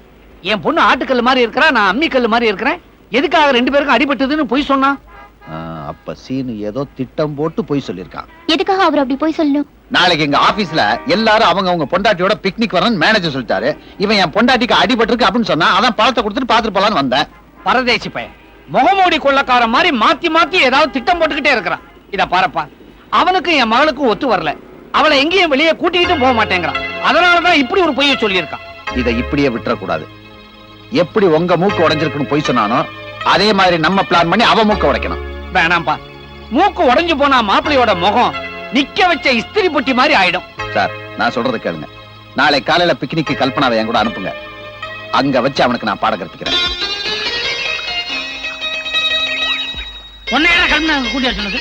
என் பொண்ணு ஆட்டுக்கல் மாதிரி இருக்கிறா, நான் அம்மிக்கல் மாதிரி இருக்கிறேன். எதுக்காக 2 பேருக்கும் அடிபட்டதுன்னு பொய் சொன்னா?
அப்ப சீனு ஏதோ திட்டம் போட்டு பொய் சொல்லிருக்கான்.
எதுக்காக அவர் அப்படி போய் சொல்லணும்?
நாளைக்கு எங்க ஆபீஸ்ல எல்லாரும் அவங்க பொண்டாட்டியோட பிக்னிக் வரணும்னு மேனேஜர் சொல்லிட்டாரு. இவன் என் பொண்டாட்டிக்கு அடிபட்டிருக்கு அப்படின்னு சொன்னா, அதான் பழத்தை கொடுத்துட்டு பாத்துட்டு போலான்னு வந்தேன்.
பரதேசி பையன், முகமூடி கொள்ளக்கார மாதிரி மாத்தி மாத்தி ஏதாவது திட்டம் போட்டுக்கிட்டே இருக்கிறான். இத பாருப்பா, அவனுக்கும் என் மகளுக்கும் ஒத்து வரல. அவளை எங்கேயும் வெளியே கூட்டிக்கிட்டும் போக மாட்டேங்கிறான். அதனாலதான் இப்படி ஒரு பொய்ய சொல்லியிருக்கான்.
இதை இப்படியே விட்டுறக்கூடாது. எப்படி உங்க மூக்கு உடைஞ்சிருக்குன்னு பொய் சொன்னானோ அதே மாதிரி நம்ம பிளான் பண்ணி அவ மூக்க உடைக்கணும்.
வேணாம்பா, மூக்கு உடைஞ்சு போனா மாப்பிள்ளையோட முகம் நிக்க வச்ச இஸ்திரி பொட்டி மாதிரி ஆயிடும்.
சார், நான் சொல்றதை கேளுங்க. நாளை காலையில பிக்னிக்கு கல்பனாவை என் கூட அனுப்புங்க. அங்க வச்சு அவனுக்கு நான் பாடம் கற்பிக்கிறேன்.
உன்னையா கல்பனா கூட்டியா சொன்னது?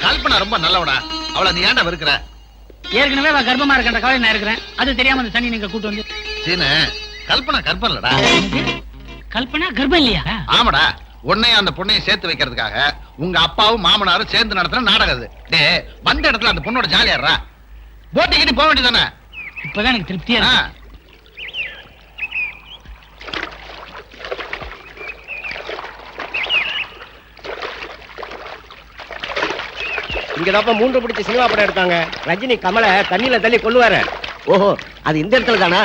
கல்பனா ரொம்ப நல்லவடா. அவளை நீ ஏன்டா வெறுக்கிற?
ஏற்கனவே அவ கர்ப்பமா இருக்கின்ற கவலை நான் இருக்கிறேன். அது தெரியாம அந்த சனி நீங்க கூட்டு வந்து.
சீனு, கல்பனா கர்ப்பம் இல்லடா.
கல்பனா கர்ப்பம் இல்லையா?
ஆமாடா, உன்னையும் அந்த பொண்ணையும் சேர்த்து வைக்கிறதுக்காக உங்க அப்பாவும் மாமனாரும் சேர்ந்து நடத்துற நாடகம் அது. டேய், வந்த இடத்துல அந்த பொண்ணோட ஜாலியாடுறா. போட்டி கிட்டி போக வேண்டியதானே?
இப்பதான் எனக்கு திருப்தியா இருக்கு.
இங்கதாப்பா 3 பிடிச்ச சினிமா படம் எடுத்தாங்க. ரஜினி கமலை தண்ணியில தள்ளி கொள்ளுவாரு. ஓஹோ, அது இந்த இடத்துல தானா?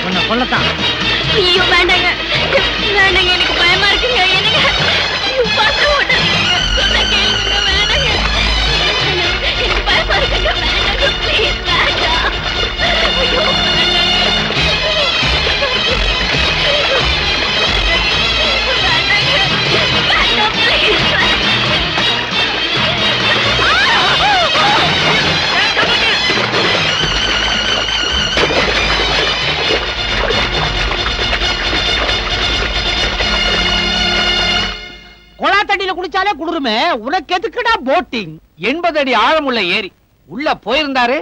உன்னை கொல்லத்தான்.
ஐயோ வேண்டாங்க வேண்டாங்க, எனக்கு பயமா இருக்குங்க. எனக்கு பசு ஓட்டாதீங்க, சொன்ன கேளுங்க. வேண்டாங்க, எனக்கு பயமா இருக்குங்க. வேண்டாங்க, ப்ளீஸ் வேண்டாம். ஐயோ
கொலா தண்ணியில குளிச்சாலே குளிருமே, உனக்கு எதுக்குடா போட்டிங்? 80 அடி ஆழமுள்ள ஏரி உள்ள போயிருந்தாரு,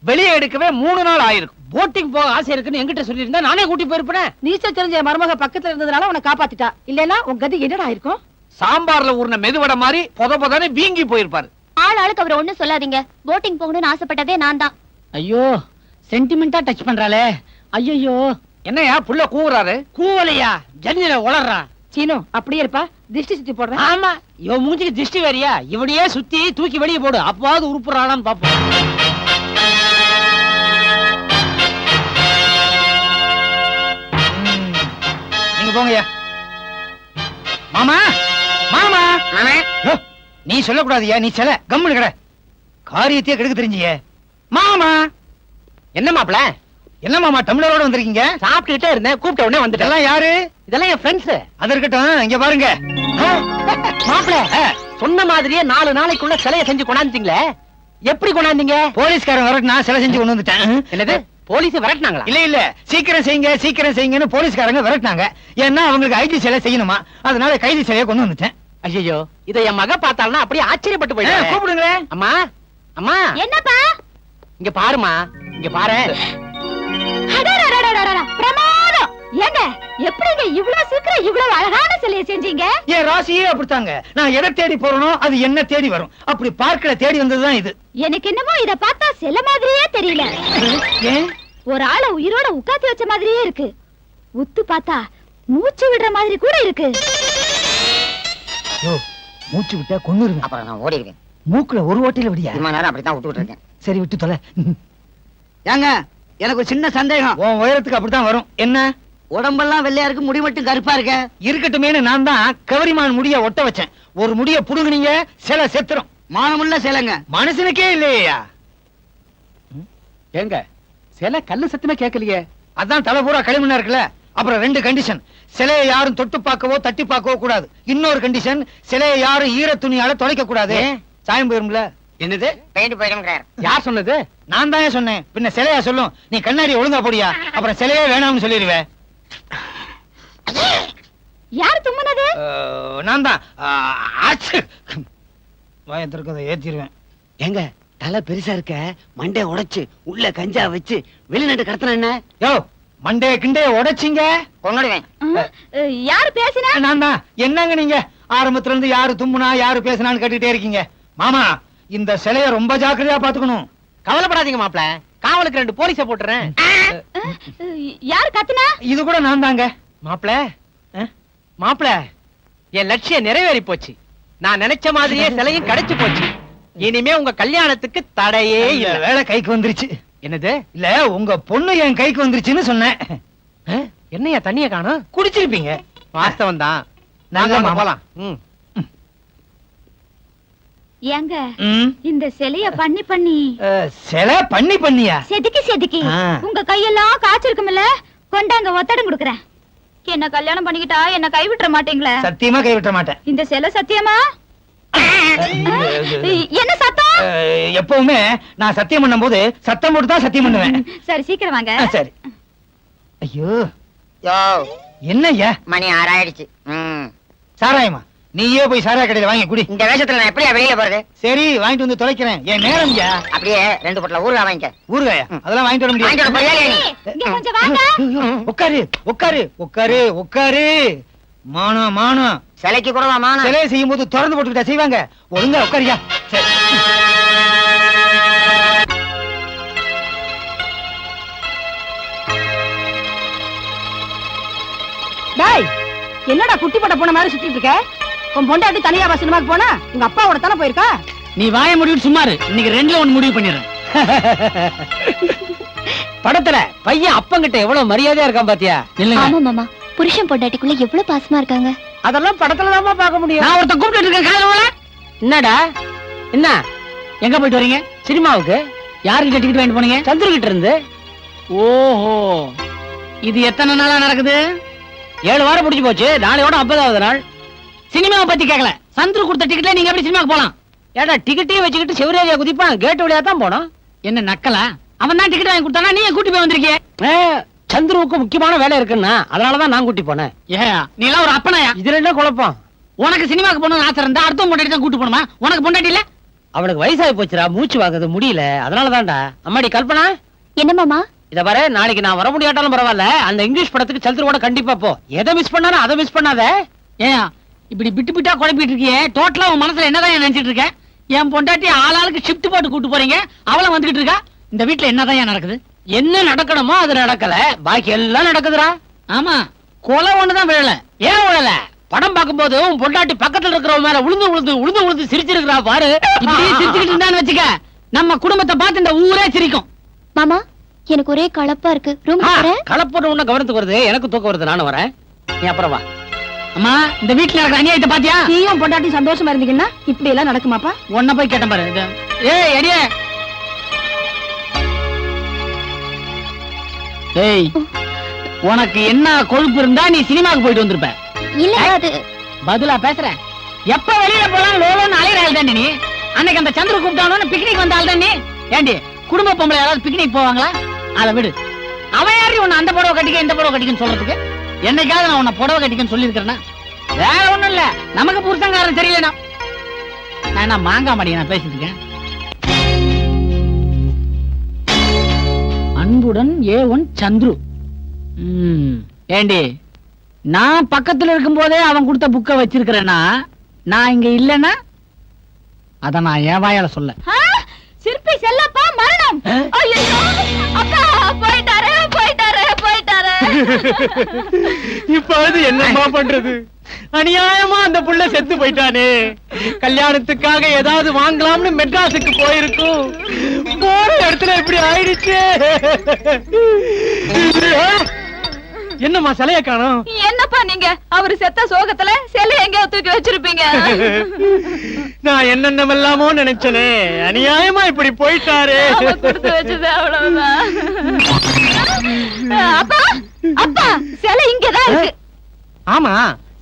வெளியே எடுக்கவே 3 நாள் ஆயிருக்கும்.
போட்டிங் போக ஆசை இருக்குன்னு என்கிட்ட சொல்லியிருந்தா நானே கூட்டி போயிருப்பேன். நீச்சல் தெரிஞ்ச என் மருமக பக்கத்துல இருந்ததுனால உன்னை காப்பாத்திட்டா. இல்லன்னா உன் கதி என்னடா இருக்கும்?
சாம்பார்ல ஊர்ன மெதுவடை மாதிரி பொத பொதன்னு வீங்கி போயிருப்பாரு.
ஆளுக்கு அவர் ஒண்ணும் சொல்லாதீங்க. போட்டிங் போகணும்னு ஆசைப்பட்டதே நான் தான்.
ஐயோ, சென்டிமெண்டா டச் பண்றாளே. ஐயோ,
என்னையா புள்ள கூவுறாரு?
கூவலையா, ஜன்னில உளறா.
சீனு அப்படியே இருப்பா, திஷ்டி சுத்தி போடுறேன்.
ஆமா, இவன் மூஞ்சிக்கு திருஷ்டி வேறியா? இவனையே சுத்தி தூக்கி வெளியே போடு, அப்பாவது உருப்புறாளான்னு பாப்போம்.
நீங்க போங்கய்யா. மாமா மாமா, யோ, நீ சொல்லக்கூடாதுயா. நீ செல கம்முனு கடை. காரியத்தையே கெடுக்க தெரிஞ்சியே. மாமா
என்ன மாப்ள?
என்ன மாமா டம்ளரோட வந்திருக்கீங்க?
சாப்பிட்டுட்டே இருந்தேன், கூப்பிட்ட உடனே வந்துட்டேன்.
இதெல்லாம் யாரு?
இதெல்லாம் என் ஃப்ரெண்ட்ஸ்.
அது இருக்கட்டும், இங்க பாருங்க.
மாப்ள, சொன்ன மாதிரியே 4 நாளைக்குள்ள சிலையை செஞ்சு கொண்டாந்துட்டீங்களே. எப்படி கொண்டாந்தீங்க?
போலீஸ்காரன் வரட்டு நான் சிலை செஞ்சு கொண்டு வந்துட்டேன்.
என்னது, போலீஸ் விரட்டினாங்களா?
இல்ல இல்ல, சீக்கிரம் செய்யுங்க சீக்கிரம் செய்யுங்கன்னு போலீஸ்காரங்க விரட்டினாங்க. ஏன்னா அவங்களுக்கு ஐடி சிலை செய்யணுமா, அதனால கைதி சிலையை கொண்டு வந்துட்டேன்.
ஐயோ, இதை என் மக பார்த்தாலும் அப்படியே ஆச்சரியப்பட்டு போயிட்டேன்.
கூப்பிடுங்களேன்.
அம்மா அம்மா,
என்னப்பா?
இங்க பாருமா, இங்க பாரு.
பிரமாதம். ஏங்க, எப்படிங்க இவ்வளவு சீக்கிரம் இவ்வளவு அழகான சிலையை செஞ்சீங்க?
என் ராசியே அப்படித்தாங்க. நான் எதை தேடி போறனோ அது என்ன தேடி வரும். அப்படி பார்க்கல தேடி வந்ததுதான் இது.
எனக்கு என்னமோ இத பார்த்தா சிலை மாதிரியே தெரியல.
ஏன்?
ஒரு ஆளை உயிரோட உட்காத்தி வச்ச மாதிரியே இருக்கு. உத்து பார்த்தா மூச்சு விடுற மாதிரி கூட இருக்கு.
யோ, மூச்சு விட்டா கொன்னுருங்க.
அப்புறம் நான் ஓடிடுவேன்.
மூக்குல ஒரு ஓட்டையில விடியா?
இவ்வளவு நேரம் அப்படித்தான் விட்டுட்டு இருக்கேன்.
சரி விட்டு தொலை.
ஏங்க, எனக்கு ஒரு சின்ன சந்தேகம்.
உன் உயரத்துக்கு அப்படித்தான் வரும். என்ன?
உடம்பெல்லாம் வெள்ளையா இருக்கு, முடி மட்டும் கருப்பா இருக்க.
இருக்கட்டுமேனு நான் தான் கவரிமான் முடிய ஒட்ட வச்சேன். ஒரு முடிய புடுங்குனீங்க, சிலை செத்துரும்.
மானமுள்ள சிலைங்க.
மனுஷனுக்கே இல்லையா?
ஏங்க, சில கல்லு சத்தமே கேட்கலையே.
அதான் தலை பூரா களிமண்ணா இருக்குல்ல. அப்புறம் 2 கண்டிஷன். சிலையை யாரும் தொட்டு பார்க்கவோ தட்டி பார்க்கவோ கூடாது. இன்னொரு கண்டிஷன், சிலையை யாரும் ஈர துணியால தொலைக்க கூடாது. சாயம் போயிரும்ல.
என்னது, பெயிண்ட் போயிடும்ங்கறார்.
யார் சொன்னது? நான் தான் சொன்னேன். பின்ன சிலையா சொல்லும். நீ கண்ணாடி ஒழுங்கா போடியா, அப்புறம் சிலையே வேணாம்னு சொல்லிடுவேன்.
யார் தும்முனது?
நான் தான். வாயத்திற்கதை ஏத்திடுவேன்.
ஏங்க, தலை பெருசா இருக்க, மண்டை உடைச்சு உள்ள கஞ்சா வச்சு வெளிநாட்டு கடத்தின என்ன?
யோ, மண்டே கிண்டே உடைச்சிங்க
கொன்னுடுவேன்.
யார் பேசினா?
நான் தான். என்னங்க நீங்க ஆரம்பத்துல இருந்து யாரு தும்முனா யாரு பேசினான்னு கேட்டுட்டே இருக்கீங்க. மாமா, இந்த சிலைய ரொம்ப ஜாக்கிரதையா பாத்துக்கணும்.
கவலைப்படாதீங்க மாப்ள, காவலுக்கு 2 போலீஸ போட்டுறேன்.
யார் கத்துனா?
இது கூட நான் தாங்க.
மாப்ள மாப்ள, என் லட்சியம் நிறைவேறி போச்சு. நான் நினைச்ச மாதிரியே சிலையும் கிடைச்சு போச்சு. இனிமே உங்க கல்யாணத்துக்கு தடையே
இந்த
இல்ல.
வேலை கைக்கு வந்துருச்சு.
என்னது?
இல்ல உங்க பொண்ணு என் கைக்கு வந்துருச்சுன்னு சொன்னேன்.
என்னையா தண்ணிய காணோம்?
குடிச்சிருப்பீங்க.
வாஸ்தவம் தான்.
நாங்க
நாங்க
போலாம்.
போலாம்.
ஏங்க
ம்.
இந்த சிலைய பண்ணி
சிலை பண்ணியா?
செதுக்கி
ஆ.
உங்க கையெல்லாம் காய்ச்சிருக்கும்ல, கொண்டாங்க ஒத்தடம் கொடுக்கறேன். என்ன கல்யாணம் பண்ணிக்கிட்டா என்ன கைவிட்டுற மாட்டீங்களே?
சத்தியமா கைவிட்ட மாட்டேன்.
இந்த சிலை சத்தியமா? என்ன சத்தம்?
எப்பவுமே நான் சத்தியம் பண்ணும் போது சத்தம் போட்டு தான் சத்தியம் பண்ணுவேன்.
சரி சீக்கிரம் வாங்க.
சரி. ஐயோ என்னய்யா
மணி 6 ஆயிடுச்சு.
சாராயமா? நீயே போய் சாராய கடையில வாங்கி குடி.
இந்த வேஷத்துல நான் எப்படியா வெளியில போறது?
சரி வாங்கிட்டு வந்து தொலைக்கிறேன். என் நேரம்
அப்படியே 2 பொட்டல ஊறுகாய் வாங்கிக்க.
ஊறுகாயா? அதெல்லாம் வாங்கிட்டு வர
வாங்கிட்டு வர போறியா
முடியாது.
நீ?
இங்க கொஞ்சம் வாங்க.
உட்காரு உட்காரு உட்காரு உட்காரு. மானம் மானம்.
சிலைக்கு கூடவா மானம்?
சிலையை செய்யும் போது திறந்து போட்டுக்கிட்டா செய்வாங்க. ஒழுங்கா உட்காரியா. சரி.
டேய், என்னடா குட்டி போட்ட போன மாதிரி சுத்திட்டு இருக்க? உன் பொண்டாட்டி தனியா சினிமாக்கு போனா உங்க அப்பாவோட தானே போயிருக்கா?
நீ வாய முடிவு சும்மாரு. இன்னைக்கு 2ல 1 முடிவு பண்ணிடுறேன்.
படத்துல பையன் அப்பங்கிட்ட எவ்வளவு மரியாதையா இருக்கான் பாத்தியா?
இல்லங்க,
ஆமா மாமா, புருஷன் பொண்டாட்டிக்குள்ள எவ்வளவு பாசமா இருக்காங்க.
அதெல்லாம் படத்துல தான் பார்க்க முடியும்.
நான் ஒருத்த கூப்பிட்டு இருக்கேன். காலையில
என்னடா என்ன
எங்க போயிட்டு வரீங்க?
சினிமாவுக்கு?
யாருக்கு டிக்கெட் வாங்கிட்டு போனீங்க?
சந்திரகிட்ட இருந்து.
ஓஹோ, இது எத்தனை நாளா நடக்குது?
7 வாரம் முடிஞ்சு போச்சு. நாளையோட 50வது நாள்.
சினிமாவை பத்தி கேட்கல. சந்துரு கொடுத்த டிக்கெட்ல நீங்க எப்படி சினிமாக்கு போலாம்?
ஏடா டிக்கெட்டையும் வச்சுக்கிட்டு சிவரேரியா குதிப்பான். கேட் வழியா தான் போனோம்.
என்ன நக்கலா? அவன் தான் டிக்கெட் வாங்கி கொடுத்தானா? நீ கூட்டி போய் வந்திருக்கிய?
சந்துருவுக்கு முக்கியமான வேலை இருக்குன்னா அதனாலதான் நான் கூட்டி போனேன்.
நீ எல்லாம் ஒரு அப்பனாயா?
இதுல என்ன குழப்பம்?
உனக்கு சினிமாக்கு போகணும்னு ஆசை இருந்தா அடுத்த பொண்டாட்டி தான் கூட்டு போணுமா? உனக்கு பொண்டாட்டி இல்ல?
அவனுக்கு வயசாகி போச்சுடா, மூச்சு வாங்குது, முடியல. அதனாலதான்டா. அம்மாடி கல்பனா,
என்ன மாமா?
இத பாரு, நாளைக்கு நான் வர முடியாட்டாலும் பரவாயில்ல, அந்த இங்கிலீஷ் படத்துக்கு சந்திரோட கண்டிப்பா போ. எதை மிஸ் பண்ணாலும் அதை மிஸ் பண்ணாத.
ஏன் இப்படி பிட்டு பிட்டா குழப்பிட்டு இருக்கியே? டோட்டலா உன் மனசுல என்னதான் நினைச்சிட்டு இருக்க? என் பொண்டாட்டி ஆளாளுக்கு ஷிஃப்ட் போட்டு கூட்டு போறீங்க, அவளும் வந்துகிட்டு இருக்கா. இந்த வீட்டுல என்னதான் நடக்குது?
என்ன நடக்கணுமோ அது நடக்கல, பாக்கி எல்லாம் நடக்குதுடா.
ஆமா, கொலை ஒண்ணுதான் விழல.
ஏன் விழல? படம் பார்க்கும்போது உன் பொண்டாட்டி பக்கத்துல இருக்கிறவங்க மேல உளுந்து சிரிச்சிருக்கிறா பாரு.
இப்படி சிரிச்சுக்கிட்டு இருந்தான்னு வச்சுக்க, நம்ம குடும்பத்தை பார்த்து இந்த ஊரே சிரிக்கும்.
மாமா, எனக்கு ஒரே கலப்பா இருக்கு. ரூம் வரேன்.
கலப்போட உன்ன கவனத்துக்கு வருது, எனக்கு தூக்கம் வருது, நானும் வரேன். நீ அப்புறம் வா.
அம்மா, இந்த வீட்டுல இருக்கிற அநியாயத்தை பாத்தியா?
நீயும் பொண்டாட்டி சந்தோஷமா இருந்தீங்கன்னா இப்படி எல்லாம் நடக்குமாப்பா?
உன்ன போய் கேட்டேன் பாரு. ஏய் அடியே, ஏய், உனக்கு என்ன கொழுப்பு இருந்தா நீ சினிமாக்கு போயிட்டு வந்திருப்ப.
இல்ல அது
பதிலா பேசுற. எப்ப வெளியில போலாம் லோலோன்னு அலையிறாள் தாண்டி நீ. அன்னைக்கு அந்த சந்திர கூப்பிட்டானு பிக்னிக் வந்தாள் தான் நீ. ஏண்டி, குடும்ப பொம்பளை யாராவது பிக்னிக் போவாங்களா? அதை விடு. அவன் யாரு உன்னை அந்த புடவை கட்டிக்க இந்த புடவை கட்டிக்கன்னு சொல்றதுக்கு? என்னைக்காவது நான் உன்னை புடவை கட்டிக்கன்னு சொல்லியிருக்கிறேன்னா? வேற ஒண்ணும் இல்ல, நமக்கு புருஷங்காரன் தெரியலனா. நான் என்ன மாங்கா மாடி நான் பேசிட்டு இருக்கேன். அன்புடன் A1 சந்துரு. ஏண்டி, நான் பக்கத்துல இருக்கும் போதே அவன் கொடுத்த புக்க வச்சிருக்கிறேன்னா, நான் இங்க இல்லன்னா அத நான் என் வாயால சொல்ல.
சிற்பி செல்லப்பா மரணம். ஐயோ அப்பா, போயிட்டாரு.
இப்ப அது என்னமா பண்றது? அநியாயமா அந்த புள்ள செத்து போயிட்டானே. கல்யாணத்துக்காக ஏதாவது வாங்கலாம்னு மெட்ராஸுக்கு போயிருக்கும், போற இடத்துல இப்படி ஆயிடுச்சு. என்னம்மா சிலைய காணோம்?
என்னப்பா நீங்க அவரு செத்த சோகத்துல சிலை எங்க தூக்கி வச்சிருப்பீங்க?
நான் என்னென்னமெல்லாமோ நினைச்சனே, அநியாயமா இப்படி போயிட்டாரு.
கொடுத்து வச்சது அவ்வளவுதான். அப்பா அப்பா, சிலை இங்கதான் இருக்கு.
ஆமா,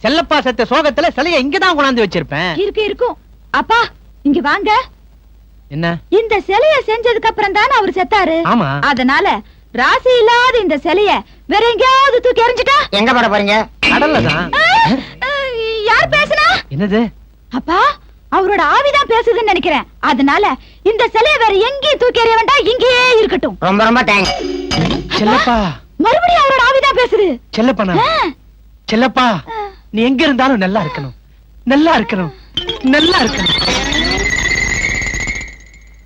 செல்லப்பா செத்த சோகத்துல சிலைய இங்கதான் கொண்டாந்து வச்சிருப்பேன்.
இருக்கும். அப்பா இங்க வாங்க.
என்ன?
இந்த சிலைய செஞ்சதுக்கு அப்புறம் தானே அவர் செத்தாரு.
ஆமா.
அதனால ராசி இல்லாத இந்த சிலைய வேற எங்கேயாவது தூக்கி எறிஞ்சிட்டா
எங்க போட போறீங்க?
கடல்லதான்.
யார் பேசுனா?
என்னது?
அப்பா, அவரோட ஆவிதான் பேசுதுன்னு நினைக்கிறேன். அதனால இந்த சிலைய வேற எங்கேயும் தூக்கி எறிய வேண்டாம், இங்கேயே இருக்கட்டும்.
ரொம்ப ரொம்ப தேங்க்ஸ்.
செல்லப்பா,
மறுபடியும் அவரோட ஆவிதான் பேசுது.
செல்லப்பா, செல்லப்பா, நீ எங்க இருந்தாலும் நல்லா இருக்கணும், நல்லா இருக்கணும், நல்லா இருக்கணும்.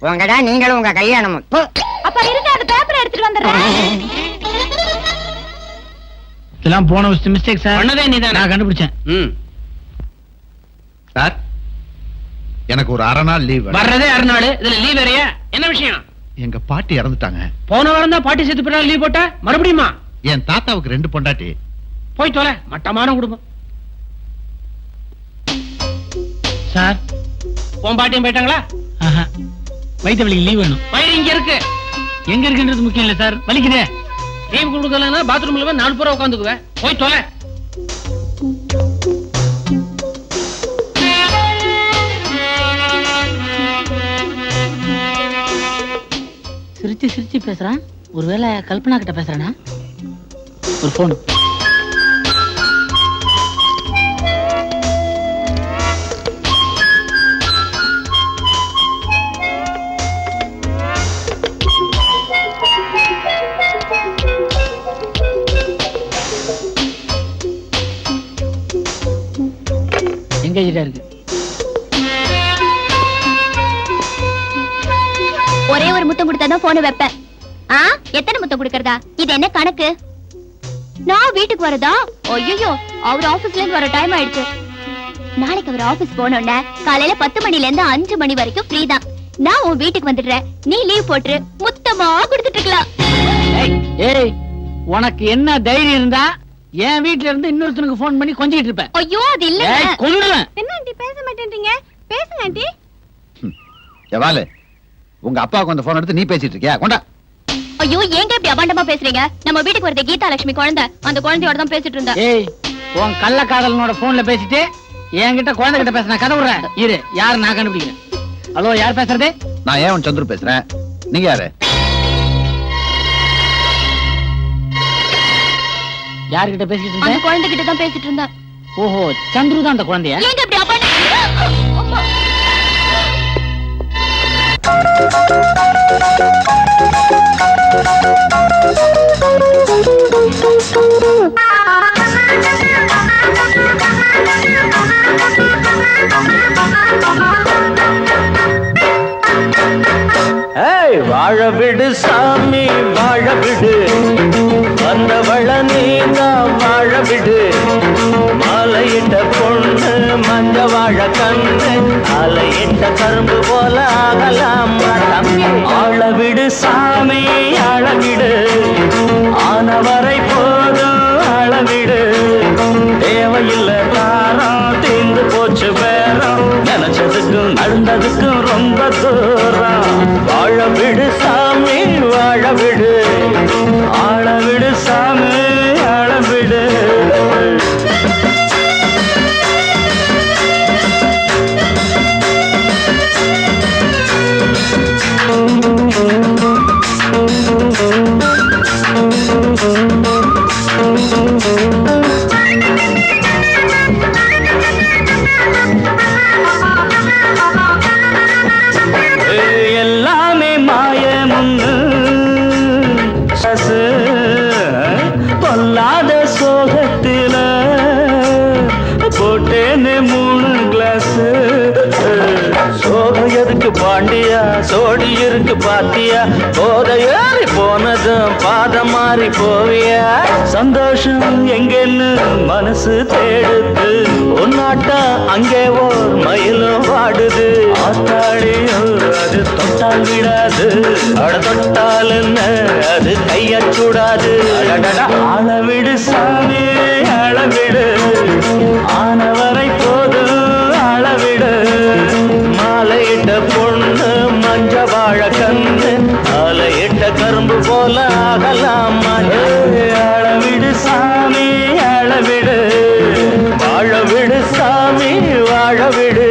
உங்கடா நீங்களும் உங்க கல்யாணமும்.
அப்பா இருங்க, அந்த பேப்பரை எடுத்துட்டு வந்துடுறேன்.
இதெல்லாம் போன மிஸ்டேக் சார். பண்ணதே நீதான், நான் கண்டுபிடிச்சேன்.
சார், எனக்கு ஒரு 1/2 நாள் லீவ்.
வர்றதே 6 நாள், இதுல லீவ் வேறயா? என்ன விஷயம்?
எங்க பாட்டி இறந்துட்டாங்க.
போன வாரம் தான் பாட்டி செத்து போயிட்டா லீவ் போட்ட மறுபடியுமா?
என் தாத்தாவுக்கு 2 பொண்டாட்டி.
போய் தொலை, மட்டமான குடும்பம். சார், உன் பாட்டியும் போயிட்டாங்களா?
வயிற்று வலிக்கு லீவ் வேணும்.
வயிறு இங்க இருக்கு.
எங்க இருக்குன்றது முக்கியம் இல்ல சார், வலிக்குதே.
லீவ் கொடுக்கலன்னா பாத்ரூம்ல போய் 4 பேரை உட்காந்துக்குவேன். போய் தொலை.
சிரிச்சு சிரிச்சு பேசுறான். ஒருவேளை கல்பனா கிட்ட பேசுறானா? ஒரு போன். எங்கேஜா இருக்கு.
ஒரே ஒரு முத்தம் கொடுத்தாதான் போன வைப்பேன். எத்தனை முத்தம் கொடுக்கறதா? இது என்ன கணக்கு? நான் வீட்டுக்கு வரதா? ஐயோ, அவர் ஆபீஸ்ல இருந்து வர டைம் ஆயிடுச்சு. நாளைக்கு அவர் ஆபீஸ் போனோம்னா காலையில 10 மணில இருந்து 5 மணி வரைக்கும் ஃப்ரீ தான். நான் உன் வீட்டுக்கு வந்துடுறேன். நீ லீவ் போட்டு முத்தமா கொடுத்துட்டு இருக்கலாம்.
ஏய், உனக்கு என்ன தைரியம் இருந்தா என் வீட்ல இருந்து இன்னொருத்தனுக்கு போன் பண்ணி கொஞ்சிட்டு இருப்ப.
ஐயோ, அது இல்ல.
கொன்னுடுவேன்.
என்ன ஆண்டி பேச மாட்டேன்றீங்க? பேசுங்க ஆண்டி.
எவாலு, உங்க அப்பாவுக்கு அந்த போன் எடுத்து நீ பேசிட்டு இருக்கியா? கொண்டா.
ஐயோ, ஏங்க இப்படி அபாண்டமா பேசுறீங்க? நம்ம வீட்டுக்கு வரது கீதா லட்சுமி குழந்தை. அந்த குழந்தையோட தான் பேசிட்டு இருந்தேன்.
ஏய், உன் கள்ளக்காதலனோட போன்ல பேசிட்டு என்கிட்ட குழந்தை கிட்ட பேசின கதை விடுறேன். இரு, யாரு நான் கண்டுபிடிக்கிறேன். ஹலோ, யார் பேசுறது?
நான் ஏன் சந்துரு பேசுறேன். நீங்க யாரு?
யார்கிட்ட பேசிட்டு
அந்த
இருந்த?
குழந்தை கிட்ட தான் பேசிட்டு இருந்தேன்.
ஓஹோ, சந்துரு தான் அந்த குழந்தைய.
ஏங்க இப்படி அபாண்டம்? அம்மா.
வாழ விடு சாமி, வாழ விடு, வந்தவள நீங்க வாழ விடு. மாலையிட்ட பொண்ணு மஞ்ச வாழ கண்ணு, அலையிட்ட கரும்பு போல ஆகலாம் தம்பி. ஆழ விடு சாமி, அழவிடு, ஆனவரை போதும் அளவிடு. தேவையில்லை தாரம், தீந்து போச்சு பேரம், நினைச்சதுக்கும் நடந்ததுக்கும் ரொம்ப தூரம். வாழ விடு சாமி, வாழ விடு, ஆழ விடு சாமி, ஆழ விடு. எல்லாமே மாயமுன்னு பொல்லாத சோகத்தில போட்டேன்னு 3 கிளாஸ். சோகம் எதுக்கு பாண்டியா, சோடி இருக்கு பாத்தியா, போதையாரி போனதும் பாதம் மாறி போவியா. சந்தோஷம் எங்கன்னு மனசு தேடுது, ஒன்னாட்டா அங்கே ஓர் மயிலும் வாடுது. ஆத்தாடியோ அது தொட்டால் விடாது, அட தொட்டால் என்ன அது கையக்கூடாது. அளவிடு சாமி, அளவிடு, ஆனவரை போது அளவிடு. மாலையிட்ட பொண்ணு மஞ்ச வாழ கண்ணு, அலையிட்ட கரும்பு போல ஆகலாம். அளவிடு சாமி, அளவிடு, வாழ விடு சாமி, வாழ விடு.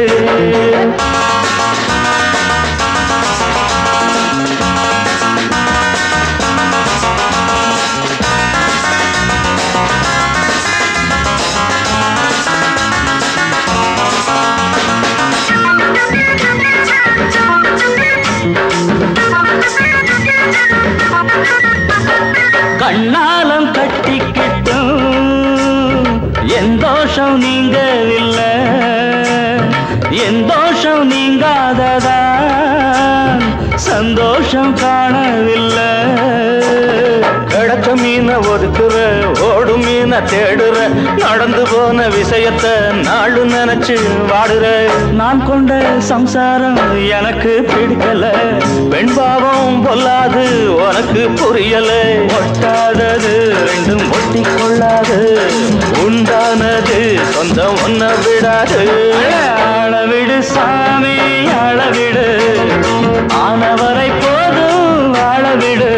கண்ணாலம் கட்டிக்கிட்டும் என் தோஷம் நீங்க இல்ல, என் தோஷம் நீங்காததா சந்தோஷம் காணவில்லை. கட பழக்க மீன ஒதுக்குற, ஓடும் மீன தேடுற, நடந்து போன விஷயத்த நாடு நினைச்சு வாடுற. நான் கொண்ட சம்சாரம் எனக்கு பிடிக்கல, பெண் பாவம் பொல்லாது உனக்கு புரியல. ஒட்டாதது ரெண்டும் ஒட்டி கொள்ளாது, உண்டானது சொந்தம் ஒன்ன விடாது. அளவிடு சாமி அளவிடு, ஆனவரை போதும் அளவிடு.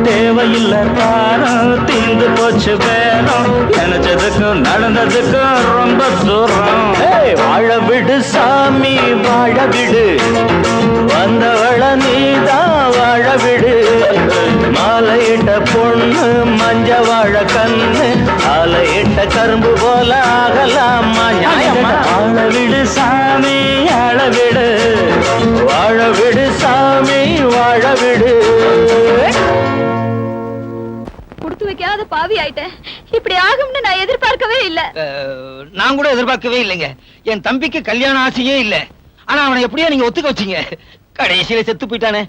தேவையில்லை தாரம், தீர்ந்து போச்சு வேணும், நினைச்சதுக்கும் நடந்ததுக்கும் ரொம்ப தூரம். வாழ விடு சாமி வாழ விடு, வந்தவள நீதான் வாழ விடு. மாலையிட்ட பொண்ணு மஞ்ச வாழ கண்ணு, ஆலையிட்ட கரும்பு போல ஆகலாமா நியாயமா? வாழ விடு சாமி ஆழ விடு, வாழ விடு சாமி வாழ விடு.
கொடுத்து வைக்காத பாவி ஆயிட்டேன். இப்படி ஆகும்னு நான் எதிர்பார்க்கவே இல்ல.
நான் கூட எதிர்பார்க்கவே இல்லைங்க. என் தம்பிக்கு கல்யாண ஆசையே இல்ல. ஆனா அவனை எப்படியா நீங்க ஒத்துக்க வச்சீங்க? கடைசியில செத்து போயிட்டானே.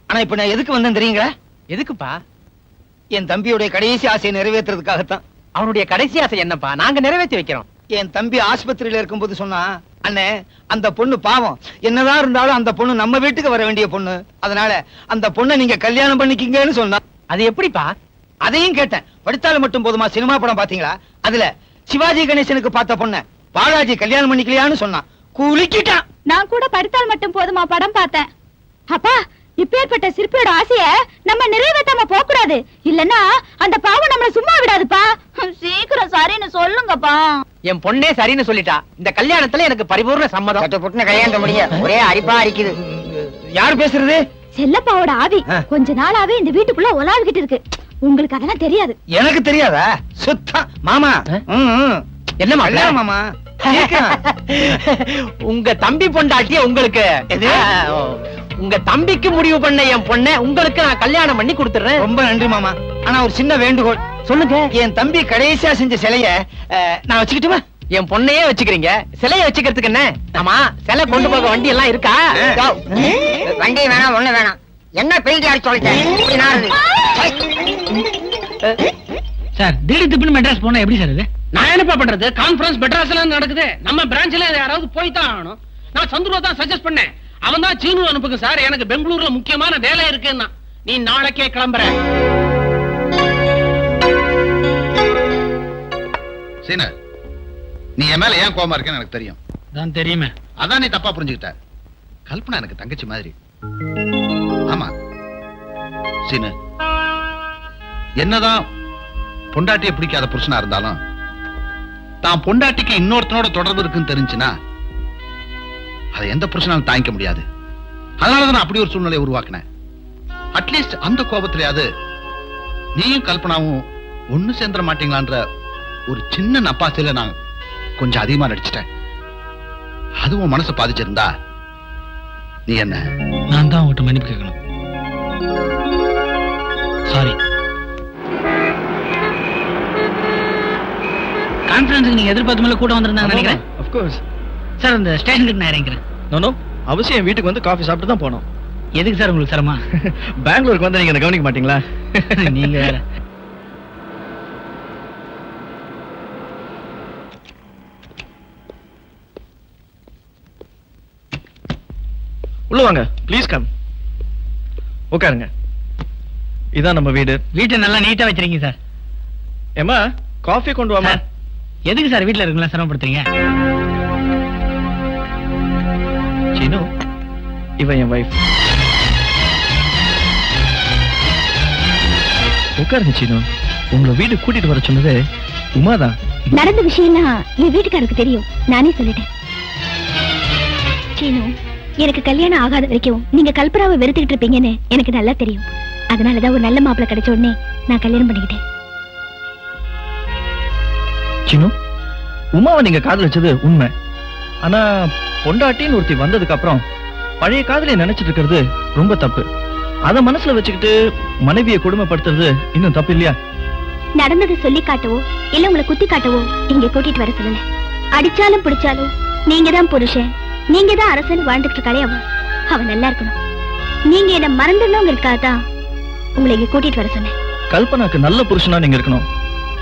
ஆனா இப்ப நான் எதுக்கு வந்தேன் தெரியுங்களா?
எதுக்குப்பா?
என் தம்பியோட கடைசி ஆசையை நிறைவேற்றுறதுக்காகத்தான்.
அவனுடைய கடைசி ஆசை என்னப்பா? நாங்க நிறைவேற்றி வைக்கிறோம்.
என் தம்பி ஆஸ்பத்திரியில இருக்கும்போது சொன்னா, அண்ணே அந்த பொண்ணு பாவம், என்னதான் இருந்தாலும் அந்த பொண்ணு நம்ம வீட்டுக்கு வர வேண்டிய பொண்ணு, அதனால அந்த பொண்ணை நீங்க கல்யாணம் பண்ணிக்கிங்கன்னு சொன்னா.
அது எப்படிப்பா?
அதையும் கேட்டேன். படித்தாலும் மட்டும் போதுமா சினிமா படம் பாத்தீங்களா? அதுல சிவாஜி கணேசனுக்கு பார்த்த பொண்ண பாலாஜி கல்யாணம் பண்ணிக்கலையான்னு சொன்னான். குளிக்கிட்டான்.
நான் கூட படித்தால் மட்டும் போதுமா படம் பார்த்தேன். அப்பா, இப்பேற்பட்ட சிற்பியோட ஆசைய நம்ம நிறைவேற்றாம போக கூடாது. இல்லன்னா அந்த பாவம் நம்மள சும்மா விடாதுப்பா. சீக்கிரம் சரின்னு சொல்லுங்கப்பா.
என் பொண்ணே சரின்னு சொல்லிட்டா. இந்த கல்யாணத்துல எனக்கு பரிபூர்ண சம்மதம்.
சட்டு புட்டுன்னு கல்யாணம் முடிய ஒரே அரிப்பா அரிக்குது.
யார் பேசுறது?
செல்லப்பாவோட ஆவி கொஞ்ச நாளாவே இந்த வீட்டுக்குள்ள உலாவிக்கிட்டு இருக்கு. உங்களுக்கு அதெல்லாம் தெரியாது.
எனக்கு தெரியாதா? சுத்தம் மாமா.
என்ன
கல்யாணம் மாமா?
உங்க தம்பி பொண்டாட்டிய உங்களுக்கு உங்க தம்பிக்கு முடிவு பண்ண என் பொண்ண உங்களுக்கு நான் கல்யாணம் பண்ணி கொடுத்துறேன்.
ரொம்ப நன்றி மாமா. ஆனா ஒரு சின்ன வேண்டுகோள்.
சொல்லுங்க.
என் தம்பி கடைசியா செஞ்ச சிலைய நான் வச்சுக்கிட்டுமா?
என் பொண்ணையே வச்சுக்கிறீங்க, சிலைய வச்சுக்கிறதுக்கு என்ன? ஆமா, சிலை கொண்டு போக வண்டி எல்லாம் இருக்கா?
வண்டி வேணாம் ஒண்ணு வேணாம். என்ன பெயிண்ட் யாரு சொல்லிட்டேன்?
சார் திடீர் திப்புன்னு மெட்ராஸ் போனா எப்படி சார் இது? நான் என்னப்பா பண்றது? கான்ஃபரன்ஸ் மெட்ராஸ்ல நடக்குது. நம்ம பிரான்ச்ல யாராவது போய் தான் ஆகணும். நான் சந்துருவா தான் சஜஸ்ட் பண்ணேன். அவன் தான் சீனு அனுப்புங்க சார், எனக்கு பெங்களூர்ல முக்கியமான வேலை இருக்குன்னா. நீ நாளைக்கே கிளம்புற.
சீன, நீ என் மேல ஏன் கோபமா இருக்கேன்னு எனக்கு தெரியும்.
தான் தெரியுமே.
அதான் நீ தப்பா புரிஞ்சுக்கிட்ட. கல்பனா எனக்கு தங்கச்சி மாதிரி. ஆமா சீனு, என்னதான் பொண்டாட்டியை பிடிக்காத புருஷனா இருந்தாலும் தான் பொண்டாட்டிக்கு இன்னொருத்தனோட தொடர்பு இருக்குன்னு தெரிஞ்சுன்னா அதை எந்த புருஷனாலும் தாங்கிக்க முடியாது. அதனாலதான் நான் அப்படி ஒரு சூழ்நிலையை உருவாக்கினேன். அட்லீஸ்ட் அந்த கோபத்திலேயாவது நீயும் கல்பனாவும் ஒண்ணு சேர்ந்துட மாட்டீங்களான்ற ஒரு சின்ன நப்பாசையில நான் கொஞ்சம் அதிகமா நடிச்சிட்டேன். அதுவும் மனசை பாதிச்சிருந்தா நீ என்ன?
நான் தான் உங்ககிட்ட மன்னிப்பு கேட்கணும். சாரி. கான்ஃபரன்ஸுக்கு நீங்க எதிர்பார்த்த மேல கூட வந்திருந்தாங்க நினைக்கிறேன்.
ஆஃப் கோர்ஸ்
சார், அந்த ஸ்டேஷனுக்கு நான் இறங்கிறேன்.
நோ அவசியம் வீட்டுக்கு வந்து காஃபி சாப்பிட்டு தான் போனோம்.
எதுக்கு சார் உங்களுக்கு சிரமா?
பெங்களூருக்கு வந்து நீங்க என்ன கவனிக்க மாட்டீங்களா?
நீங்க வேற.
உள்ள வாங்க ப்ளீஸ் கம். உட்காருங்க. இதான் நம்ம வீடு.
வீட்டை நல்லா நீட்டா வச்சிருக்கீங்க சார்.
ஏமா காஃபி கொண்டு வாமா.
எதுக்கு சார் வீட்டுல இருக்கலாம் சிரமப்படுத்துறீங்க?
சீனு, இவன் என் வைஃப். உட்காருங்க சீனு. உங்களை வீடு கூட்டிட்டு வர சொன்னது உமாதான்.
நடந்த விஷயம்லாம் என் வீட்டுக்காரருக்கு தெரியும். நானே சொல்லிட்டேன். சீனு, எனக்கு கல்யாணம் ஆகாத வரைக்கும் நீங்க கல்பனாவை வெறுத்துக்கிட்டு இருப்பீங்கன்னு எனக்கு நல்லா தெரியும். அதனாலதான் ஒரு நல்ல மாப்பிள்ளை கிடைச்ச உடனே நான் கல்யாணம் பண்ணிக்கிட்டேன்.
சீனு, உமாவை நீங்க காதலிச்சது உண்மை. ஆனா பொண்டாட்டின்னு ஒருத்தி வந்ததுக்கு அப்புறம் பழைய காதலியை நினைச்சிட்டு இருக்கிறது ரொம்ப தப்பு. அத மனசுல வச்சுக்கிட்டு மனைவியை கொடுமைப்படுத்துறது இன்னும் தப்பு இல்லையா?
நடந்ததை சொல்லி காட்டவோ இல்ல உங்களை குத்தி காட்டவோ இங்க கூட்டிட்டு வர சொல்லல. அடிச்சாலும் பிடிச்சாலும் நீங்க தான் புருஷன், நீங்க தான் அரசன் வாழ்ந்துட்டு இருக்காளே அவன் நல்லா இருக்கணும். நீங்க என்ன மறந்துடணுங்கிறதுக்காக தான் உங்களை இங்க கூட்டிட்டு வர சொன்னேன்.
கல்பனாக்கு நல்ல புருஷனா நீங்க இருக்கணும்,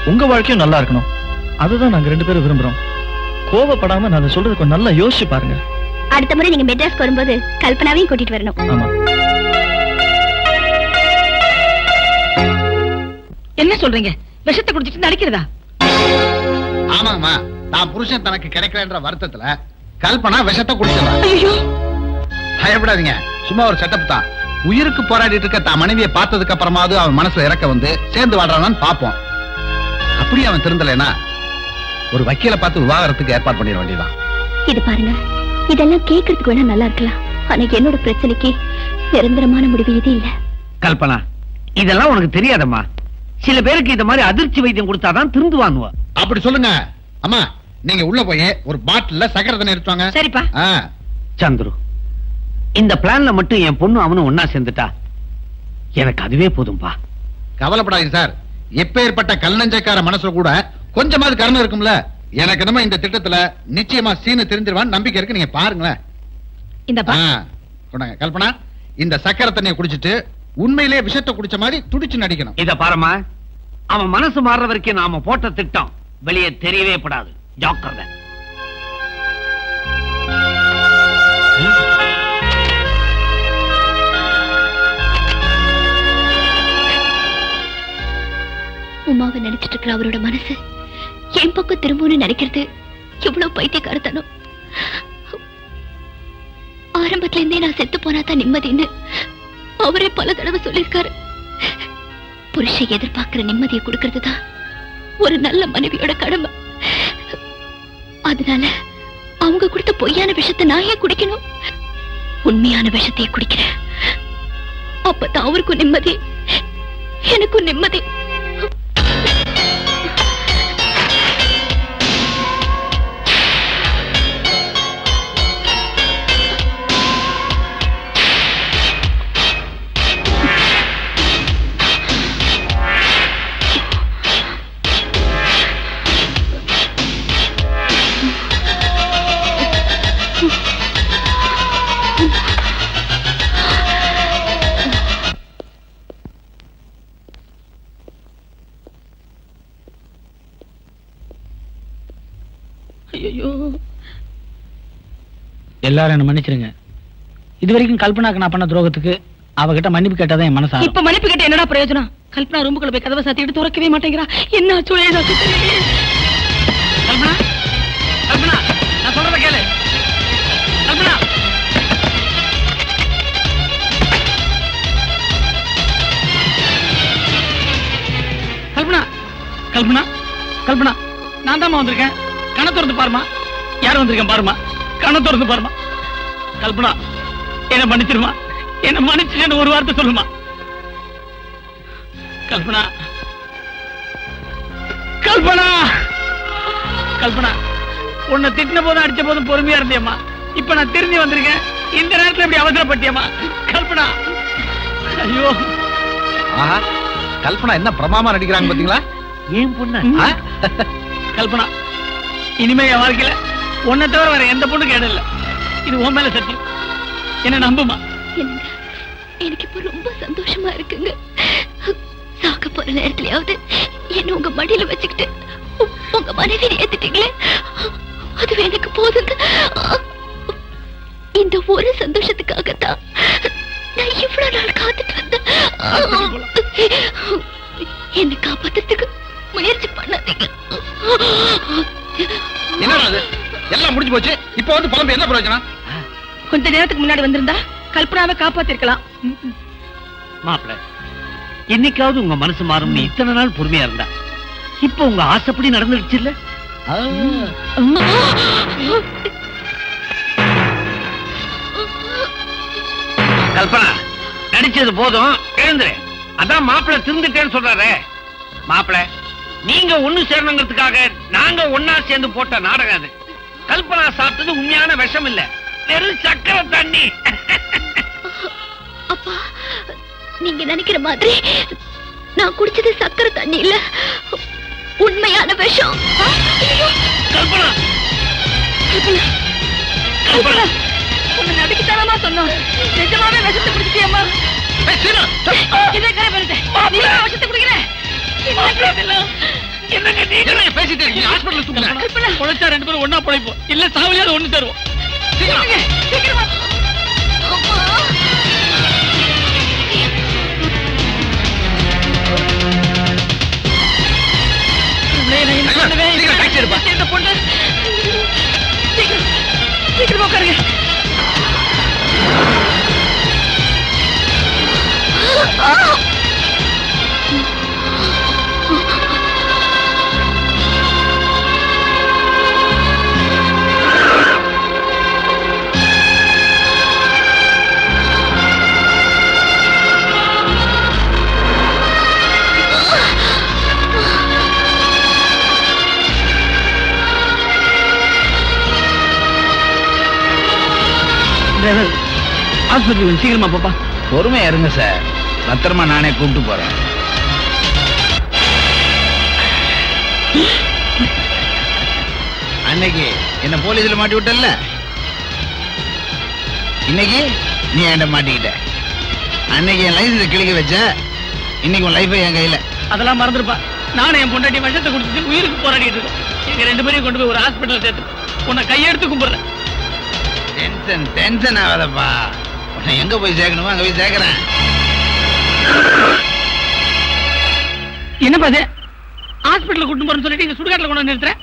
உங்க வாழ்க்கையும் நல்லா இருக்கணும். அதுதான் நாங்க 2 பேரும் விரும்புறோம். கோவப்படாம நான் சொல்றது கொஞ்சம் நல்லா யோசிச்சு பாருங்க.
அடுத்த முறை நீங்க மெட்ராஸ்க்கு வரும்போது கல்பனாவையும் கூட்டிட்டு வரணும்.
ஆமா.
என்ன சொல்றீங்க? விஷத்தை குடிச்சிட்டு நடிக்கிறதா?
ஆமாங்கம்மா, தான் புருஷன் தனக்கு கிடைக்கலன்ற வருத்தத்துல கல்பனா விஷத்தை குடிச்சிடலாம்.
ஐயோ,
பயப்படாதீங்க, சும்மா ஒரு செட்டப் தான். உயிருக்கு போராடிட்டு இருக்க தான் மனைவியை பார்த்ததுக்கு அப்புறமாவது அவன் மனசுல இறக்க வந்து சேர்ந்து வாடுறானான்னு பாப்போம். அப்படியே அவன் திருந்தலைன்னா ஒரு வக்கீலை பார்த்து விவாகரத்துக்கு ஏற்பாடு பண்ணிட வேண்டியதான்.
இது பாருங்க, இதெல்லாம் கேட்கறதுக்கு வேணா நல்லா இருக்கலாம். ஆனா என்னோட பிரச்சனைக்கு நிரந்தரமான முடிவு இது இல்ல.
கல்பனா, இதெல்லாம் உனக்கு தெரியாதம்மா. சில பேருக்கு இந்த மாதிரி அதிர்ச்சி வைத்தியம் கொடுத்தாதான் திருந்துவாங்க.
அப்படி சொல்லுங்க. அம்மா, நீங்க உள்ள போய் ஒரு பாட்டில்ல சக்கரை தண்ணி எடுத்துவாங்க.
சரிப்பா.
சந்துரு, இந்த பிளான்ல மட்டும் என் பொண்ணு அவனும் ஒன்னா சேர்ந்துட்டா எனக்கு அதுவே போதும்பா.
கவலைப்படாதீங்க சார், எப்பேற்பட்ட கல்நஞ்சக்கார மனசுல கூட கொஞ்சமாவது கருணை இருக்கும்ல. எனக்கு நம்ம இந்த திட்டத்துல நிச்சயமா சீனு தெரிஞ்சிருவான்னு நம்பிக்கை இருக்கு. நீங்க பாருங்களேன். கொண்டாங்க கல்பனா, இந்த சக்கரை தண்ணியை குடிச்சிட்டு உண்மையிலேயே விஷத்தை குடிச்ச மாதிரி துடிச்சு நடிக்கணும்.
இத பாருமா, அவன் மனசு மாறுற வரைக்கும் நாம போட்ட திட்டம் வெளியே தெரியவே படாது. ஜாக்கிரதை.
உமாவை நினைச்சிட்டு இருக்கிற அவரோட மனசு என் பக்கம் திரும்பும்னு நினைக்கிறது எவ்வளவு பைத்தியக்காரத்தனம். ஆரம்பத்துல இருந்தே நான் செத்து போனாதான் நிம்மதின்னு அவரே பல தடவை சொல்லியிருக்காரு. புருஷை எதிர்பார்க்கிற நிம்மதியை கொடுக்கறதுதான் ஒரு நல்ல மனைவியோட கடமை. அதனால அவங்க கொடுத்த பொய்யான விஷத்தை நான் ஏன் குடிக்கணும்? உண்மையான விஷத்தையே குடிக்கிறேன். அப்பதான் அவருக்கும் நிம்மதி, எனக்கும் நிம்மதி.
எல்லாரும் என்ன மன்னிச்சிருங்க. இதுவரைக்கும் கல்பனாக்கு நான் பண்ண துரோகத்துக்கு அவகிட்ட மன்னிப்பு கேட்டாதான் என் மனசு. இப்ப மன்னிப்பு கேட்ட என்னடா பிரயோஜனம்? கல்பனா ரூமுக்குள்ள போய் கதவை சாத்திட்டு துறக்கவே மாட்டேங்கிறா. என்ன ஆச்சு? கல்பனா, கல்பனா, நான் சொல்றத கேளு. கல்பனா, கல்பனா, கல்பனா, கல்பனா, நான் தான் வந்திருக்கேன். கண்ணை திறந்து பாருமா. யார் வந்திருக்கேன் பாருமா. கண்ணை திறந்து பாருமா. கல்பனா, என்ன மன்னிச்சிருமா. என்ன மன்னிச்சு ஒரு வார்த்தை சொல்லுமா. கல்பனா, கல்பனா, கல்பனா, உன்னை திட்டின போதும் அடிச்ச போதும் பொறுமையா இருந்தியம்மா. இப்ப நான் திரும்பி வந்திருக்கேன். இந்த நேரத்துல இப்படி அவசரப்பட்டியம்மா. கல்பனா, ஐயோ.
கல்பனா என்ன பிரமாமா நடிக்கிறாங்க பாத்தீங்களா?
ஏன் பொண்ணு?
கல்பனா, இனிமே என் வாழ்க்கையில உன்னை தவிர வேற எந்த பொண்ணு கேடு இல்ல. இது உன் மேல சத்தியம். என்ன நம்புமா.
எனக்கு இப்ப ரொம்ப சந்தோஷமா இருக்குங்க. சாக்க போற நேரத்திலயாவது என்ன உங்க மடியில வச்சுக்கிட்டு உங்க மனைவி ஏத்துட்டீங்களே, அது எனக்கு போதுங்க. இந்த ஒரு சந்தோஷத்துக்காகத்தான் நான் இவ்வளவு நாள் காத்துட்டு வந்தேன். என்ன காப்பாத்துறதுக்கு முயற்சி பண்ணாதீங்க.
எல்லாம் முடிஞ்சு போச்சு. இப்ப வந்து புலம்பு என்ன பிரயோஜனம்?
கொஞ்ச நேரத்துக்கு முன்னாடி வந்திருந்தா கல்பனாவை காப்பாத்திருக்கலாம்.
மாப்பிள்ள, என்னைக்காவது உங்க மனசு மாறும். இத்தனை நாள் பொறுமையா இருந்தா இப்ப உங்க ஆசைப்படி நடந்துடுச்சு இல்ல? கல்பனா, நடிச்சது போதும், எழுந்துரு. அதான் மாப்பிள்ள திருந்துட்டேன்னு சொல்றாரு. மாப்பிள்ள, நீங்க ஒண்ணு சேரணுங்கிறதுக்காக நாங்க ஒன்னா சேர்ந்து போட்ட நாடகம் அது. கல்பனா சாப்பிட்டது உண்மையான விஷம் இல்ல, வெறும் சக்கரை தண்ணி.
அப்பா, நீங்க நினைக்கிற மாதிரி நான் குடிச்சது சக்கரை தண்ணி இல்ல, உண்மையான விஷம்.
கல்பனா,
கல்பனா, உன்னை நடிக்கத்தானமா சொன்னோம். நிஜமாவே விஷத்தை குடிச்சிட்டியம்மா.
பேசிட்டு இருக்கீங்க ஹாஸ்பிடல்ல தூக்குங்க பொழைச்சா 2 பேரும் ஒண்ணா பொழைப்போம் இல்ல சாவலியாவது ஒண்ணு தருவோம்
சீக்கிரம் உட்காருங்க
ஆஸ்பத்திரி சீக்கிரமா பாப்பா
பொறுமையா இருங்க சார், பத்திரமா நானே கூப்பிட்டு போறேன். அன்னைக்கு என்ன போலீஸ்ல மாட்டி விட்டல, இன்னைக்கு நீ என்கிட்ட மாட்டிக்கிட்ட. அன்னைக்கு என் லைசன்ஸ் கிழிக்க வச்ச, இன்னைக்கு உன் லைஃப் என் கையில.
அதெல்லாம் மறந்துருப்பா. நானும் என் பொண்டாட்டி விஷத்தை குடிச்சிட்டு உயிருக்கு போராடிட்டு இருக்கோம். எங்க 2 பேரையும் கொண்டு போய் ஒரு ஹாஸ்பிட்டல் சேர்த்து உன்னை கையெடுத்து கும்பிடுறேன்.
டென்ஷன் ஆகாதப்பா, உன்னை எங்க போய் சேர்க்கணுமோ அங்க போய் சேர்க்கிறேன்.
என்னப்பா இது ஹாஸ்பிட்டல் கூட்டு போறேன்னு சொல்லிட்டு இங்க சுடுகாட்டுல கொண்டு வந்து நிறுத்துறேன்.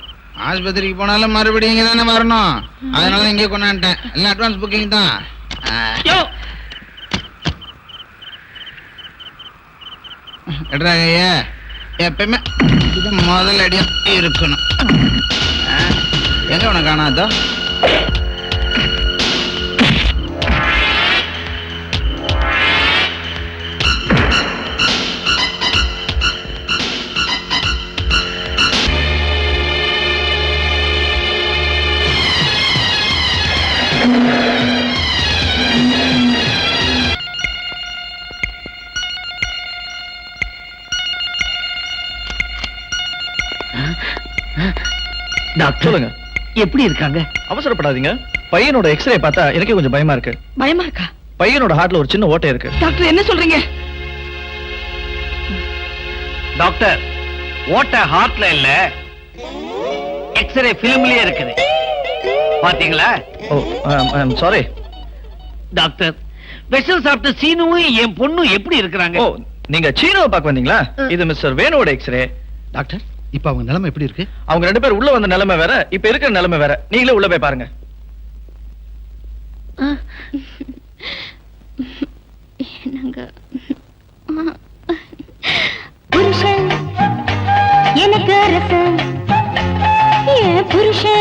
ஆஸ்பத்திரிக்கு போனாலும் மறுபடியும் இங்க தானே வரணும், அதனால இங்கே கொண்டாண்டேன். எல்லாம் அட்வான்ஸ் புக்கிங் தான். எட்ராங்க எப்பயுமே இது முதல் அடியா இருக்கணும். எங்க உனக்கு காணாதோ?
டாக்டர் சொல்லுங்க,
எப்படி இருக்காங்க?
அவசரப்படாதீங்க. பையனோட எக்ஸ்ரே பார்த்தா எனக்கே கொஞ்சம் பயமா இருக்கு.
பயமா இருக்கா?
பையனோட ஹார்ட்ல ஒரு சின்ன ஓட்டை இருக்கு.
டாக்டர் என்ன சொல்றீங்க?
டாக்டர், ஓட்ட ஹார்ட்ல இல்ல, எக்ஸ்ரே பிலிம்லயே இருக்குது. பாத்தீங்களா?
ஓ சாரி
டாக்டர், விஷம் சாப்பிட்ட சீனுவும் என் பொண்ணும் எப்படி இருக்கிறாங்க?
ஓ, நீங்க சீனோவை பார்க்க வந்தீங்களா? இது மிஸ்டர் வேணுவோட எக்ஸ்ரே.
டாக்டர், இப்ப அவங்க நிலைமை எப்படி இருக்கு?
அவங்க 2 பேர் உள்ள வந்த நிலைமை வேற, இப்ப இருக்கிற நிலைமை வேற. நீங்களே உள்ள போய் பாருங்க.
புருஷன் எனக்கு அரசன், புருஷன்